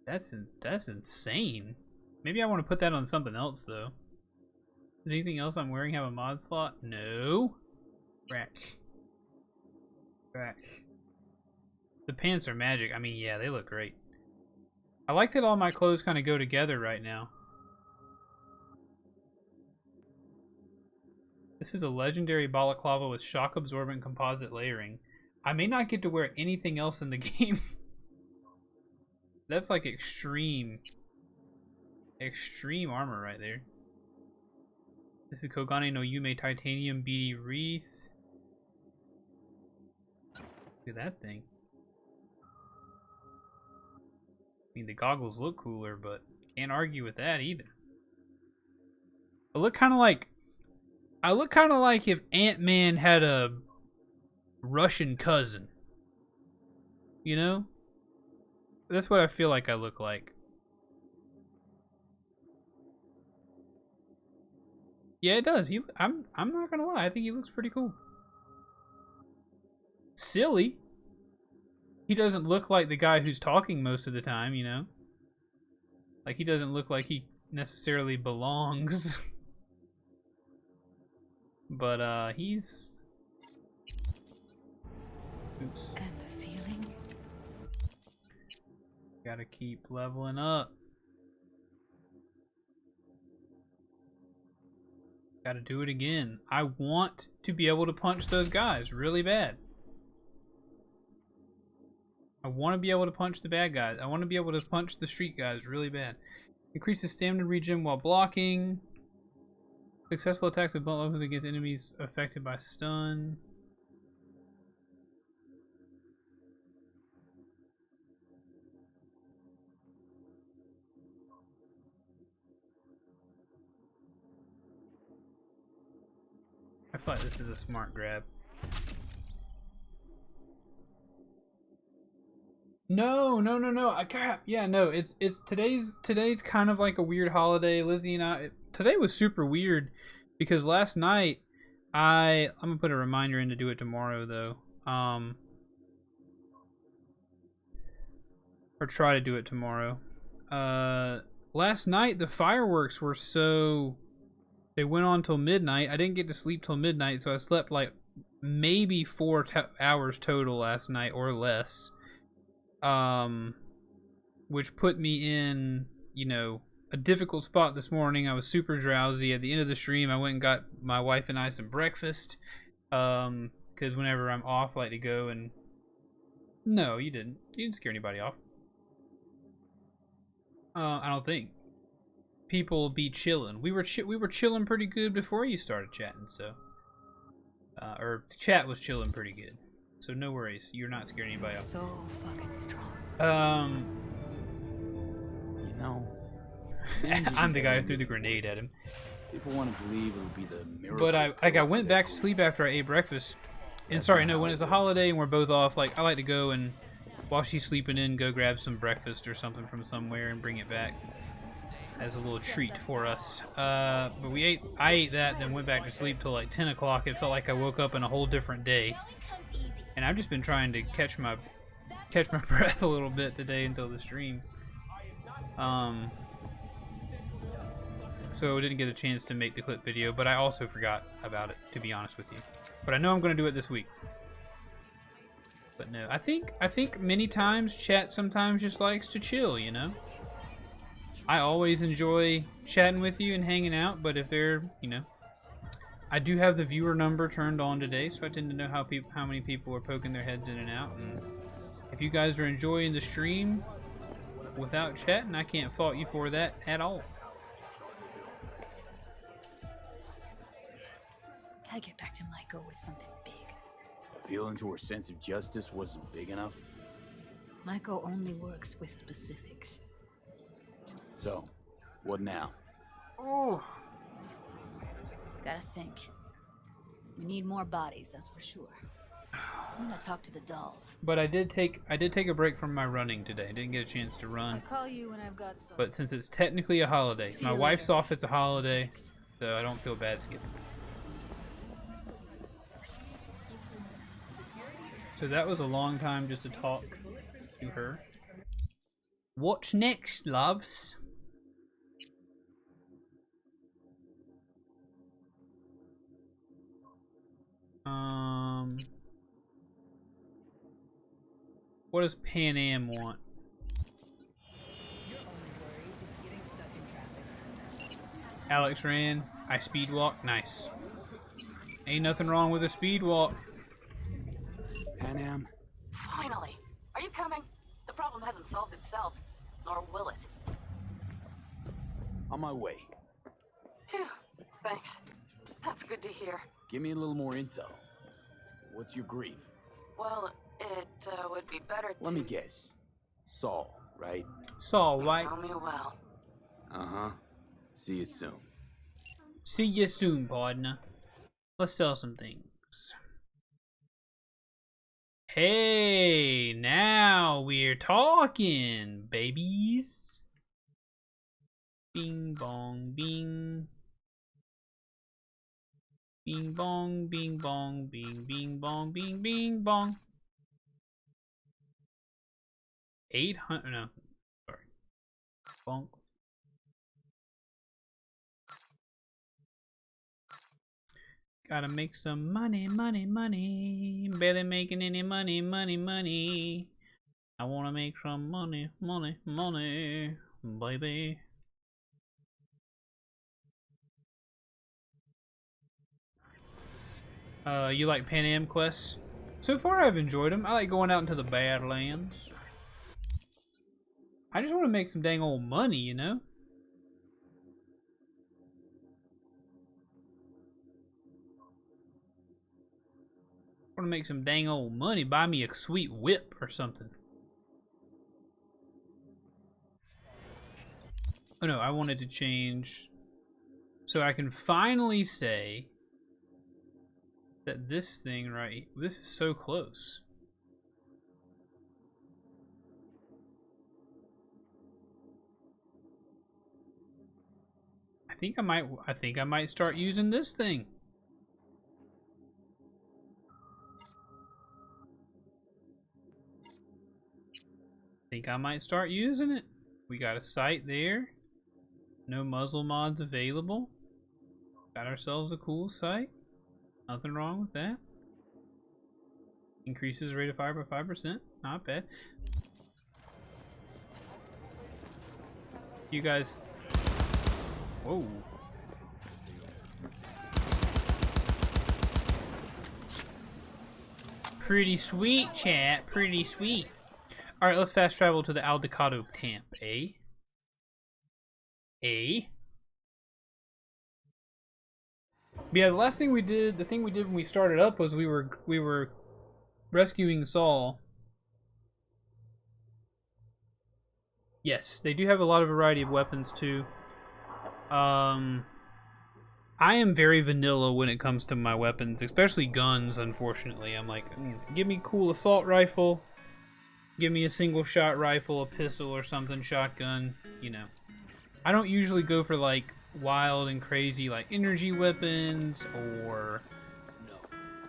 That's insane. Maybe I want to put that on something else though. Does anything else I'm wearing have a mod slot? No. Rack. The pants are magic. I mean, yeah, they look great. I like that all my clothes kind of go together right now. This is a legendary balaclava with shock absorbent composite layering. I may not get to wear anything else in the game. That's like extreme armor right there. This is Kogane no Yume titanium beady wreath. Look at that thing. I mean, the goggles look cooler, but can't argue with that either. I look kind of like if Ant-Man had a Russian cousin. You know? That's what I feel like I look like. Yeah, it does. I'm not gonna lie. I think he looks pretty cool. Silly. He doesn't look like the guy who's talking most of the time, you know? Like, he doesn't look like he necessarily belongs. But, he's... Oops. And the feeling? Gotta keep leveling up. Gotta do it again. I want to be able to punch those guys really bad. I want to be able to punch the bad guys. I want to be able to punch the street guys really bad. Increases stamina regen while blocking. Successful attacks with blunt weapons against enemies affected by stun. I feel like this is a smart grab. No. Yeah, no. It's today's kind of like a weird holiday. Lizzie and I. Today was super weird because last night I'm gonna put a reminder in to do it tomorrow though. Or try to do it tomorrow. Last night the fireworks were they went on till midnight. I didn't get to sleep till midnight, so I slept like maybe 4 hours total last night or less. Which put me in, you know, a difficult spot this morning. I was super drowsy. At the end of the stream, I went and got my wife and I some breakfast. Because whenever I'm off, I like to go and... No, you didn't. You didn't scare anybody off. I don't think. People be chilling. We were chilling pretty good before you started chatting, so... or the chat was chilling pretty good. So no worries. You're not scaring anybody off. So fucking strong. You know... I'm the guy who threw the grenade at him. People want to believe it'll be the miracle. But I went back to sleep after I ate breakfast. And sorry, no, when it's a holiday and we're both off, like I like to go and while she's sleeping in, go grab some breakfast or something from somewhere and bring it back as a little treat for us. But I ate that, then went back to sleep till like 10 o'clock. It felt like I woke up in a whole different day. And I've just been trying to catch my breath a little bit today until the stream. So I didn't get a chance to make the clip video, but I also forgot about it, to be honest with you. But I know I'm going to do it this week. But no, I think many times chat sometimes just likes to chill, you know? I always enjoy chatting with you and hanging out, but if they're, you know... I do have the viewer number turned on today, so I tend to know how many people are poking their heads in and out. And if you guys are enjoying the stream without chatting, I can't fault you for that at all. Gotta get back to Maiko with something big. Appealing to her sense of justice wasn't big enough? Maiko only works with specifics. So, what now? Oh. Gotta think. We need more bodies, that's for sure. I'm gonna talk to the dolls. But I did take a break from my running today. I didn't get a chance to run. I'll call you when I've got some. But since it's technically a holiday, See my you wife's later. off, it's a holiday, so I don't feel bad skipping. So that was a long time just to talk to her. What's next, loves? What does Pan Am want? Alex ran. I speed walk. Nice. Ain't nothing wrong with a speed walk. Pan Am? Finally! Are you coming? The problem hasn't solved itself, nor will it. On my way. Phew, thanks. That's good to hear. Give me a little more intel. What's your grief? Well, it would be better to... Let me guess. Saul, right? Saul, right? Know me well. Uh-huh. See you soon. See you soon, partner. Let's sell some things. Hey, now we're talking, babies. Bing bong bing. Bing bong bing bong bing bing bong bing bing bong. 800, no, sorry. Bonk. Gotta make some money, money, money. Barely making any money, money, money. I wanna make some money, money, money, baby. You like Pan Am quests? So far I've enjoyed them. I like going out into the Badlands. I just want to make some dang old money, you know? I want to make some dang old money. Buy me a sweet whip or something. Oh no, I wanted to change so I can finally say that this thing right, this is so close. I I think I might start using this thing. Think I might start using it. We got a sight there. No muzzle mods available. Got ourselves a cool sight. Nothing wrong with that. Increases rate of fire by 5%. Not bad. You guys. Whoa. Pretty sweet, chat. Pretty sweet. Alright, let's fast travel to the Aldecado camp, eh? Yeah, the last thing we did, the thing we did when we started up was we were rescuing Saul. Yes, they do have a lot of variety of weapons too. I am very vanilla when it comes to my weapons, especially guns, unfortunately. I'm like, give me cool assault rifle, give me a single shot rifle, a pistol or something, shotgun, you know. I don't usually go for like wild and crazy like energy weapons or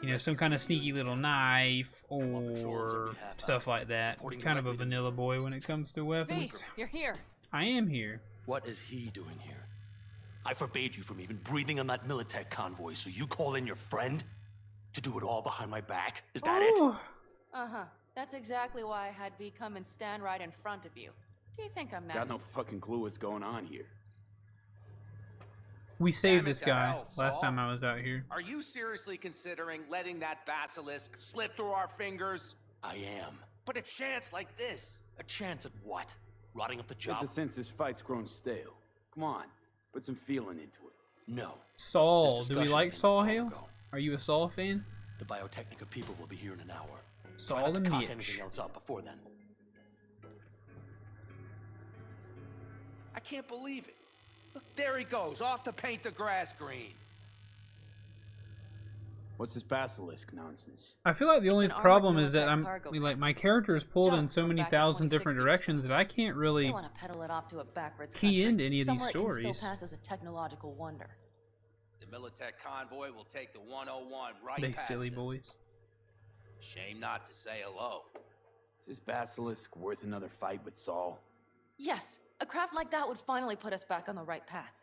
you know, some kind of sneaky little knife or stuff like that. I'm kind of a vanilla boy when it comes to weapons. V, you're here. I am here. What is he doing here? I forbade you from even breathing on that Militech convoy, so you call in your friend to do it all behind my back? Is that it? Uh-huh. That's exactly why I had V come and stand right in front of you. Do you think I'm Got no fucking clue what's going on here. We saved this guy last time I was out here. Are you seriously considering letting that basilisk slip through our fingers? I am. But a chance like this. A chance at what? Rotting up the job? Get the sense this fight's grown stale. Come on, put some feeling into it. No. Saul, do we like Saul Hale? Are you a Saul fan? The Biotechnica people will be here in an hour. Saul and cock Mitch. anything else up before then. I can't believe it. Look, there he goes, off to paint the grass green. What's this basilisk nonsense? I feel like the only problem is that my character is pulled in so many thousand different directions that I can't really want to pedal it off to a backwards key country, into any of these somewhere stories. It can still pass as a technological wonder. The Militech convoy will take the 101 right They past silly us. boys. Shame not to say hello. Is this basilisk worth another fight with Saul? Yes, a craft like that would finally put us back on the right path.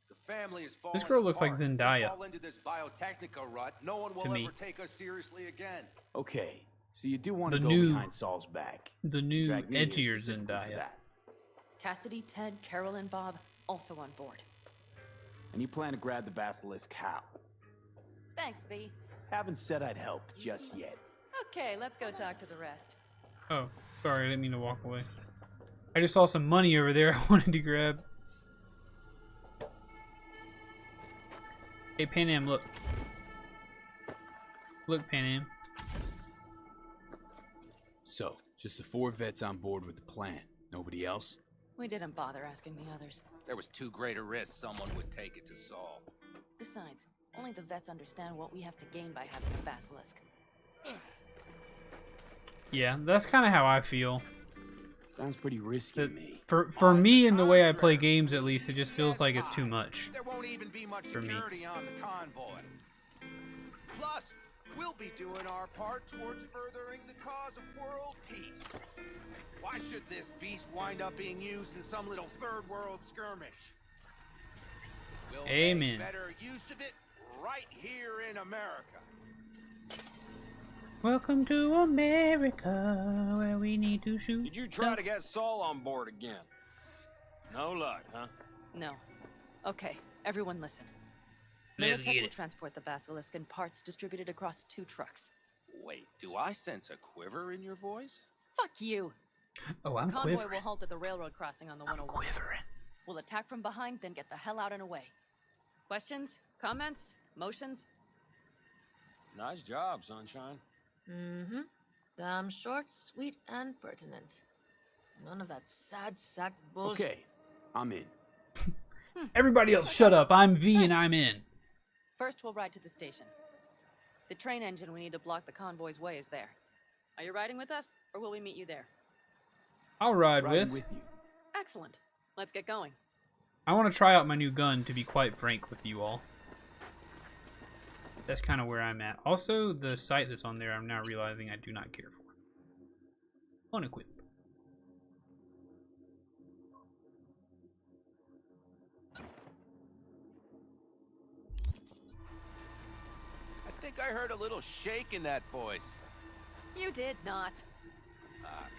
The family is This girl looks like apart. If we Zendaya. fall into this Biotechnica rut, no one will To me. ever take us seriously again. Okay, so you do want The to go new- behind Saul's back. The new Drag me here edgier specifically for Zendaya. that. Cassidy, Ted, Carolyn, Bob, also on board. And you plan to grab the basilisk how? Thanks, V. Haven't said I'd help just yet. Okay, let's go talk to the rest. Oh, sorry, I didn't mean to walk away. I just saw some money over there I wanted to grab. Hey, Pan Am, look. Look, Pan Am. So, just the 4 vets on board with the plan. Nobody else? We didn't bother asking the others. There was too great a risk someone would take it to Saul. Besides, only the vets understand what we have to gain by having a basilisk. Yeah, that's kind of how I feel. Sounds pretty risky to me. For me and the way I play games, at least, it just feels like it's too much. There won't even be much For me. security on the convoy. Plus, we'll be doing our part towards furthering the cause of world peace. Why should this beast wind up being used in some little third world skirmish? We'll Amen. make better use of it right here in America. Welcome to America, where we need to shoot. Did you try to get Saul on board again? No luck, huh? No. Okay, everyone listen. Let's Militech get will it. transport the basilisk in parts distributed across 2 trucks. Wait, do I sense a quiver in your voice? Fuck you! Oh, I'm the convoy quivering. will halt at the railroad crossing on the 101. Quivering. We'll attack from behind, then get the hell out and away. Questions? Comments? Motions? Nice job, Sunshine. Mm-hmm. Damn short, sweet, and pertinent. None of that sad sack bullshit. Okay, I'm in. Everybody else, shut up. I'm V and I'm in. First, we'll ride to the station. The train engine we need to block the convoy's way is there. Are you riding with us, or will we meet you there? I'll ride Riding with. with you. Excellent. Let's get going. I want to try out my new gun, to be quite frank with you all. That's kind of where I'm at. Also, the sight that's on there, I'm now realizing I do not care for. Unequip. I think I heard a little shake in that voice. You did not.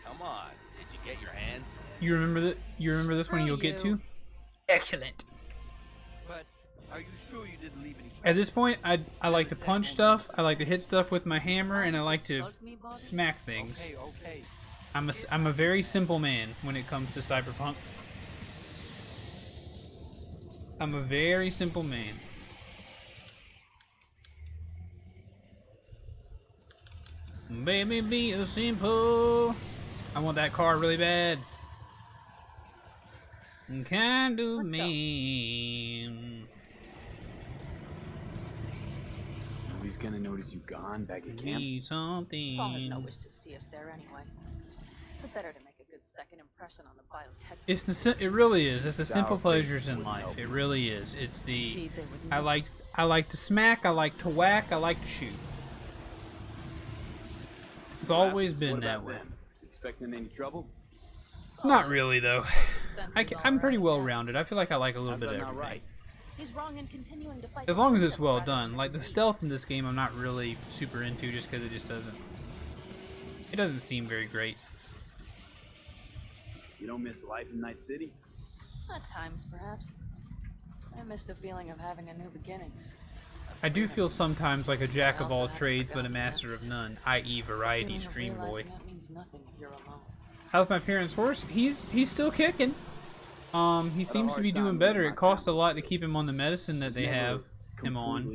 Come on. Did you get your hands? You remember that? You remember this one you'll get to? Excellent. But are you sure you didn't leave any? At this point, I like to punch stuff, I like to hit stuff with my hammer, and I like to smack things. Okay. I'm a very simple man when it comes to Cyberpunk. I'm a very simple man. Baby, be a simple. I want that car really bad. Kind of mean. Nobody's gonna notice you gone back at camp. Need something. Saul has no wish to see us there anyway. But better to make a good second impression on the biotech. It's the it really is. It's the simple pleasures in life. It really is. It's the I like to smack. I like to whack. I like to shoot. It's always been that way. Expecting any trouble? Not really, though. I'm pretty well rounded. I feel like I like a little bit of everything. Right? He's wrong in continuing to fight. As long as it's well done. Like the stealth in this game, I'm not really super into just because it just doesn't. It doesn't seem very great. You don't miss life in Night City? At times, perhaps. I miss the feeling of having a new beginning. I do feel sometimes like a jack of all trades but a master of none, i.e. variety stream boy. That means nothing if you're alone. How's my parents' horse? He's still kicking. He seems to be doing better. It costs a lot to keep him on the medicine that they have him on.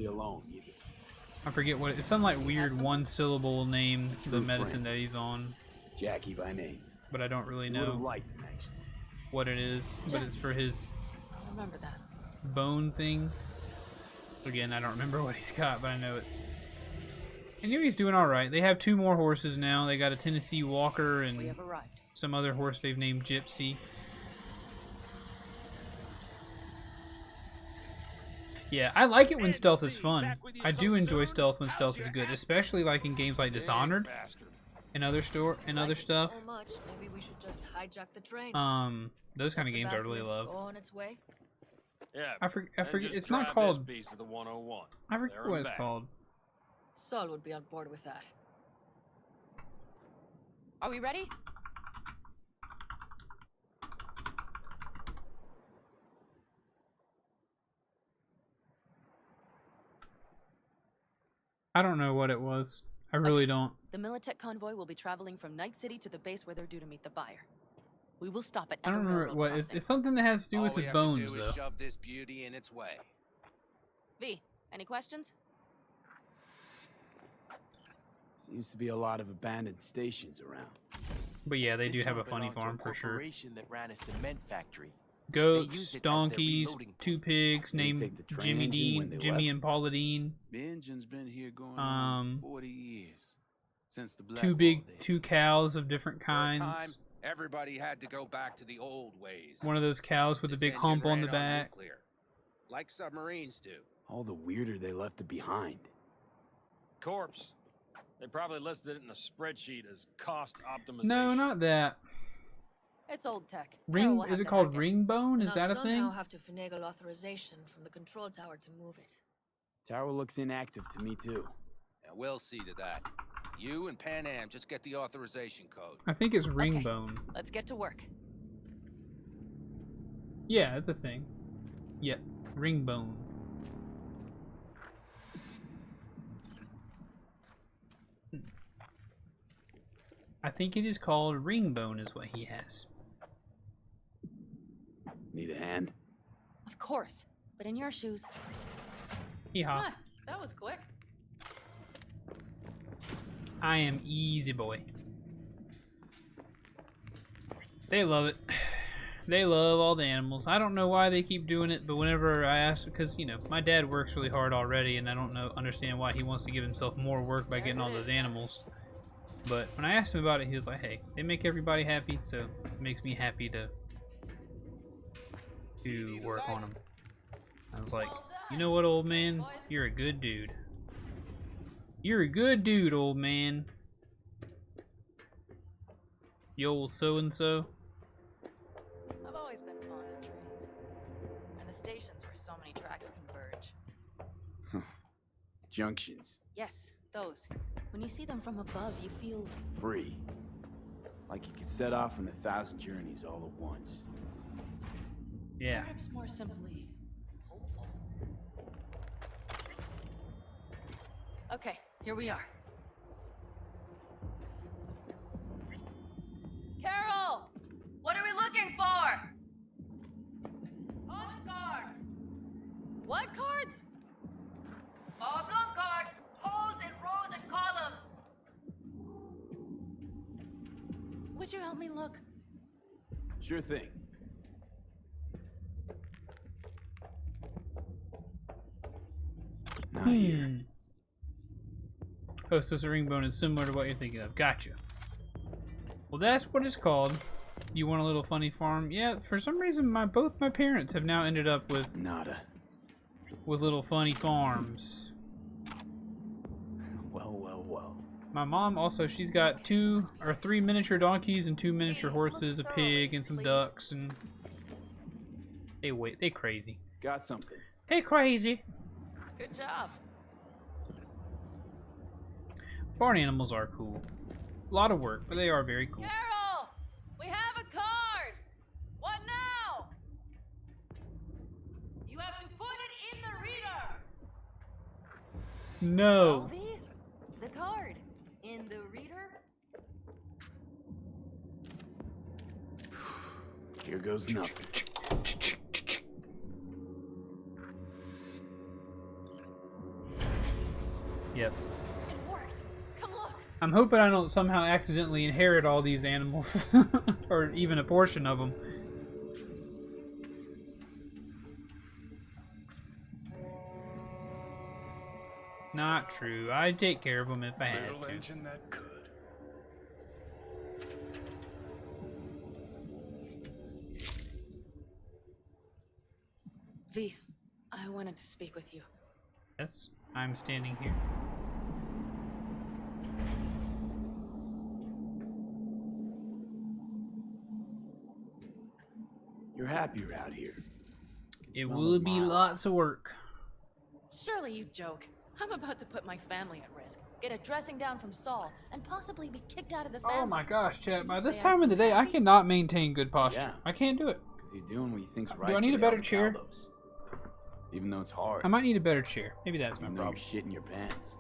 I forget what it's some like weird one-syllable name for the medicine that he's on. Jackie by name. But I don't really know what it is. But it's for his Remember that. bone thing. Again, I don't remember what he's got, but I know it's. I knew he's doing all right. They have 2 more horses now. They got a Tennessee Walker and some other horse they've named Gypsy. Yeah, I like it when stealth is fun. I do enjoy stealth when stealth is good, especially like in games like Dishonored and other stuff. So much, maybe we should just hijack the train. Those kind of games I really love. Go on its way. Yeah, I forget. It's not drive called. this piece of the 101. I forget There and what it's back. called. Saul would be on board with that. Are we ready? I don't know what it was. I really don't. The Militech convoy will be traveling from Night City to the base where they're due to meet the buyer. We will stop at I don't every remember railroad what. crossing. It's something that has to do with his bones, do though. is shove this beauty in its way. V, any questions? Seems to be a lot of abandoned stations around. But yeah, they do This have a one funny belonged to farm for sure. corporation that ran a cement factory. They Goats, used it as their donkeys, reloading 2 pigs They named take the train Jimmy engine when Dean, they Jimmy left. and Paula Dean. The engine's been here going on 40 years. Since the Black 2 cows of different For a time, kinds. everybody had to go back to the old ways. One of those cows with a This big engine hump on the ran back. nuclear, like submarines do. All the weirder they left it behind. Corpse. They probably listed it in a spreadsheet as cost optimization. No, not that. It's old tech. Ring? We'll have Is it to called hack ring bone? Is Now that a somehow thing? have to finagle authorization from the control tower to move it. Tower looks inactive to me too. Yeah, we'll see to that. You and Pan Am just get the authorization code. I think it's ring bone. Let's get to work. Yeah, it's a thing. Yeah, ring bone. I think it is called ring bone is what he has. Need a hand? Of course. But in your shoes. Yeehaw. Ah, that was quick. I am easy boy. They love it. They love all the animals. I don't know why they keep doing it, but whenever I ask, because you know my dad works really hard already, and I don't understand why he wants to give himself more work by getting all those animals. But when I asked him about it, he was like, "Hey, they make everybody happy, so it makes me happy to to work on them. I was like, you know what, old man? You're a good dude. You're a good dude, old man. You old so-and-so. I've always been fond of trains. And the stations where so many tracks converge. Junctions. Yes, those. When you see them from above, you feel Free. Like you could set off on 1,000 journeys all at once. Yeah. Perhaps more simply, hopeful. Okay, here we are. Carol! What are we looking for? Postcards! What cards? Oblong cards! Holes in rows and columns! Would you help me look? Sure thing. Not here. Hostess ringbone is similar to what you're thinking of. Gotcha. Well, that's what it's called. You want a little funny farm? Yeah, for some reason, both my parents have now ended up with nada. With little funny farms. Well, well, well. My mom also, she's got 2 or 3 miniature donkeys and 2 miniature horses, a pig, and some ducks, and they crazy. Got something. They crazy. Good job. Barn animals are cool. A lot of work, but they are very cool. Carol! We have a card! What now? You have to put it in the reader! No. The card in the reader. Here goes nothing. Yep. It worked! Come look! I'm hoping I don't somehow accidentally inherit all these animals. Or even a portion of them. Not true. I'd take care of them if I had Little to. engine that could. V, I wanted to speak with you. Yes, I'm standing here. You're happier out here. It will be lots of work. Surely you joke. I'm about to put my family at risk, get a dressing down from Saul, and possibly be kicked out of the family. Oh my gosh, chat. By You this say time I of the day, I cannot maintain good posture. Yeah. I can't do it. Because you're doing what you think's right. Do I need for a the better chair? Alcaldos. Even though it's hard. I might need a better chair. Maybe that's my Even though problem. you're shitting your pants.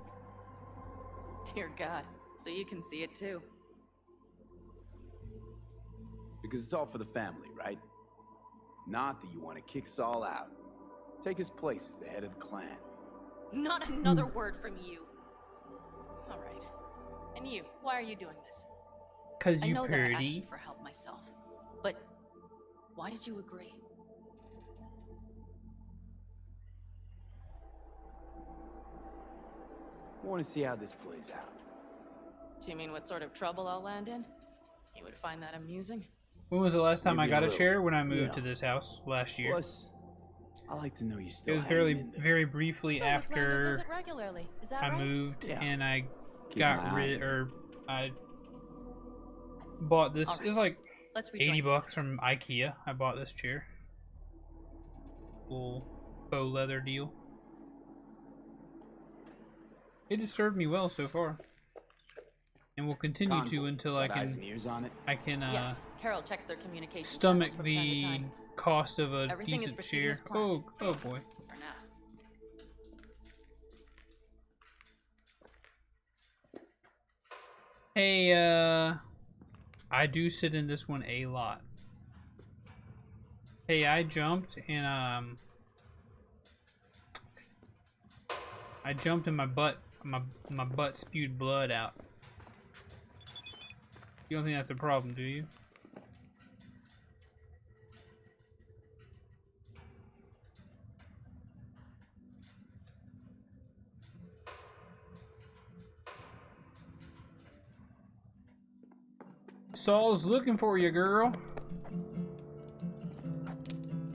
Dear God, so you can see it too. Because it's all for the family, right? Not that you want to kick Saul out. Take his place as the head of the clan. Not another word from you. All right. And you, why are you doing this? 'Cause I you know that I asked pretty. you for help myself, but why did you agree? I want to see how this plays out. Do you mean what sort of trouble I'll land in? You would find that amusing? When was the last time Maybe I a got a little. chair? When I moved Yeah. to this house last year. Plus, I like to know you It still was hanging in there. very briefly So you plan to after visit regularly, is that I right? moved Yeah. and I Keep got my eye rid, on or I bought this. Alright. It's like Let's rejoin 80 you bucks next. from IKEA. I bought this chair. Little faux leather deal. It has served me well so far, and will continue to Convoy. until I Got eyes and can ears on it. Yes, Carol checks their communication stomach channels from time to the time. cost of a Everything is decent proceeding chair. as planned. Oh boy. For now. Hey, I do sit in this one a lot. Hey, I jumped and I jumped and my butt spewed blood out. You don't think that's a problem, do you? Saul's looking for you, girl.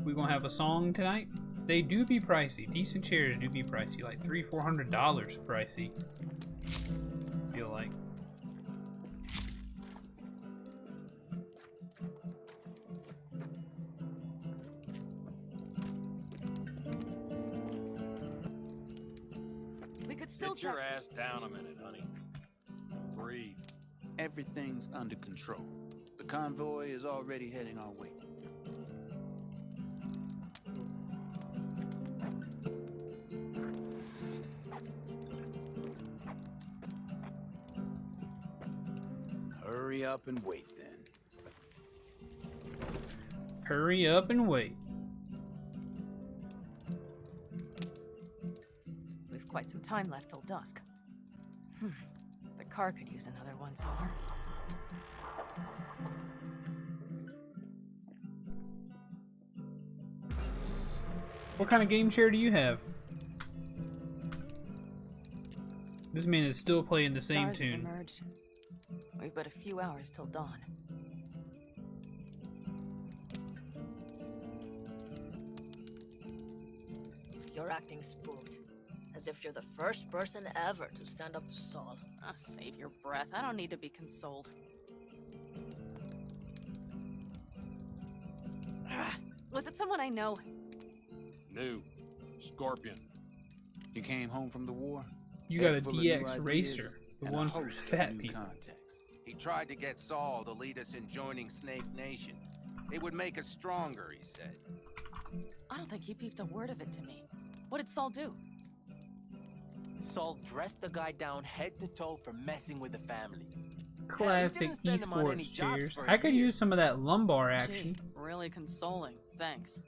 We gonna have a song tonight. They do be pricey. Decent chairs do be pricey, like $300-400 pricey. I feel like. We could still Sit your ass down a minute, honey. Breathe. Everything's under control. The convoy is already heading our way. Hurry up and wait then. Hurry up and wait. We've quite some time left till dusk. The car could use another once over. What kind of game chair do you have? This man is still playing the same Stars have tune. emerged. We've but a few hours till dawn. You're acting spooked. As if you're the first person ever to stand up to Saul. Ah, save your breath. I don't need to be consoled. Was it someone I know? New. Scorpion. You came home from the war? You got a Head full of new DX ideas racer, the and a one for host of fat new people. contacts. He tried to get Saul to lead us in joining Snake Nation. It would make us stronger, he said. I don't think he peeped a word of it to me. What did Saul do? Saul dressed the guy down head to toe for messing with the family. Classic didn't send him on any esports jobs chairs. for a I could year. use some of that lumbar action. Gee, really consoling. Thanks.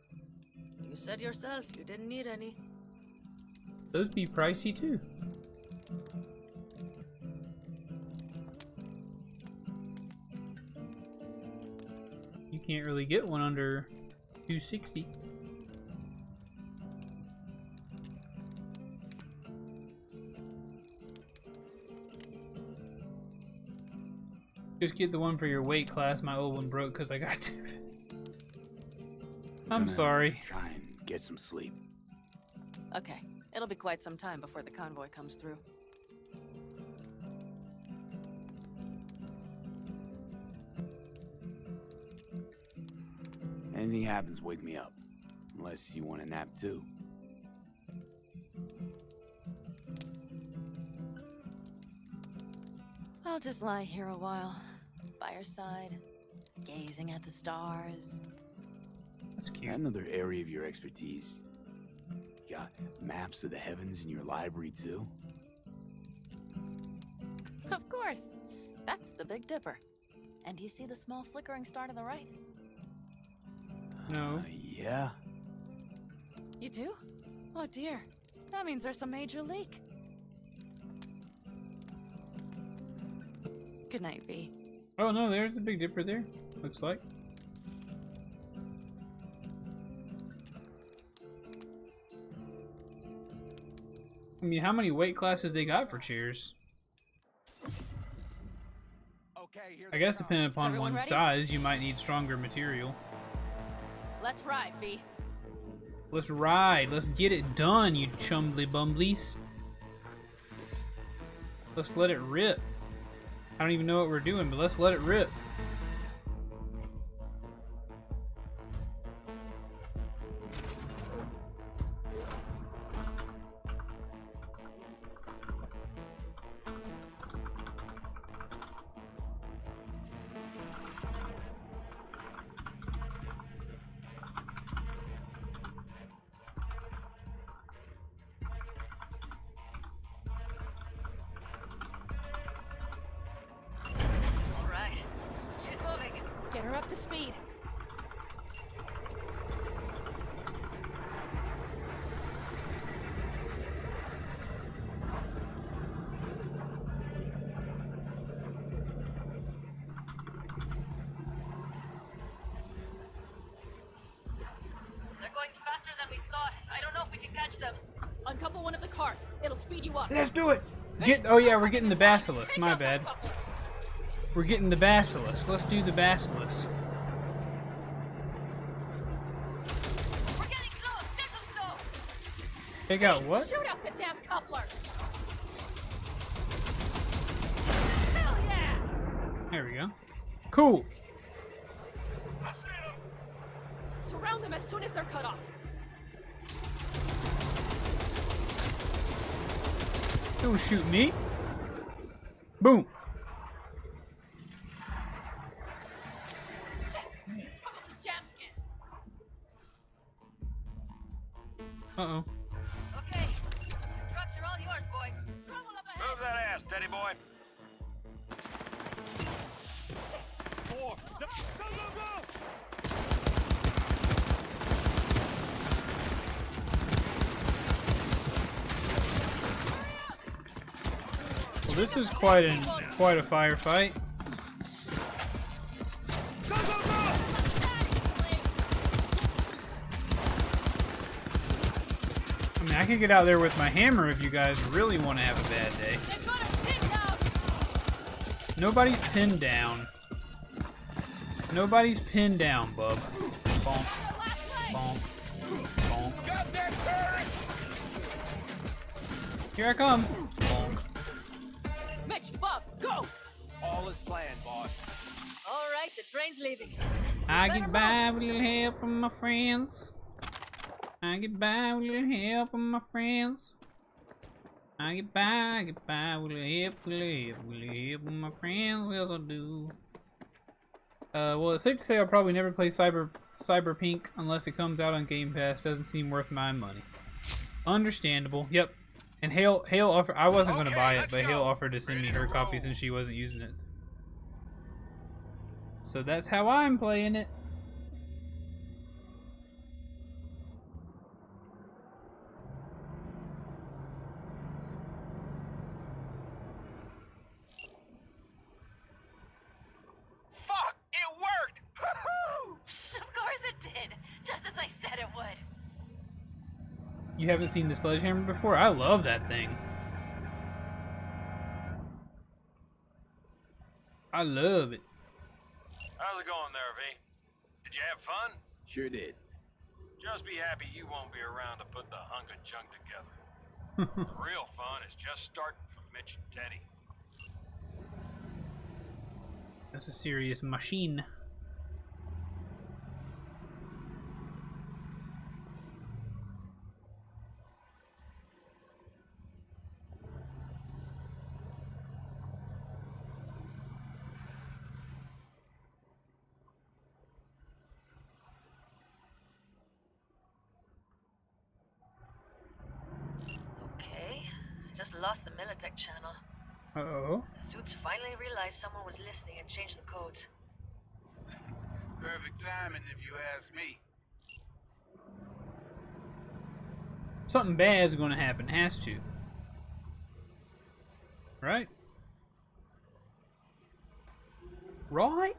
You said yourself you didn't need any. Those be pricey too. You can't really get one under $260. Just get the one for your weight class. My old one broke because I got to. I'm Gonna sorry. Try and get some sleep. Okay, it'll be quite some time before the convoy comes through. Anything happens, wake me up. Unless you want a nap too. I'll just lie here a while, by your side, gazing at the stars. That's cute. Another area of your expertise. You got maps of the heavens in your library too? Of course. That's the Big Dipper. And do you see the small flickering star to the right? No. Yeah. You do? Oh dear. That means there's a major leak. Good night, V. Oh no, there's a Big Dipper there. Looks like. I mean, how many weight classes they got for chairs? I guess depending upon everyone one's ready? size, you might need stronger material. Let's ride, V. Let's ride. Let's get it done, you chumbly bumblies. Let's let it rip. I don't even know what we're doing, but let's let it rip. All right. She's moving. Get her up to speed. They're going faster than we thought. I don't know if we can catch them. Uncouple one of the cars. It'll speed you up. Let's do it. Oh yeah, we're getting the Basilisk. My bad. We're getting the Basilisk. Let's do the Basilisk. Take out what? Shoot out the damn coupler! Hell yeah! There we go. Cool. Surround them as soon as they're cut off. Don't shoot me. Boom. Uh-oh. Okay. Trucks are all yours, boy. Trouble up ahead. Move that ass, Teddy boy. Four. No, go, go, go! Well, this is quite a firefight. I mean, I could get out there with my hammer if you guys really want to have a bad day. Nobody's pinned down. Nobody's pinned down, bub. Bonk. Bonk. Bonk. Here I come. Bonk. Mitch, Bob, go! All is planned, boss. All right, the train's leaving. I get by with a little help from my friends. I get by with a little help from my friends. I get by with a little help from my friends. Yes, I do. Well, it's safe to say I'll probably never play Cyberpunk unless it comes out on Game Pass. Doesn't seem worth my money. Understandable. Yep. And Hale offered. I wasn't going to buy it, but Hale offered to send me her copy since she wasn't using it. So that's how I'm playing it. Fuck! It worked! Of course it did. Just as I said it would. You haven't seen the sledgehammer before? I love that thing. I love it. How's it going there, V? Did you have fun? Sure did. Just be happy you won't be around to put the hunk of junk together. The real fun is just starting for Mitch and Teddy. That's a serious machine. Okay, I just lost the Militech channel. Uh-oh. The suits finally realized someone was listening and changed the codes. Perfect timing, if you ask me. Something bad's gonna happen. Has to. Right? Right?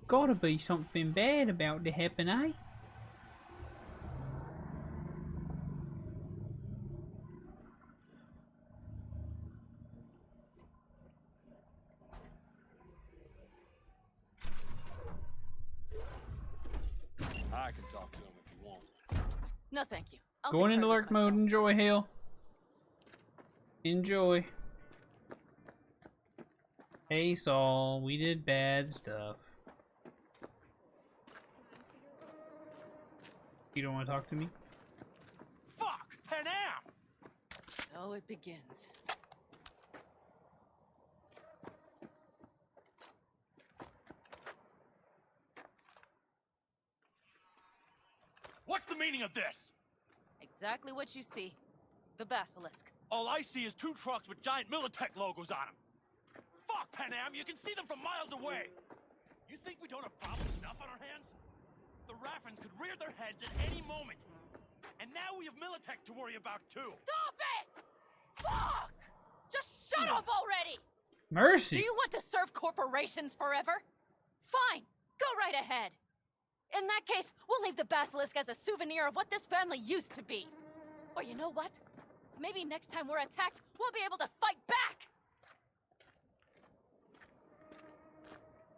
Gotta be something bad about to happen, eh? I can talk to him if you want. No, thank you. I'll Going take into care of lurk this mode. myself. Enjoy, Hale. Enjoy. Hey, Saul. We did bad stuff. You don't want to talk to me? Fuck! Panam! So it begins. What's the meaning of this? Exactly what you see. The Basilisk. All I see is two trucks with giant Militech logos on them. Fuck, Panam! You can see them from miles away! You think we don't have problems enough on our hands? The Raffens could rear their heads at any moment. And now we have Militech to worry about, too. Stop it! Fuck! Just shut up already! Mercy. Do you want to serve corporations forever? Fine, go right ahead. In that case, we'll leave the Basilisk as a souvenir of what this family used to be. Or you know what? Maybe next time we're attacked, we'll be able to fight back!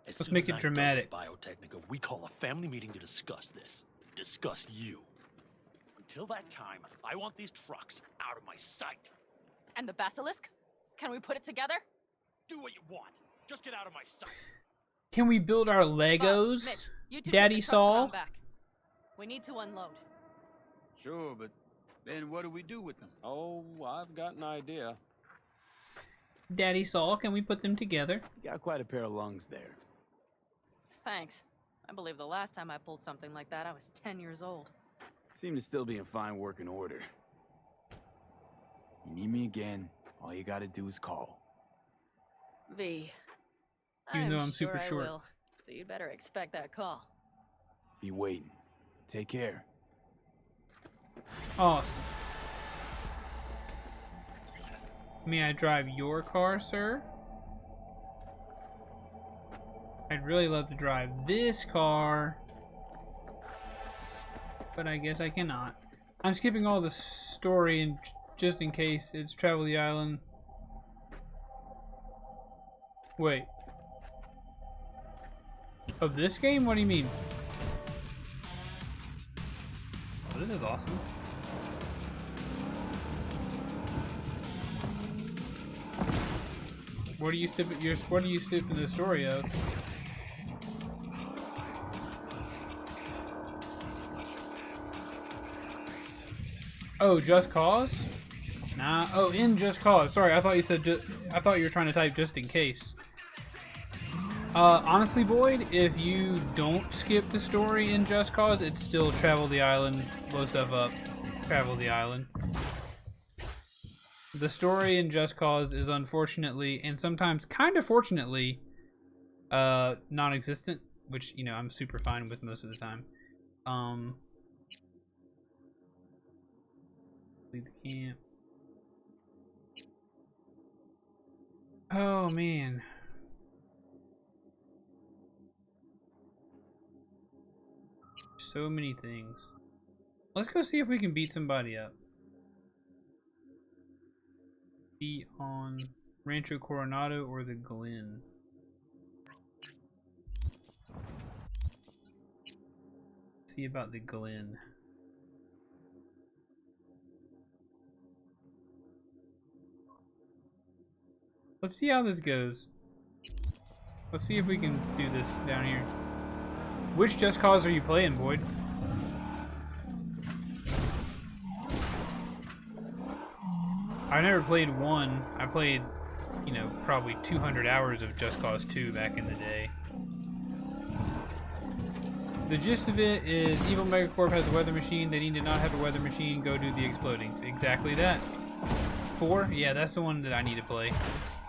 Let's make it dramatic. Biotechnica, we call a family meeting to discuss this. Discuss you. Until that time, I want these trucks out of my sight. And the basilisk? Can we put it together? Do what you want. Just get out of my sight. Can we build our Mitch, Legos, you two Daddy take the trucks Saul? around back. We need to unload. Sure, but then what do we do with them? Oh, I've got an idea. Daddy Saul, can we put them together? You got quite a pair of lungs there. Thanks. I believe the last time I pulled something like that, I was 10 years old. Seem to still be in fine working order. You need me again, all you gotta do is call. V. Even though I'm super sure short. I will, so you'd better expect that call. Be waiting. Take care. Awesome. May I drive your car, sir? I'd really love to drive this car, but I guess I cannot. I'm skipping all the story and just in case it's travel the island. Wait. Of this game? What do you mean? Oh, this is awesome. What do you skip the story of? Oh, Just Cause? Nah. Oh, in Just Cause. Sorry, I thought you said I thought you were trying to type just in case. Honestly, Boyd, if you don't skip the story in Just Cause, it's still travel the island, blow stuff up, travel the island. The story in Just Cause is unfortunately, and sometimes kind of fortunately, non-existent, which, you know, I'm super fine with most of the time. Leave the camp. Oh, man. So many things. Let's go see if we can beat somebody up. Be on Rancho Coronado or the Glen. See about the Glen. Let's see how this goes. Let's see if we can do this down here. Which Just Cause are you playing, Boyd? I never played one. I played, you know, probably 200 hours of Just Cause 2 back in the day. The gist of it is Evil Megacorp has a weather machine. They need to not have a weather machine. Go do the explodings. Exactly that. 4? Yeah, that's the one that I need to play.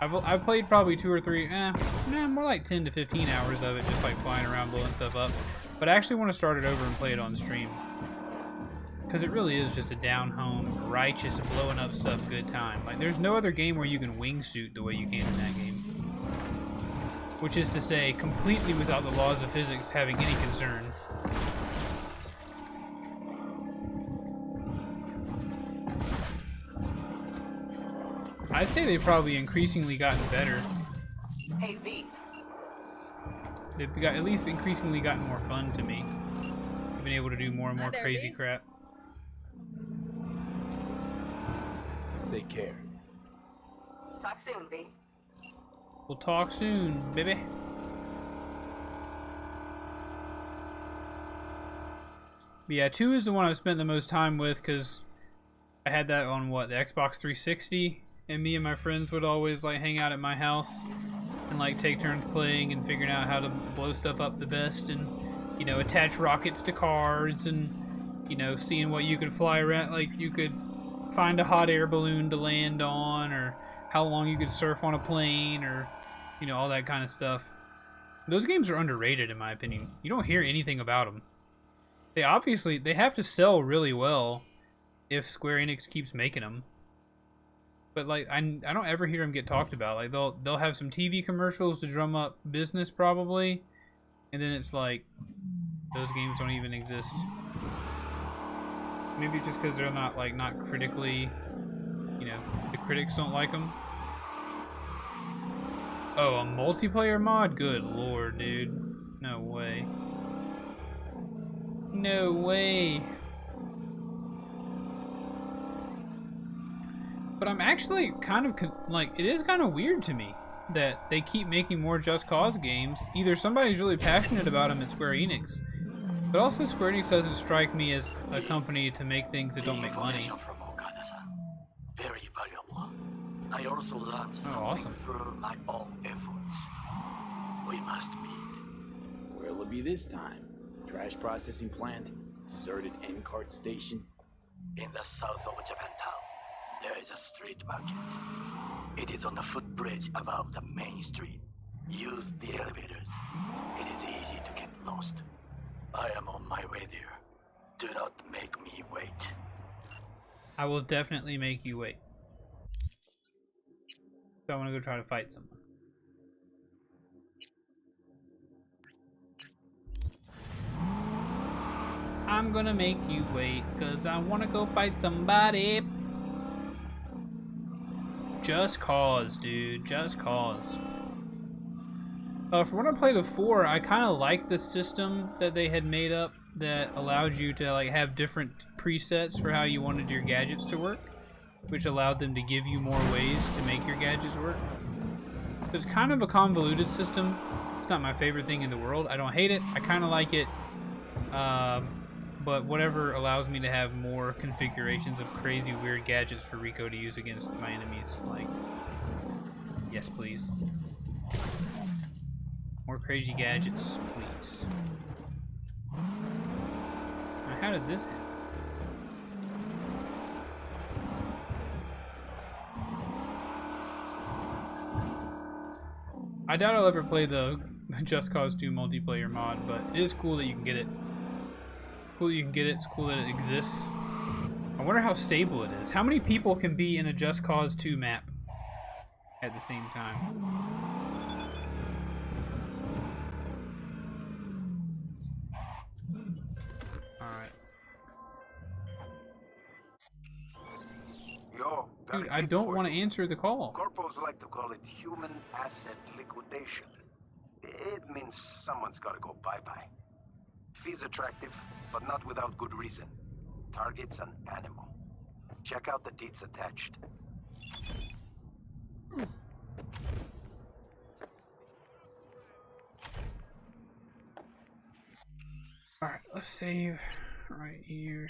I've played probably 2 or 3, more like 10 to 15 hours of it, just like flying around blowing stuff up. But I actually want to start it over and play it on stream. Because it really is just a down-home, righteous, blowing up stuff good time. Like, there's no other game where you can wingsuit the way you can in that game. Which is to say, completely without the laws of physics having any concern. I'd say they've probably increasingly gotten better. Hey, V. They've got at least increasingly gotten more fun to me. I've been able to do more and more crazy crap. Take care. Talk soon, V. We'll talk soon, baby. But yeah, 2 is the one I've spent the most time with because I had that on, what, the Xbox 360? And me and my friends would always, like, hang out at my house and, like, take turns playing and figuring out how to blow stuff up the best and, you know, attach rockets to cars and, you know, seeing what you could fly around, like, you could find a hot air balloon to land on, or how long you could surf on a plane, or, you know, all that kind of stuff. Those games are underrated, in my opinion. You don't hear anything about them. They have to sell really well if Square Enix keeps making them. But, like, I don't ever hear them get talked about. Like, they'll have some TV commercials to drum up business, probably, and then it's like, those games don't even exist. Maybe just because they're not, like, not critically, you know, the critics don't like them. Oh, a multiplayer mod? Good lord, dude. No way. No way. But I'm actually kind of like, it is kind of weird to me that they keep making more Just Cause games. Either somebody's really passionate about them at Square Enix, but also Square Enix doesn't strike me as a company to make things that don't make money. From Okada-san. Very valuable. I also learned something awesome. through my own efforts. We must meet. Where'll it be this time? Trash processing plant? Deserted N-cart station? In the south of Japantown, there is a street market. It is on the footbridge above the main street. Use the elevators. It is easy to get lost. I am on my way there. Do not make me wait. I will definitely make you wait. So I want to go try to fight someone. I'm gonna make you wait, cause I wanna go fight somebody. Just Cause, dude. Just Cause. From what I played before, I kind of liked the system that they had made up that allowed you to like have different presets for how you wanted your gadgets to work, which allowed them to give you more ways to make your gadgets work. It's kind of a convoluted system. It's not my favorite thing in the world. I don't hate it. I kind of like it. But whatever allows me to have more configurations of crazy weird gadgets for Rico to use against my enemies, like, yes please. More crazy gadgets, please. Now, how did this happen? I doubt I'll ever play the Just Cause 2 multiplayer mod, but it is cool that you can get it. Cool that you can get it. It's cool that it exists. I wonder how stable it is. How many people can be in a Just Cause 2 map at the same time? Alright. Yo, dude, I don't want to answer the call. Corpos like to call it human asset liquidation. It means someone's gotta go bye-bye. Fee's attractive, but not without good reason. Target's an animal. Check out the deeds attached. Alright, let's save right here.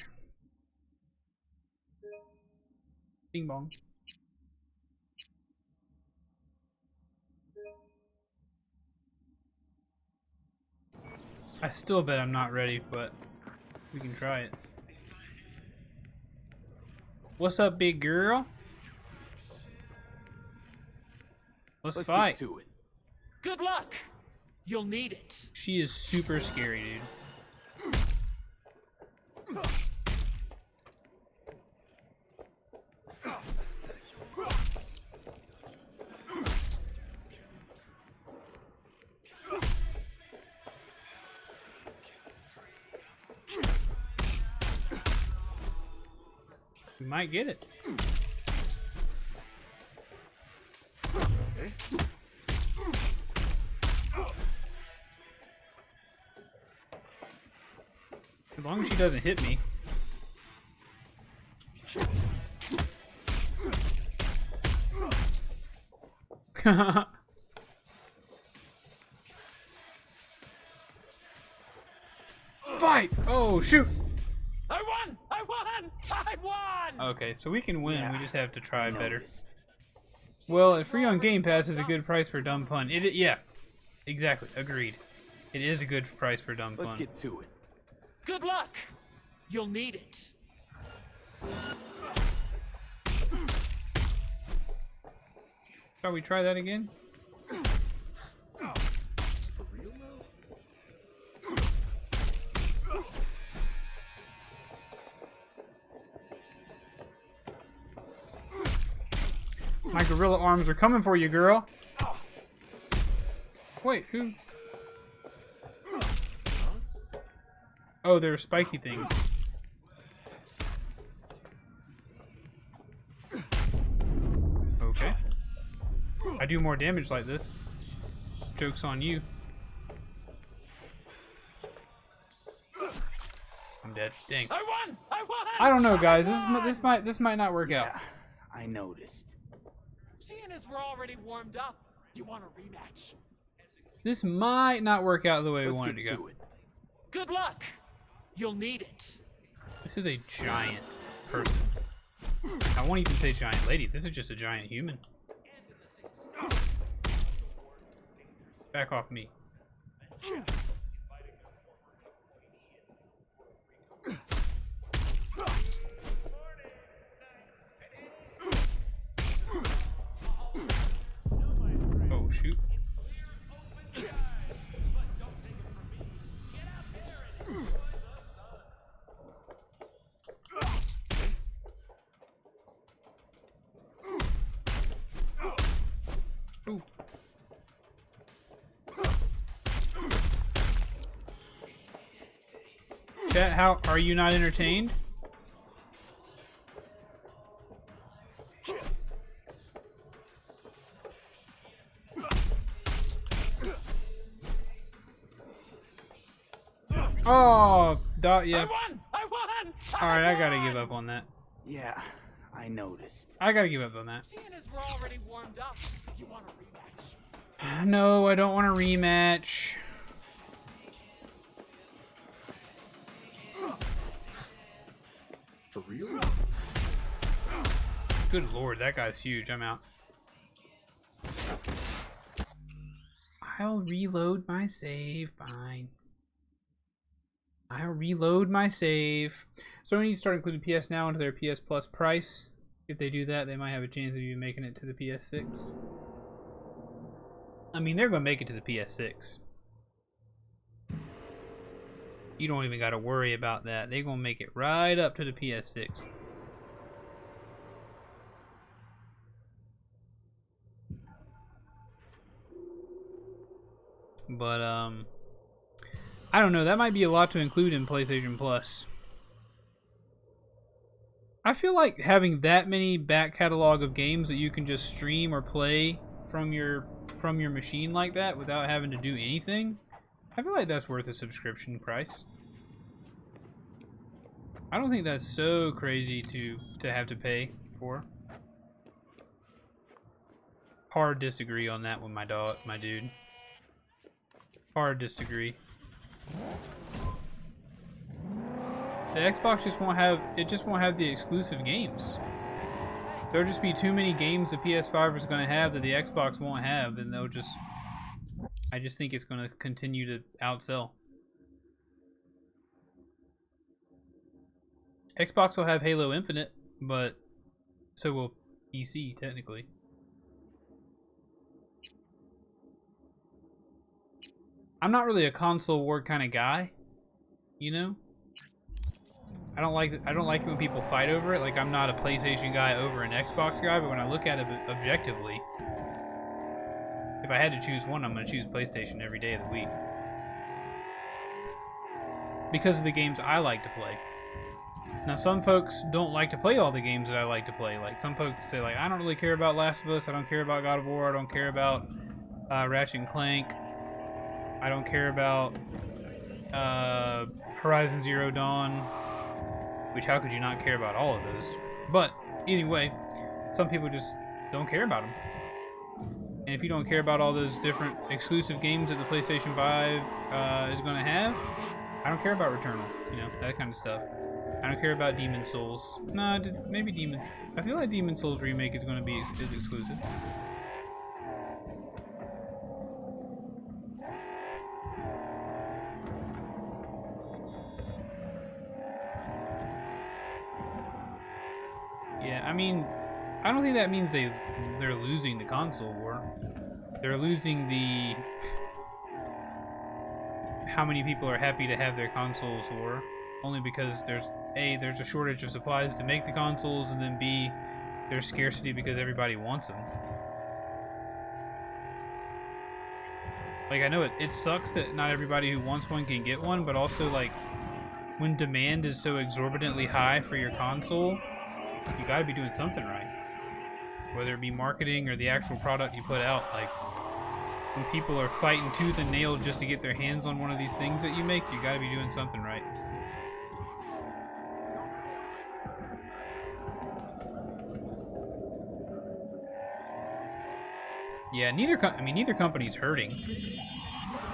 Bing bong. I still bet I'm not ready, but we can try it. What's up, big girl? Let's fight. Get to it. Good luck. You'll need it. She is super scary, dude. We might get it. As long as she doesn't hit me. Fight! Oh, shoot! I won! I won! I won! Okay, so we can win. Yeah, we just have to try better. Well, free on Game Pass is a good price for Dumb Pun. Yeah, exactly. Agreed. It is a good price for Dumb Pun. Let's get to it. Good luck. You'll need it. Shall we try that again? My gorilla arms are coming for you, girl. Wait, who? Oh, they're spiky things. Okay. I do more damage like this. Joke's on you. I'm dead. Dang. I won! I won! I don't know, guys. This might not work out. I noticed. Seeing as we're already warmed up, you want a rematch? This might not work out the way we Let's wanted get to go. it. Good luck. You'll need it. This is a giant person. I won't even say giant lady. This is just a giant human. Back off me. Oh, shoot. Ooh. Chat, how are you not entertained? Oh, yeah. I won! Alright, I gotta give up on that. Yeah, I noticed. I gotta give up on that. Seeing as we're already warmed up, you want a rematch? No, I don't want a rematch. For real? Good lord, that guy's huge. I'm out. I'll reload my save. Fine. I'll reload my save. So we need to start including PS Now into their PS Plus price. If they do that, they might have a chance of even making it to the PS6. I mean, they're going to make it to the PS6. You don't even got to worry about that. They're going to make it right up to the PS6. But, I don't know. That might be a lot to include in PlayStation Plus. I feel like having that many back catalog of games that you can just stream or play from your machine like that without having to do anything, I feel like that's worth a subscription price. I don't think that's so crazy to have to pay for. Hard disagree on that one, my dude. Hard disagree. The Xbox just won't have the exclusive games. There'll just be too many games the PS5 is going to have that the Xbox won't have, and I just think it's going to continue to outsell. Xbox will have Halo Infinite, but so will PC technically. I'm not really a console war kind of guy, you know? I don't like it when people fight over it. Like, I'm not a PlayStation guy over an Xbox guy, but when I look at it objectively, if I had to choose one, I'm going to choose PlayStation every day of the week. Because of the games I like to play. Now, some folks don't like to play all the games that I like to play. Like, some folks say, like, I don't really care about Last of Us, I don't care about God of War, I don't care about Ratchet and Clank, I don't care about Horizon Zero Dawn. Which, how could you not care about all of those? But, anyway, some people just don't care about them. And if you don't care about all those different exclusive games that the PlayStation 5 is going to have, I don't care about Returnal, you know, that kind of stuff. I don't care about Demon Souls. Nah, maybe Demons. I feel like Demon Souls Remake is going to be exclusive. Yeah, I mean, I don't think that means they're losing the console war. They're losing the how many people are happy to have their consoles war, only because there's a shortage of supplies to make the consoles, and then B, there's scarcity because everybody wants them. Like, I know it sucks that not everybody who wants one can get one, but also, like, when demand is so exorbitantly high for your console, you gotta be doing something right. Whether it be marketing or the actual product you put out. Like, when people are fighting tooth and nail just to get their hands on one of these things that you make, you gotta be doing something right. Yeah, neither company's hurting.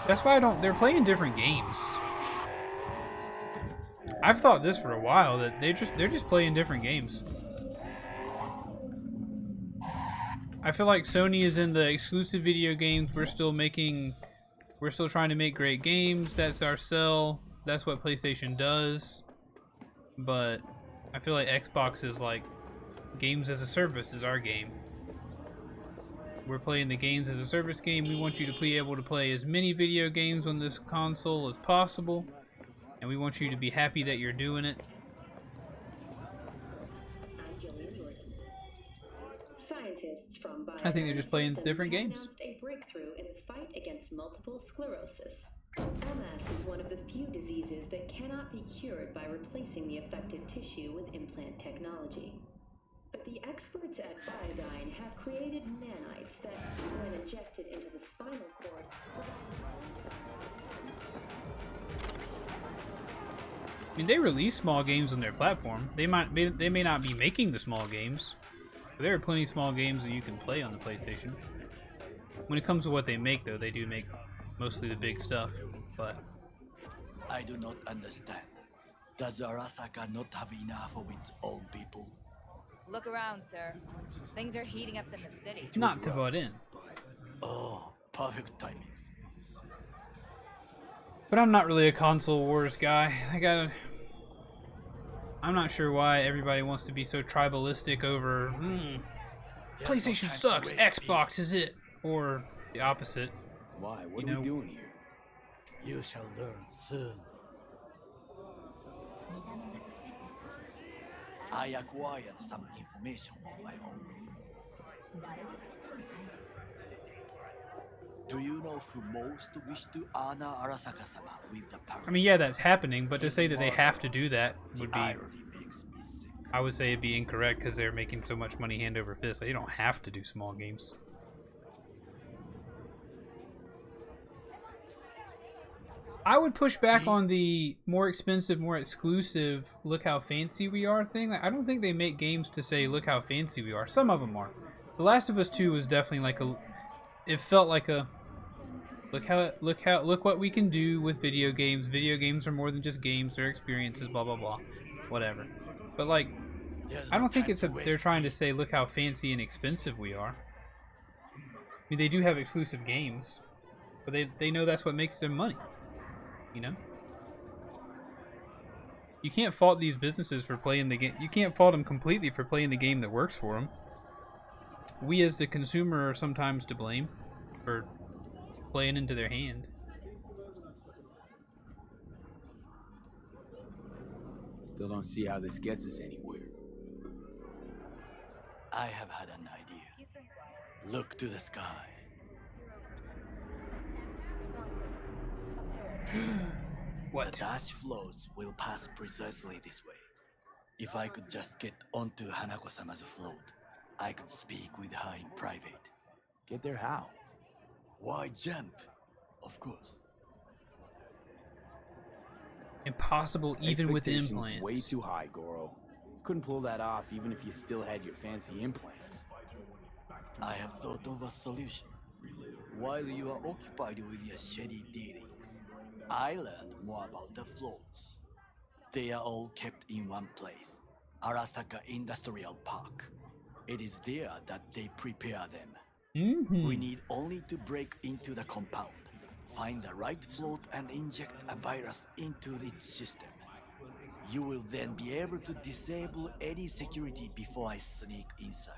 That's why they're playing different games. I've thought this for a while, that they're just playing different games. I feel like Sony is in the exclusive video games. We're still trying to make great games. That's our sell. That's what PlayStation does. But I feel like Xbox is like games as a service is our game. We're playing the games as a service game. We want you to be able to play as many video games on this console as possible. And we want you to be happy that you're doing it. Scientists from I think they're just playing different games. announced a breakthrough in the fight against multiple sclerosis. MS is one of the few diseases that cannot be cured by replacing the affected tissue with implant technology. But the experts at Biodyne have created nanites that, when injected into the spinal cord, I mean, they release small games on their platform. They may not be making the small games, but there are plenty of small games that you can play on the PlayStation. When it comes to what they make, though, they do make mostly the big stuff. But I do not understand. Does Arasaka not have enough of its own people? Look around, sir. Things are heating up in the city. Not to butt in. Oh, perfect timing. But I'm not really a console wars guy. I'm not sure why everybody wants to be so tribalistic over PlayStation sucks, Xbox is it, or the opposite. Why? What are we doing here? You shall learn soon. I acquired some information of my own. Do you know who most wish to honor Arasaka-sama with the power? I mean, yeah, that's happening, but to say that they have to do that would be... I would say it'd be incorrect because they're making so much money hand over fist. They don't have to do small games. I would push back on the more expensive, more exclusive, look how fancy we are thing. Like, I don't think they make games to say, look how fancy we are. Some of them are. The Last of Us 2 was definitely like a... It felt like a... Look what we can do with video games. Video games are more than just games. They're experiences, blah, blah, blah. Whatever. But, like, I don't think they're trying to say, look how fancy and expensive we are. I mean, they do have exclusive games. But they know that's what makes them money. You know? You can't fault these businesses for playing the game. You can't fault them completely for playing the game that works for them. We as the consumer are sometimes to blame for playing into their hand. Still don't see how this gets us anywhere. I have had an idea. Look to the sky. What? The dash floats will pass precisely this way. If I could just get onto Hanako-sama's float, I could speak with her in private. Get there how? Why jump? Of course. Impossible even with implants. Way too high, Goro. Couldn't pull that off even if you still had your fancy implants. I have thought of a solution. While you are occupied with your shady dealings, I learned more about the floats. They are all kept in one place, Arasaka Industrial Park. It is there that they prepare them. We need only to break into the compound, find the right float and inject a virus into its system. You will then be able to disable any security before I sneak inside.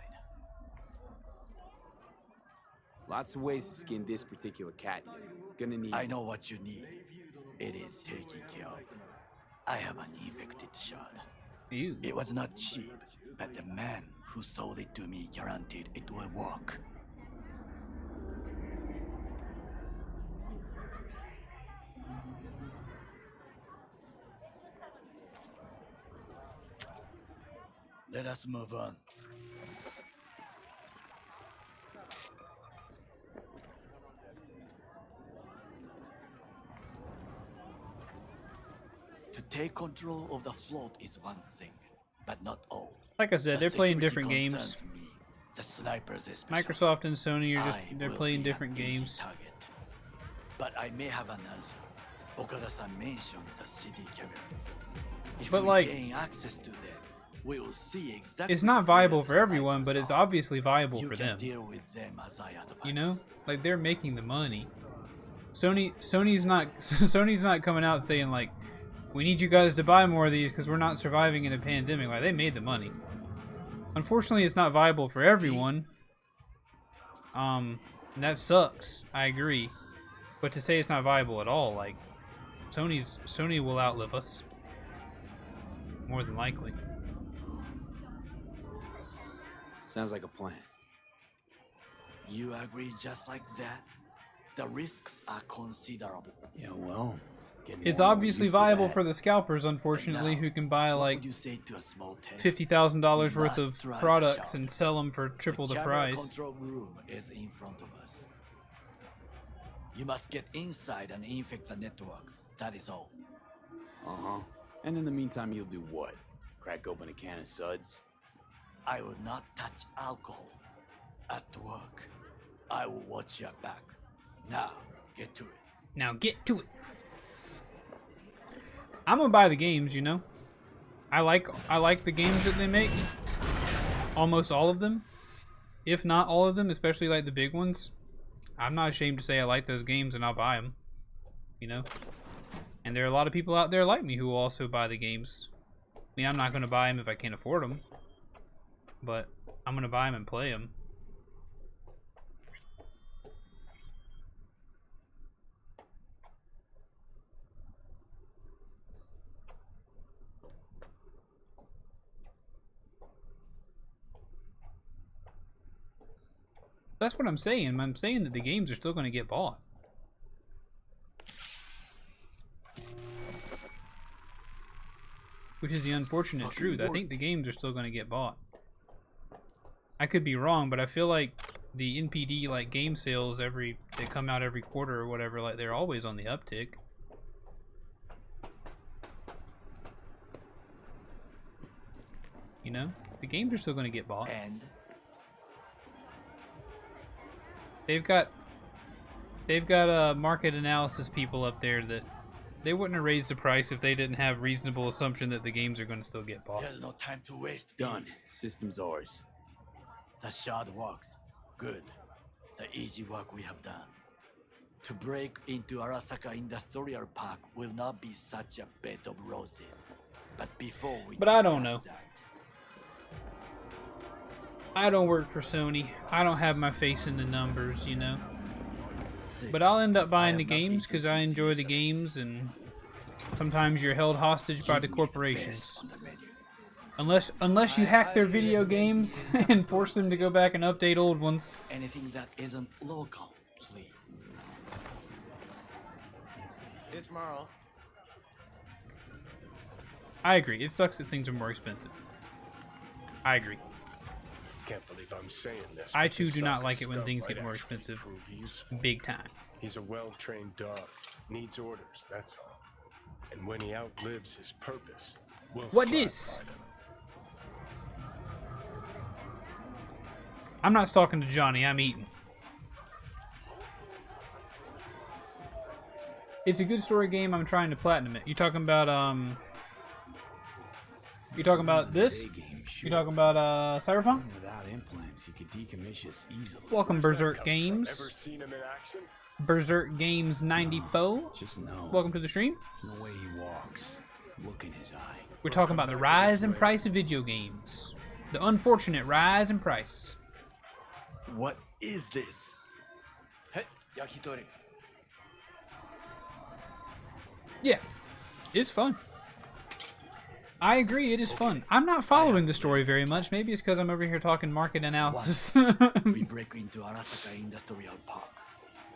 Lots of ways to skin this particular cat. Gonna need... I know what you need. It is taken care of. I have an infected shard. Ew. It was not cheap, but the man who sold it to me guaranteed it will work. Let us move on. To take control of the float is one thing, but not all. Like I said, they're playing different games. The snipers especially. Microsoft and Sony are just, I they're will playing be an different easy games. target. But I may have an answer. Okada-san mentioned the city cameras. If But, we like, gain access to them, we will see exactly it's not where viable the for everyone, but it's obviously viable You for can them. deal with them as I advise. You know, like they're making the money. Sony's not coming out saying like, we need you guys to buy more of these because we're not surviving in a pandemic. Like, they made the money. Unfortunately, it's not viable for everyone. And that sucks. I agree. But to say it's not viable at all, like, Sony will outlive us. More than likely. Sounds like a plan. You agree just like that? The risks are considerable. Yeah, well, It's obviously viable for the scalpers, unfortunately, who can buy like $50,000 worth of products and sell them for triple the price. Control room is in front of us. You must get inside and infect the network. That is all. Uh-huh. And in the meantime, you'll do what? Crack open a can of suds? I will not touch alcohol at work. I will watch your back. Now, get to it. Now get to it. I'm gonna buy the games, you know. I like the games that they make. Almost all of them, if not all of them, especially like the big ones. I'm not ashamed to say I like those games, and I'll buy them. You know. And there are a lot of people out there like me who will also buy the games. I mean, I'm not gonna buy them if I can't afford them, but I'm gonna buy them and play them. That's what I'm saying. I'm saying that the games are still going to get bought. Which is the unfortunate truth. I think the games are still going to get bought. I could be wrong, but I feel like the NPD like game sales they come out every quarter or whatever, like they're always on the uptick. You know? The games are still going to get bought. And They've got market analysis people up there that they wouldn't have raised the price if they didn't have reasonable assumption that the games are going to still get bought. there's no time to waste. Done. System's ours. The shard works. Good. The easy work we have done. To break into Arasaka Industrial Park will not be such a bed of roses. But before we But I don't discuss know. that, I don't work for Sony. I don't have my face in the numbers, you know. But I'll end up buying the games because I enjoy the games, and sometimes you're held hostage by the corporations. Unless you hack their video games and force them to go back and update old ones. anything that isn't local, please. See you tomorrow. I agree. It sucks that things are more expensive. I agree. Can't believe I'm saying this. I but too the do not sucker like it when scum things might get more actually expensive. prove useful. Big time. He's a well-trained dog. Needs orders, that's all. And when he outlives his purpose, we'll What fly this? by them. I'm not talking to Johnny. I'm eating. It's a good story game. I'm trying to platinum it. You talking about You talking about this? You talking about Cyberpunk? Without implants, you could decommission easily. Welcome, Berserk Games. Ever seen him in action? Berserk Games 94. Just know. Welcome to the stream. From the way he walks, look in his eye. We're talking about the rise in price of video games. The unfortunate rise in price. What is this? Hey, yakitori. Yeah, it's fun. I agree, it is fun. I'm not following the story very much. Maybe it's because I'm over here talking market analysis. We break into Arasaka Industrial Park.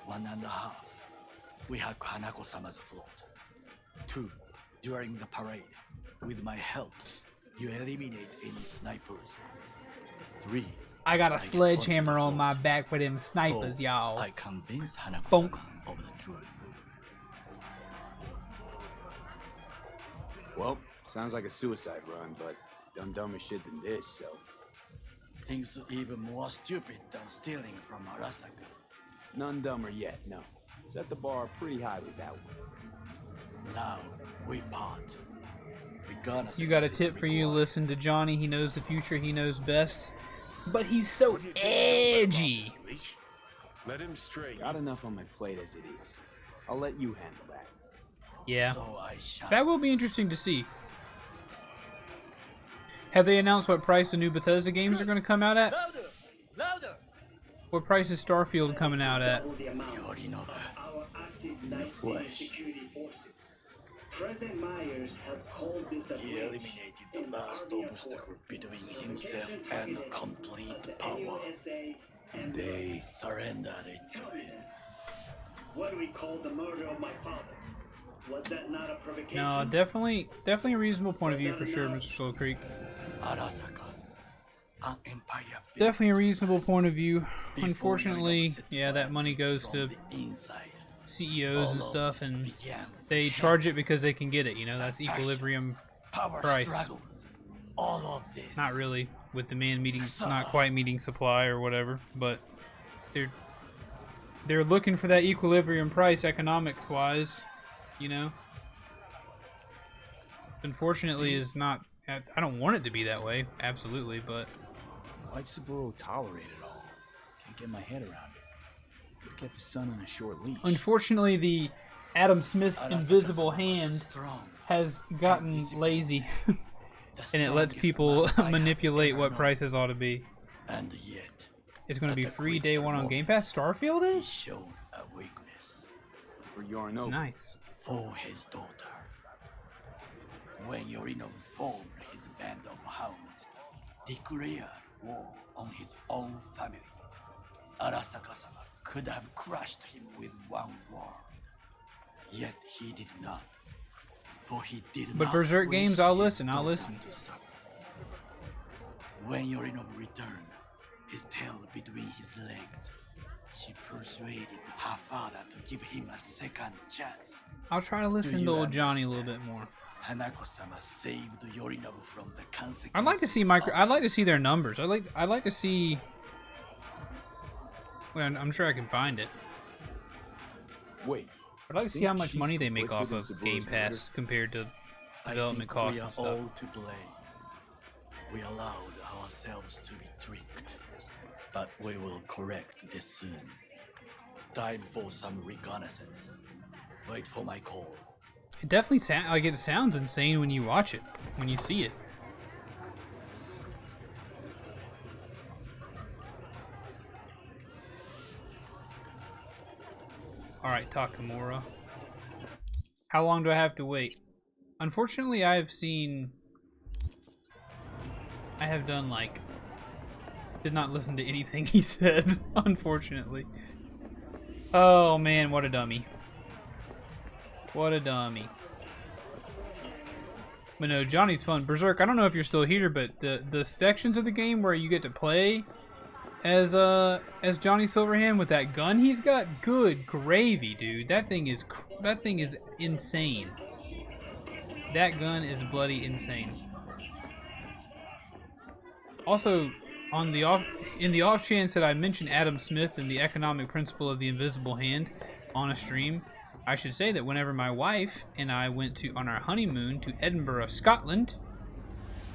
1.5. We hack Hanako-sama's float. 2. During the parade, with my help, you eliminate any snipers. 3. I got a sledgehammer on my back for them snipers, y'all. I convince Hanako-sama Bonk. of the truth. Well, sounds like a suicide run, but done dumber shit than this, so. things even more stupid than stealing from Arasaka. None dumber yet, no. Set the bar pretty high with that one. Now, we part. Regardless You got a tip for you. Listen to Johnny. He knows the future. He knows best. But he's so edgy. Let him straight. Got enough on my plate as it is. I'll let you handle that. Yeah. So That will be interesting to see. Have they announced what price the new Bethesda games are going to come out at? Louder! Louder! What price is Starfield coming out at? You already know that. In the flesh. President Myers has called this a He eliminated the last obstacle between himself and complete power. They surrendered it to him. What do we call the murder of my father? Was that not a provocation? No, definitely a reasonable point of view for sure, Mr. Slow Creek. Arasaka, an empire. Definitely a reasonable point of view. Unfortunately, yeah, that money goes to CEOs and stuff, and they charge it because they can get it. You know, that's equilibrium price. All of this. Not really, with demand meeting, not quite meeting supply or whatever, but they're looking for that equilibrium price economics-wise. You know, unfortunately, is not. I don't want it to be that way, absolutely, but why'd Saburo tolerate it all? Can't get my head around it. Could get the son on a short leash. Unfortunately, the Adam Smith's invisible hand has gotten lazy, and it lets people manipulate what prices ought to be. And yet, it's going to be free day one on Game Pass. Starfield is. Shown a weakness for Yorinobu. Nice. For his daughter. When Yorinobu formed his band of hounds, declared war on his own family, Arasaka-sama could have crushed him with one word. Yet he did not. For he did not. But Berserk games, I'll listen. When Yorinobu returned, his tail between his legs, she persuaded her father to give him a second chance. I'll try to listen to old Johnny a little bit more. Hanako-sama saved Yorinobu from the consequences. I'd like to see I'd like to see their numbers. I'd like to see. Well, I'm sure I can find it. Wait. I'd like to see how much money they make off of Game Pass compared to development costs and stuff. We are all to blame. We allowed ourselves to be tricked, but we will correct this soon. Time for some reconnaissance. Wait for my call. It definitely it sounds insane when you watch it, when you see it. Alright, Takamura. How long do I have to wait? Unfortunately, I have done, like, did not listen to anything he said, unfortunately. Oh man, what a dummy. What a dummy. But no, Johnny's fun. Berserk, I don't know if you're still here, but the sections of the game where you get to play as Johnny Silverhand with that gun he's got, good gravy, dude. That thing is insane. That gun is bloody insane. Also, in the off chance that I mention Adam Smith and the economic principle of the invisible hand on a stream, I should say that whenever my wife and I went on our honeymoon to Edinburgh, Scotland,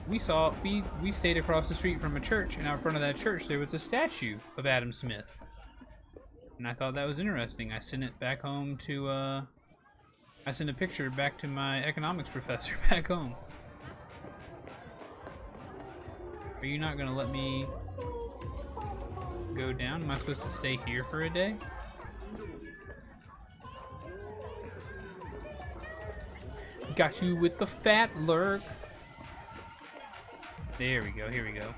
we stayed across the street from a church, and out front of that church there was a statue of Adam Smith. And I thought that was interesting. I sent it back home to I sent a picture back to my economics professor back home. Are you not gonna let me go down? Am I supposed to stay here for a day? Got you with the fat lurk. There we go, here we go.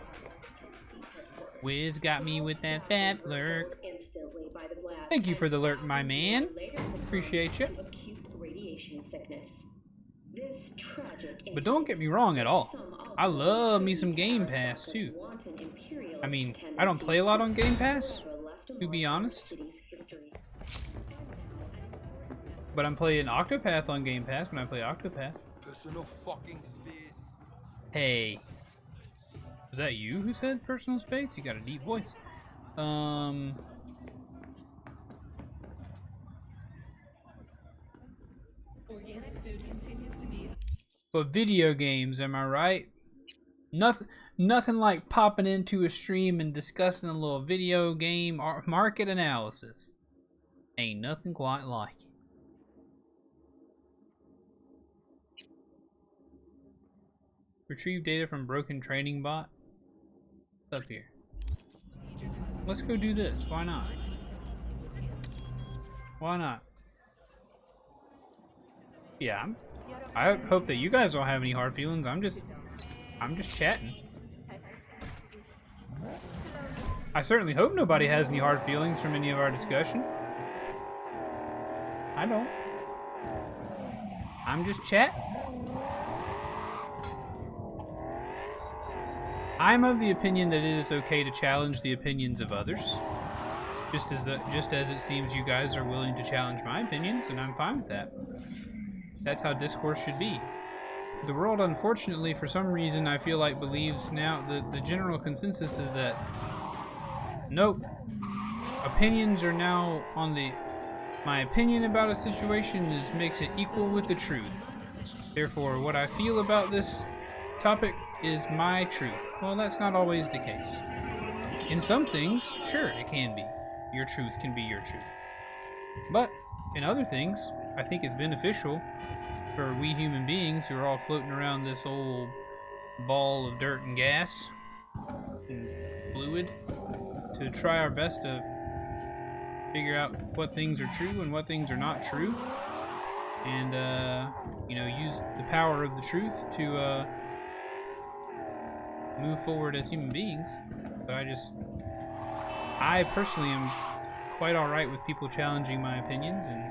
Wiz got me with that fat lurk. Thank you for the lurk, my man. Appreciate you. But don't get me wrong at all. I love me some Game Pass too. I mean, I don't play a lot on Game Pass, to be honest. But I'm playing Octopath on Game Pass when I play Octopath. Personal fucking space. Hey. Was that you who said personal space? You got a deep voice. But video games, am I right? Nothing like popping into a stream and discussing a little video game market analysis. Ain't nothing quite like it. Retrieve data from broken training bot. What's up here? Let's go do this. Why not? Why not? Yeah, I hope that you guys don't have any hard feelings. I'm just chatting. I certainly hope nobody has any hard feelings from any of our discussion. I don't. I'm just chatting. I'm of the opinion that it is okay to challenge the opinions of others. Just as it seems you guys are willing to challenge my opinions, and I'm fine with that. That's how discourse should be. The world, unfortunately, for some reason, I feel like believes now the general consensus is that nope, opinions are now on the. My opinion about a situation makes it equal with the truth. Therefore, what I feel about this topic is my truth. Well, that's not always the case. In some things, sure, it can be. Your truth can be your truth. But in other things, I think it's beneficial for we human beings who are all floating around this old ball of dirt and gas and fluid to try our best to figure out what things are true and what things are not true, and you know, use the power of the truth to move forward as human beings. But I personally am quite alright with people challenging my opinions, and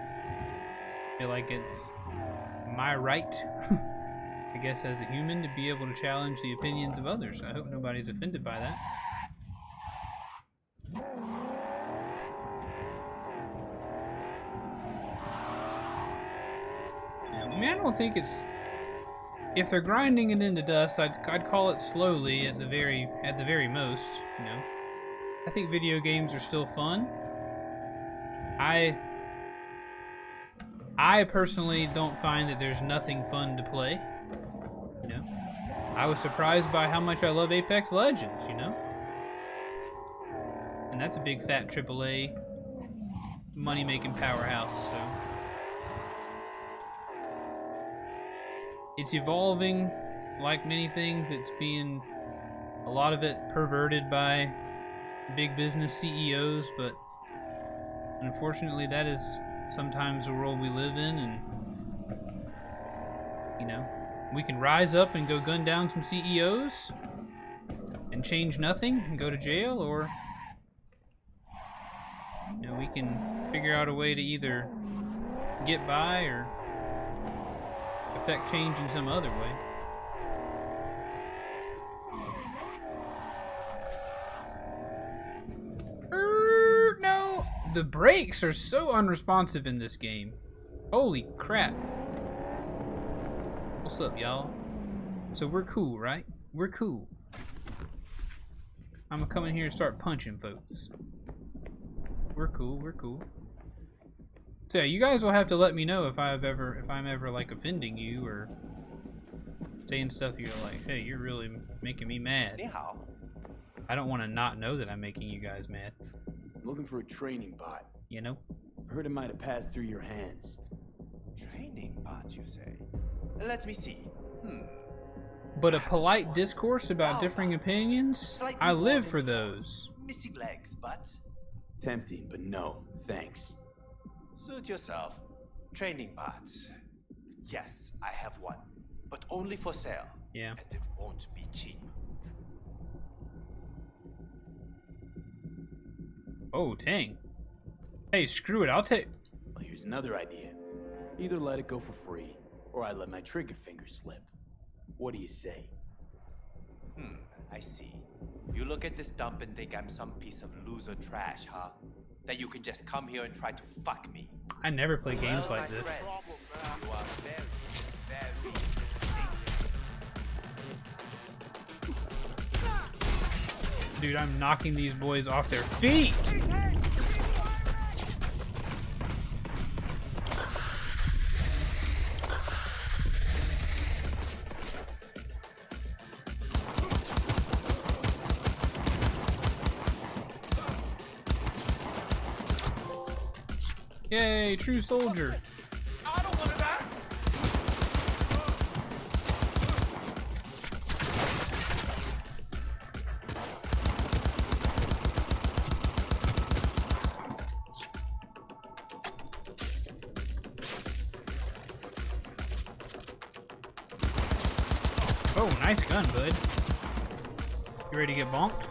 feel like it's my right, I guess, as a human, to be able to challenge the opinions of others. I hope nobody's offended by that. I mean, I don't think it's... If they're grinding it into dust, I'd call it slowly at the very most, you know. I think video games are still fun. I personally don't find that there's nothing fun to play, you know. I was surprised by how much I love Apex Legends, you know. And that's a big fat AAA money-making powerhouse, so... It's evolving, like many things. It's being, a lot of it perverted by big business CEOs, but unfortunately that is sometimes the world we live in, and you know, we can rise up and go gun down some CEOs and change nothing and go to jail, or you know, we can figure out a way to either get by or affect change in some other way. No! The brakes are so unresponsive in this game. Holy crap. What's up, y'all? So we're cool, right? We're cool. I'm gonna come in here and start punching folks. We're cool, we're cool. So yeah, you guys will have to let me know if I'm ever like offending you or saying stuff you're like, hey, you're really making me mad. I don't want to not know that I'm making you guys mad. Looking for a training bot. You know? Heard it might have passed through your hands. Training bot, you say? Let me see. But a polite discourse about differing opinions? I live for those. Missing legs, but... Tempting, but no, thanks. Suit yourself. Training bots. Yes, I have one. But only for sale. Yeah. And it won't be cheap. Oh, dang. Hey, screw it, I'll take... Well, here's another idea. Either let it go for free, or I let my trigger finger slip. What do you say? I see. You look at this dump and think I'm some piece of loser trash, huh? That you can just come here and try to fuck me. I never play games like this. You are very, very Dude, I'm knocking these boys off their feet! Yay, true soldier. I don't want to die. Oh, nice gun, bud. You ready to get bonked?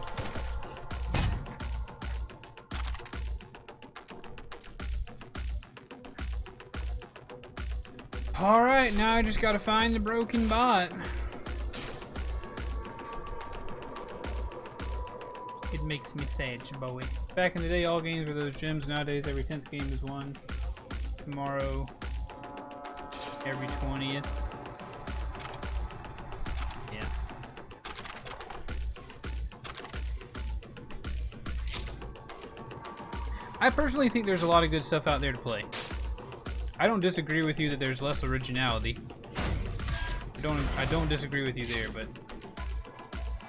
Alright, now I just gotta find the broken bot. It makes me sad, boy. Back in the day, all games were those gems. Nowadays, every 10th game is one. Tomorrow, every 20th. Yeah. I personally think there's a lot of good stuff out there to play. I don't disagree with you that there's less originality. I don't disagree with you there, but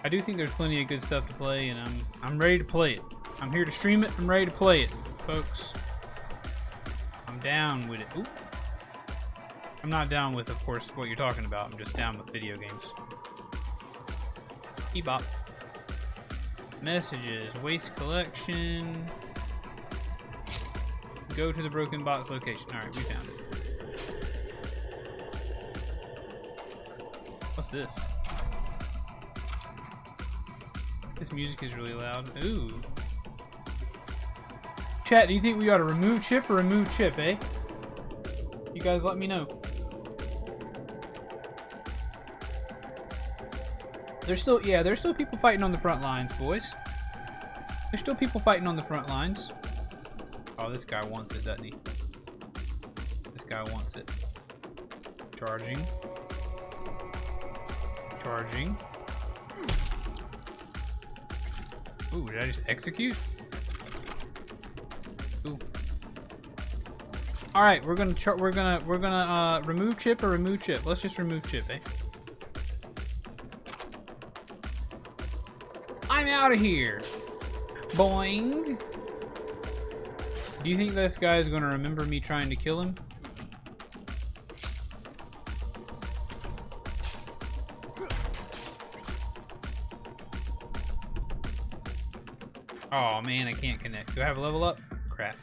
I do think there's plenty of good stuff to play, and I'm ready to play it. I'm here to stream it. I'm ready to play it, folks. I'm down with it. Ooh. I'm not down with, of course, what you're talking about. I'm just down with video games. Bebop. Messages. Waste collection. Go to the broken box location. Alright, we found it. What's this? This music is really loud. Ooh. Chat, do you think we ought to remove chip or remove chip, eh? You guys let me know. There's still people fighting on the front lines, boys. There's still people fighting on the front lines. Oh, this guy wants it, doesn't he? This guy wants it. Charging. Charging. Ooh, did I just execute? Ooh. All right, we're gonna remove chip or remove chip. Let's just remove chip, eh? I'm out of here. Boing. Do you think this guy is going to remember me trying to kill him? Oh man, I can't connect. Do I have a level up? Crap.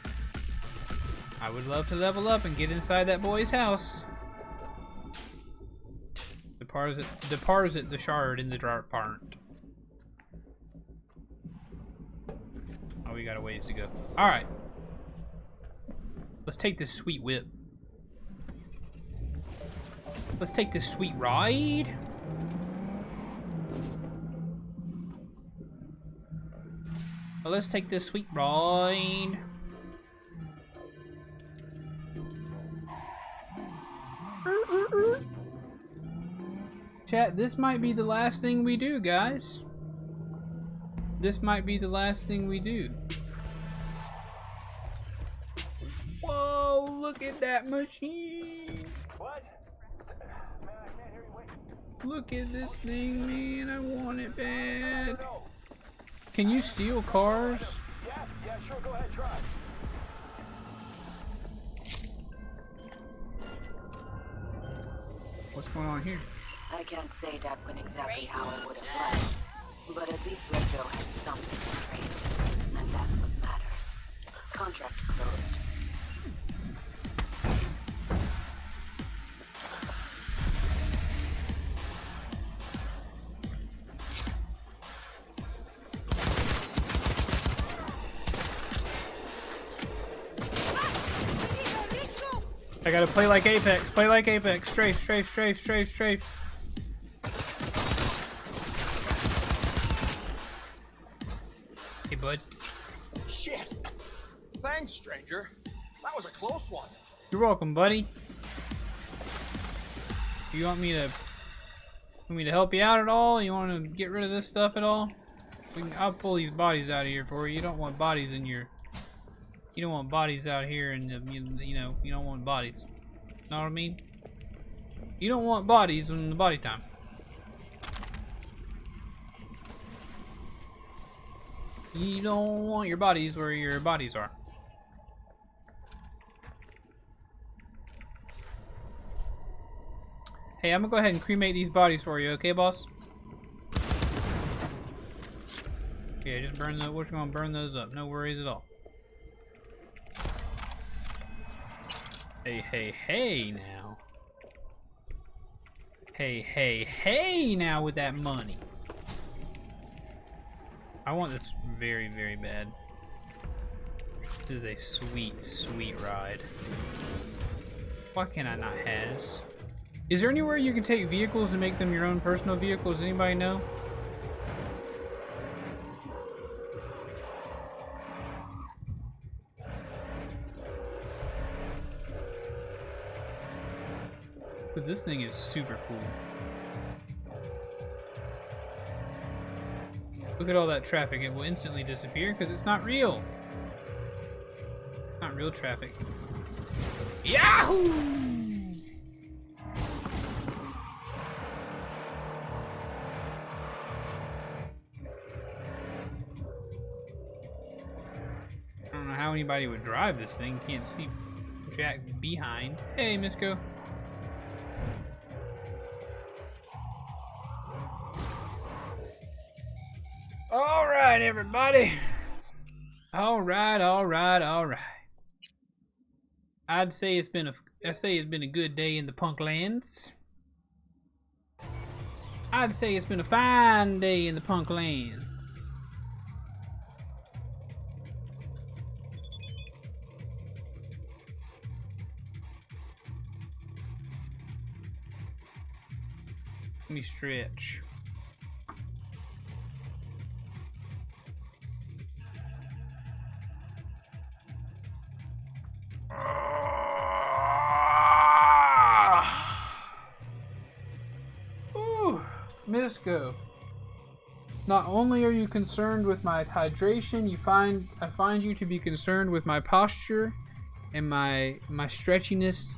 I would love to level up and get inside that boy's house. Deposit the shard in the dark part. Oh, we got a ways to go. Alright. Let's take this sweet whip. Let's take this sweet ride. Well, let's take this sweet ride. Chat, this might be the last thing we do, guys. This might be the last thing we do. Whoa, look at that machine. What? Man, I can't hear you. Wait. Look at this thing, man. I want it bad. Can you steal cars? Yeah, sure. Go ahead, try. What's going on here? I can't say that went exactly how I would have liked, but at least Rico has something to trade, and that's what matters. Contract closed. I gotta play like Apex. Play like Apex. Strafe, strafe, strafe, strafe, strafe. Hey, bud. Shit. Thanks, stranger. That was a close one. You're welcome, buddy. You want me to help you out at all? You want to get rid of this stuff at all? I'll pull these bodies out of here for you. You don't want bodies in your... You don't want bodies out here, and you know, you don't want bodies. Know what I mean? You don't want bodies in the body time. You don't want your bodies where your bodies are. Hey, I'm gonna go ahead and cremate these bodies for you, okay, boss? Yeah, just burn those. We're gonna burn those up. No worries at all. Hey, hey, hey now. Hey, hey, hey now with that money. I want this very, very bad. This is a sweet, sweet ride. Why can I not has? Is there anywhere you can take vehicles to make them your own personal vehicles? Does anybody know? Because this thing is super cool. Look at all that traffic. It will instantly disappear because it's not real. Not real traffic. Yahoo! I don't know how anybody would drive this thing. Can't see Jack behind. Hey, Misko. All right, everybody. All right, all right, all right. I'd say it's been a good day in the Punklands. I'd say it's been a fine day in the Punklands. Let me stretch. Ooh, Misko. Not only are you concerned with my hydration, I find you to be concerned with my posture and my stretchiness,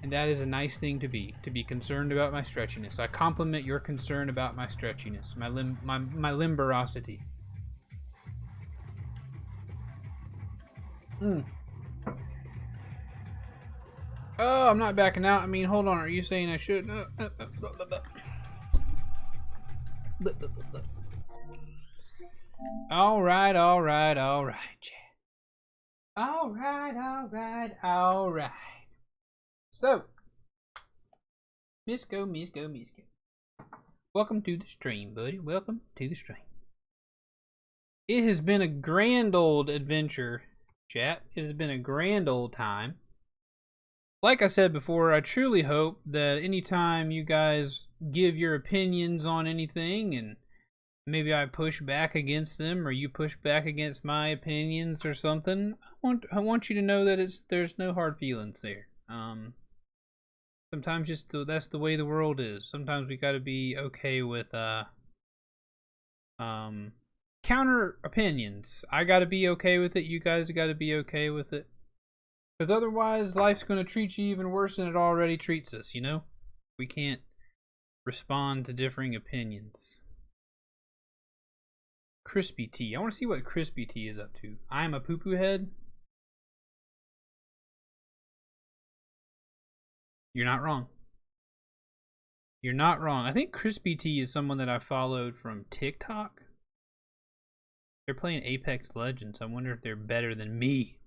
and that is a nice thing to be concerned about my stretchiness. I compliment your concern about my stretchiness, my limberosity. Oh, I'm not backing out. I mean, hold on. Are you saying I should? All right, all right, all right. All right, all right, all right. So, Misko. Welcome to the stream, buddy. Welcome to the stream. It has been a grand old adventure, chat. It has been a grand old time. Like I said before, I truly hope that anytime you guys give your opinions on anything and maybe I push back against them or you push back against my opinions or something, I want you to know that there's no hard feelings there. Sometimes that's the way the world is. Sometimes we got to be okay with counter opinions. I got to be okay with it. You guys got to be okay with it. Because otherwise, life's going to treat you even worse than it already treats us, you know? We can't respond to differing opinions. Crispy T. I want to see what Crispy T is up to. I am a poo-poo head. You're not wrong. You're not wrong. I think Crispy T is someone that I followed from TikTok. They're playing Apex Legends. I wonder if they're better than me.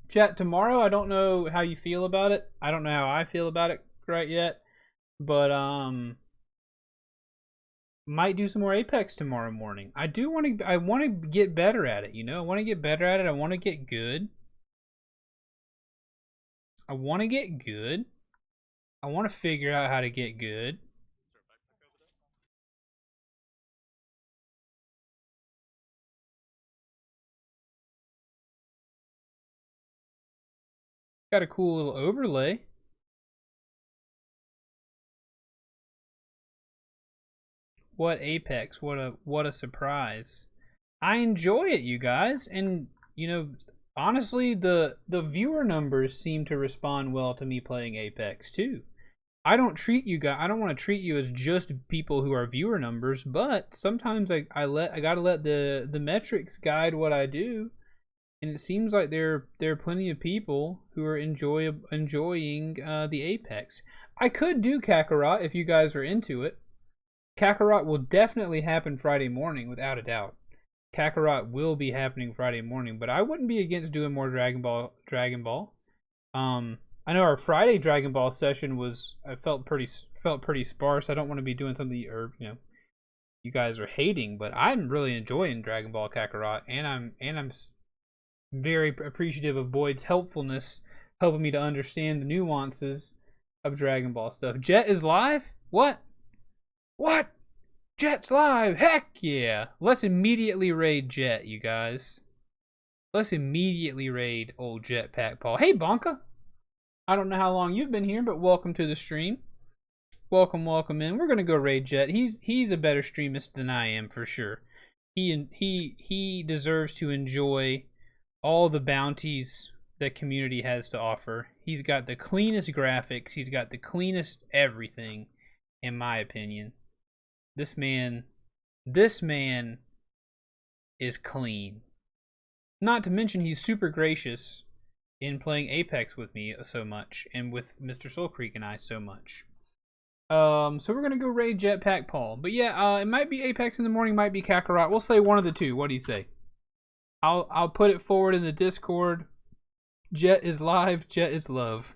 Chat, tomorrow, I don't know how you feel about it. I don't know how I feel about it right yet. But, might do some more Apex tomorrow morning. I want to get better at it, you know? I want to get better at it. I want to get good. I want to get good. I want to figure out how to get good. Got a cool little overlay. Apex, what a surprise. I enjoy it, you guys, and you know, honestly, the viewer numbers seem to respond well to me playing Apex too. I don't want to treat you as just people who are viewer numbers, but sometimes I gotta let the metrics guide what I do, and it seems like there are plenty of people who are enjoying the Apex. I could do Kakarot if you guys are into it. Kakarot will definitely happen Friday morning, without a doubt. Kakarot will be happening Friday morning, but I wouldn't be against doing more Dragon Ball. I know our Friday Dragon Ball session felt pretty sparse. I don't want to be doing something you guys are hating, but I'm really enjoying Dragon Ball Kakarot, and I'm very appreciative of Boyd's helpfulness, helping me to understand the nuances of Dragon Ball stuff. Jet is live? What? Jet's live! Heck yeah! Let's immediately raid Jet, you guys. Let's immediately raid old Jetpack Paul. Hey, Bonka! I don't know how long you've been here, but welcome to the stream. Welcome in. We're gonna go raid Jet. He's a better streamist than I am, for sure. He deserves to enjoy all the bounties that community has to offer. He's got the cleanest graphics. He's got the cleanest everything, in my opinion. This man is clean. Not to mention he's super gracious in playing Apex with me so much, and with Mr. Soul Creek and I so much. So we're gonna go raid Jetpack Paul. But yeah, it might be Apex in the morning, might be Kakarot. We'll say one of the two. What do you say? I'll put it forward in the Discord. Jet is live. Jet is love.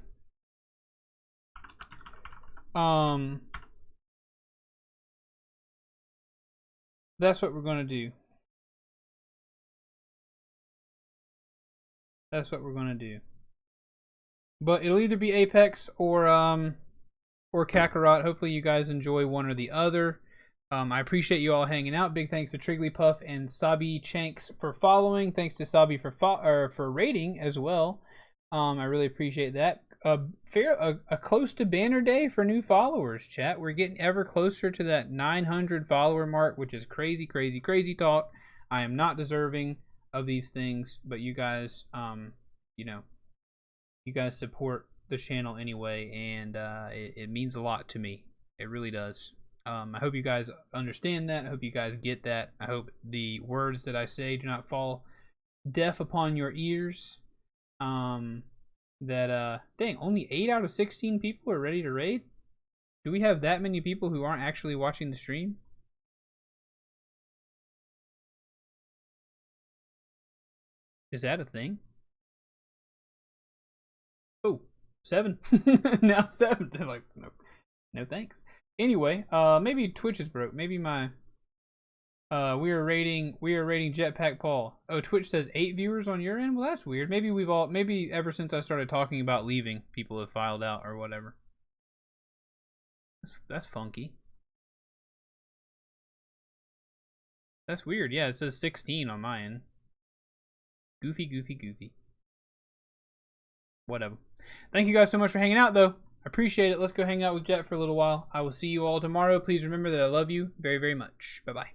That's what we're gonna do. That's what we're gonna do. But it'll either be Apex or Kakarot. Hopefully you guys enjoy one or the other. I appreciate you all hanging out. Big thanks to Trigglypuff and Sabi Chanks for following. Thanks to Sabi for rating as well. I really appreciate that. A close to banner day for new followers, chat. We're getting ever closer to that 900 follower mark, which is crazy talk. I am not deserving of these things, but you guys, you guys support the channel anyway, and it means a lot to me. It really does. I hope you guys understand that. I hope you guys get that. I hope the words that I say do not fall deaf upon your ears. Dang, only 8 out of 16 people are ready to raid? Do we have that many people who aren't actually watching the stream? Is that a thing? Oh, 7. Now 7. They're like, no thanks. Anyway, maybe Twitch is broke. Maybe my we are rating Jetpack Paul. Oh, Twitch says 8 viewers on your end. Well, that's weird. Maybe ever since I started talking about leaving, people have filed out or whatever. That's funky. That's weird. Yeah, it says 16 on my end. Goofy. Whatever. Thank you guys so much for hanging out, though. I appreciate it. Let's go hang out with Jet for a little while. I will see you all tomorrow. Please remember that I love you very, very much. Bye-bye.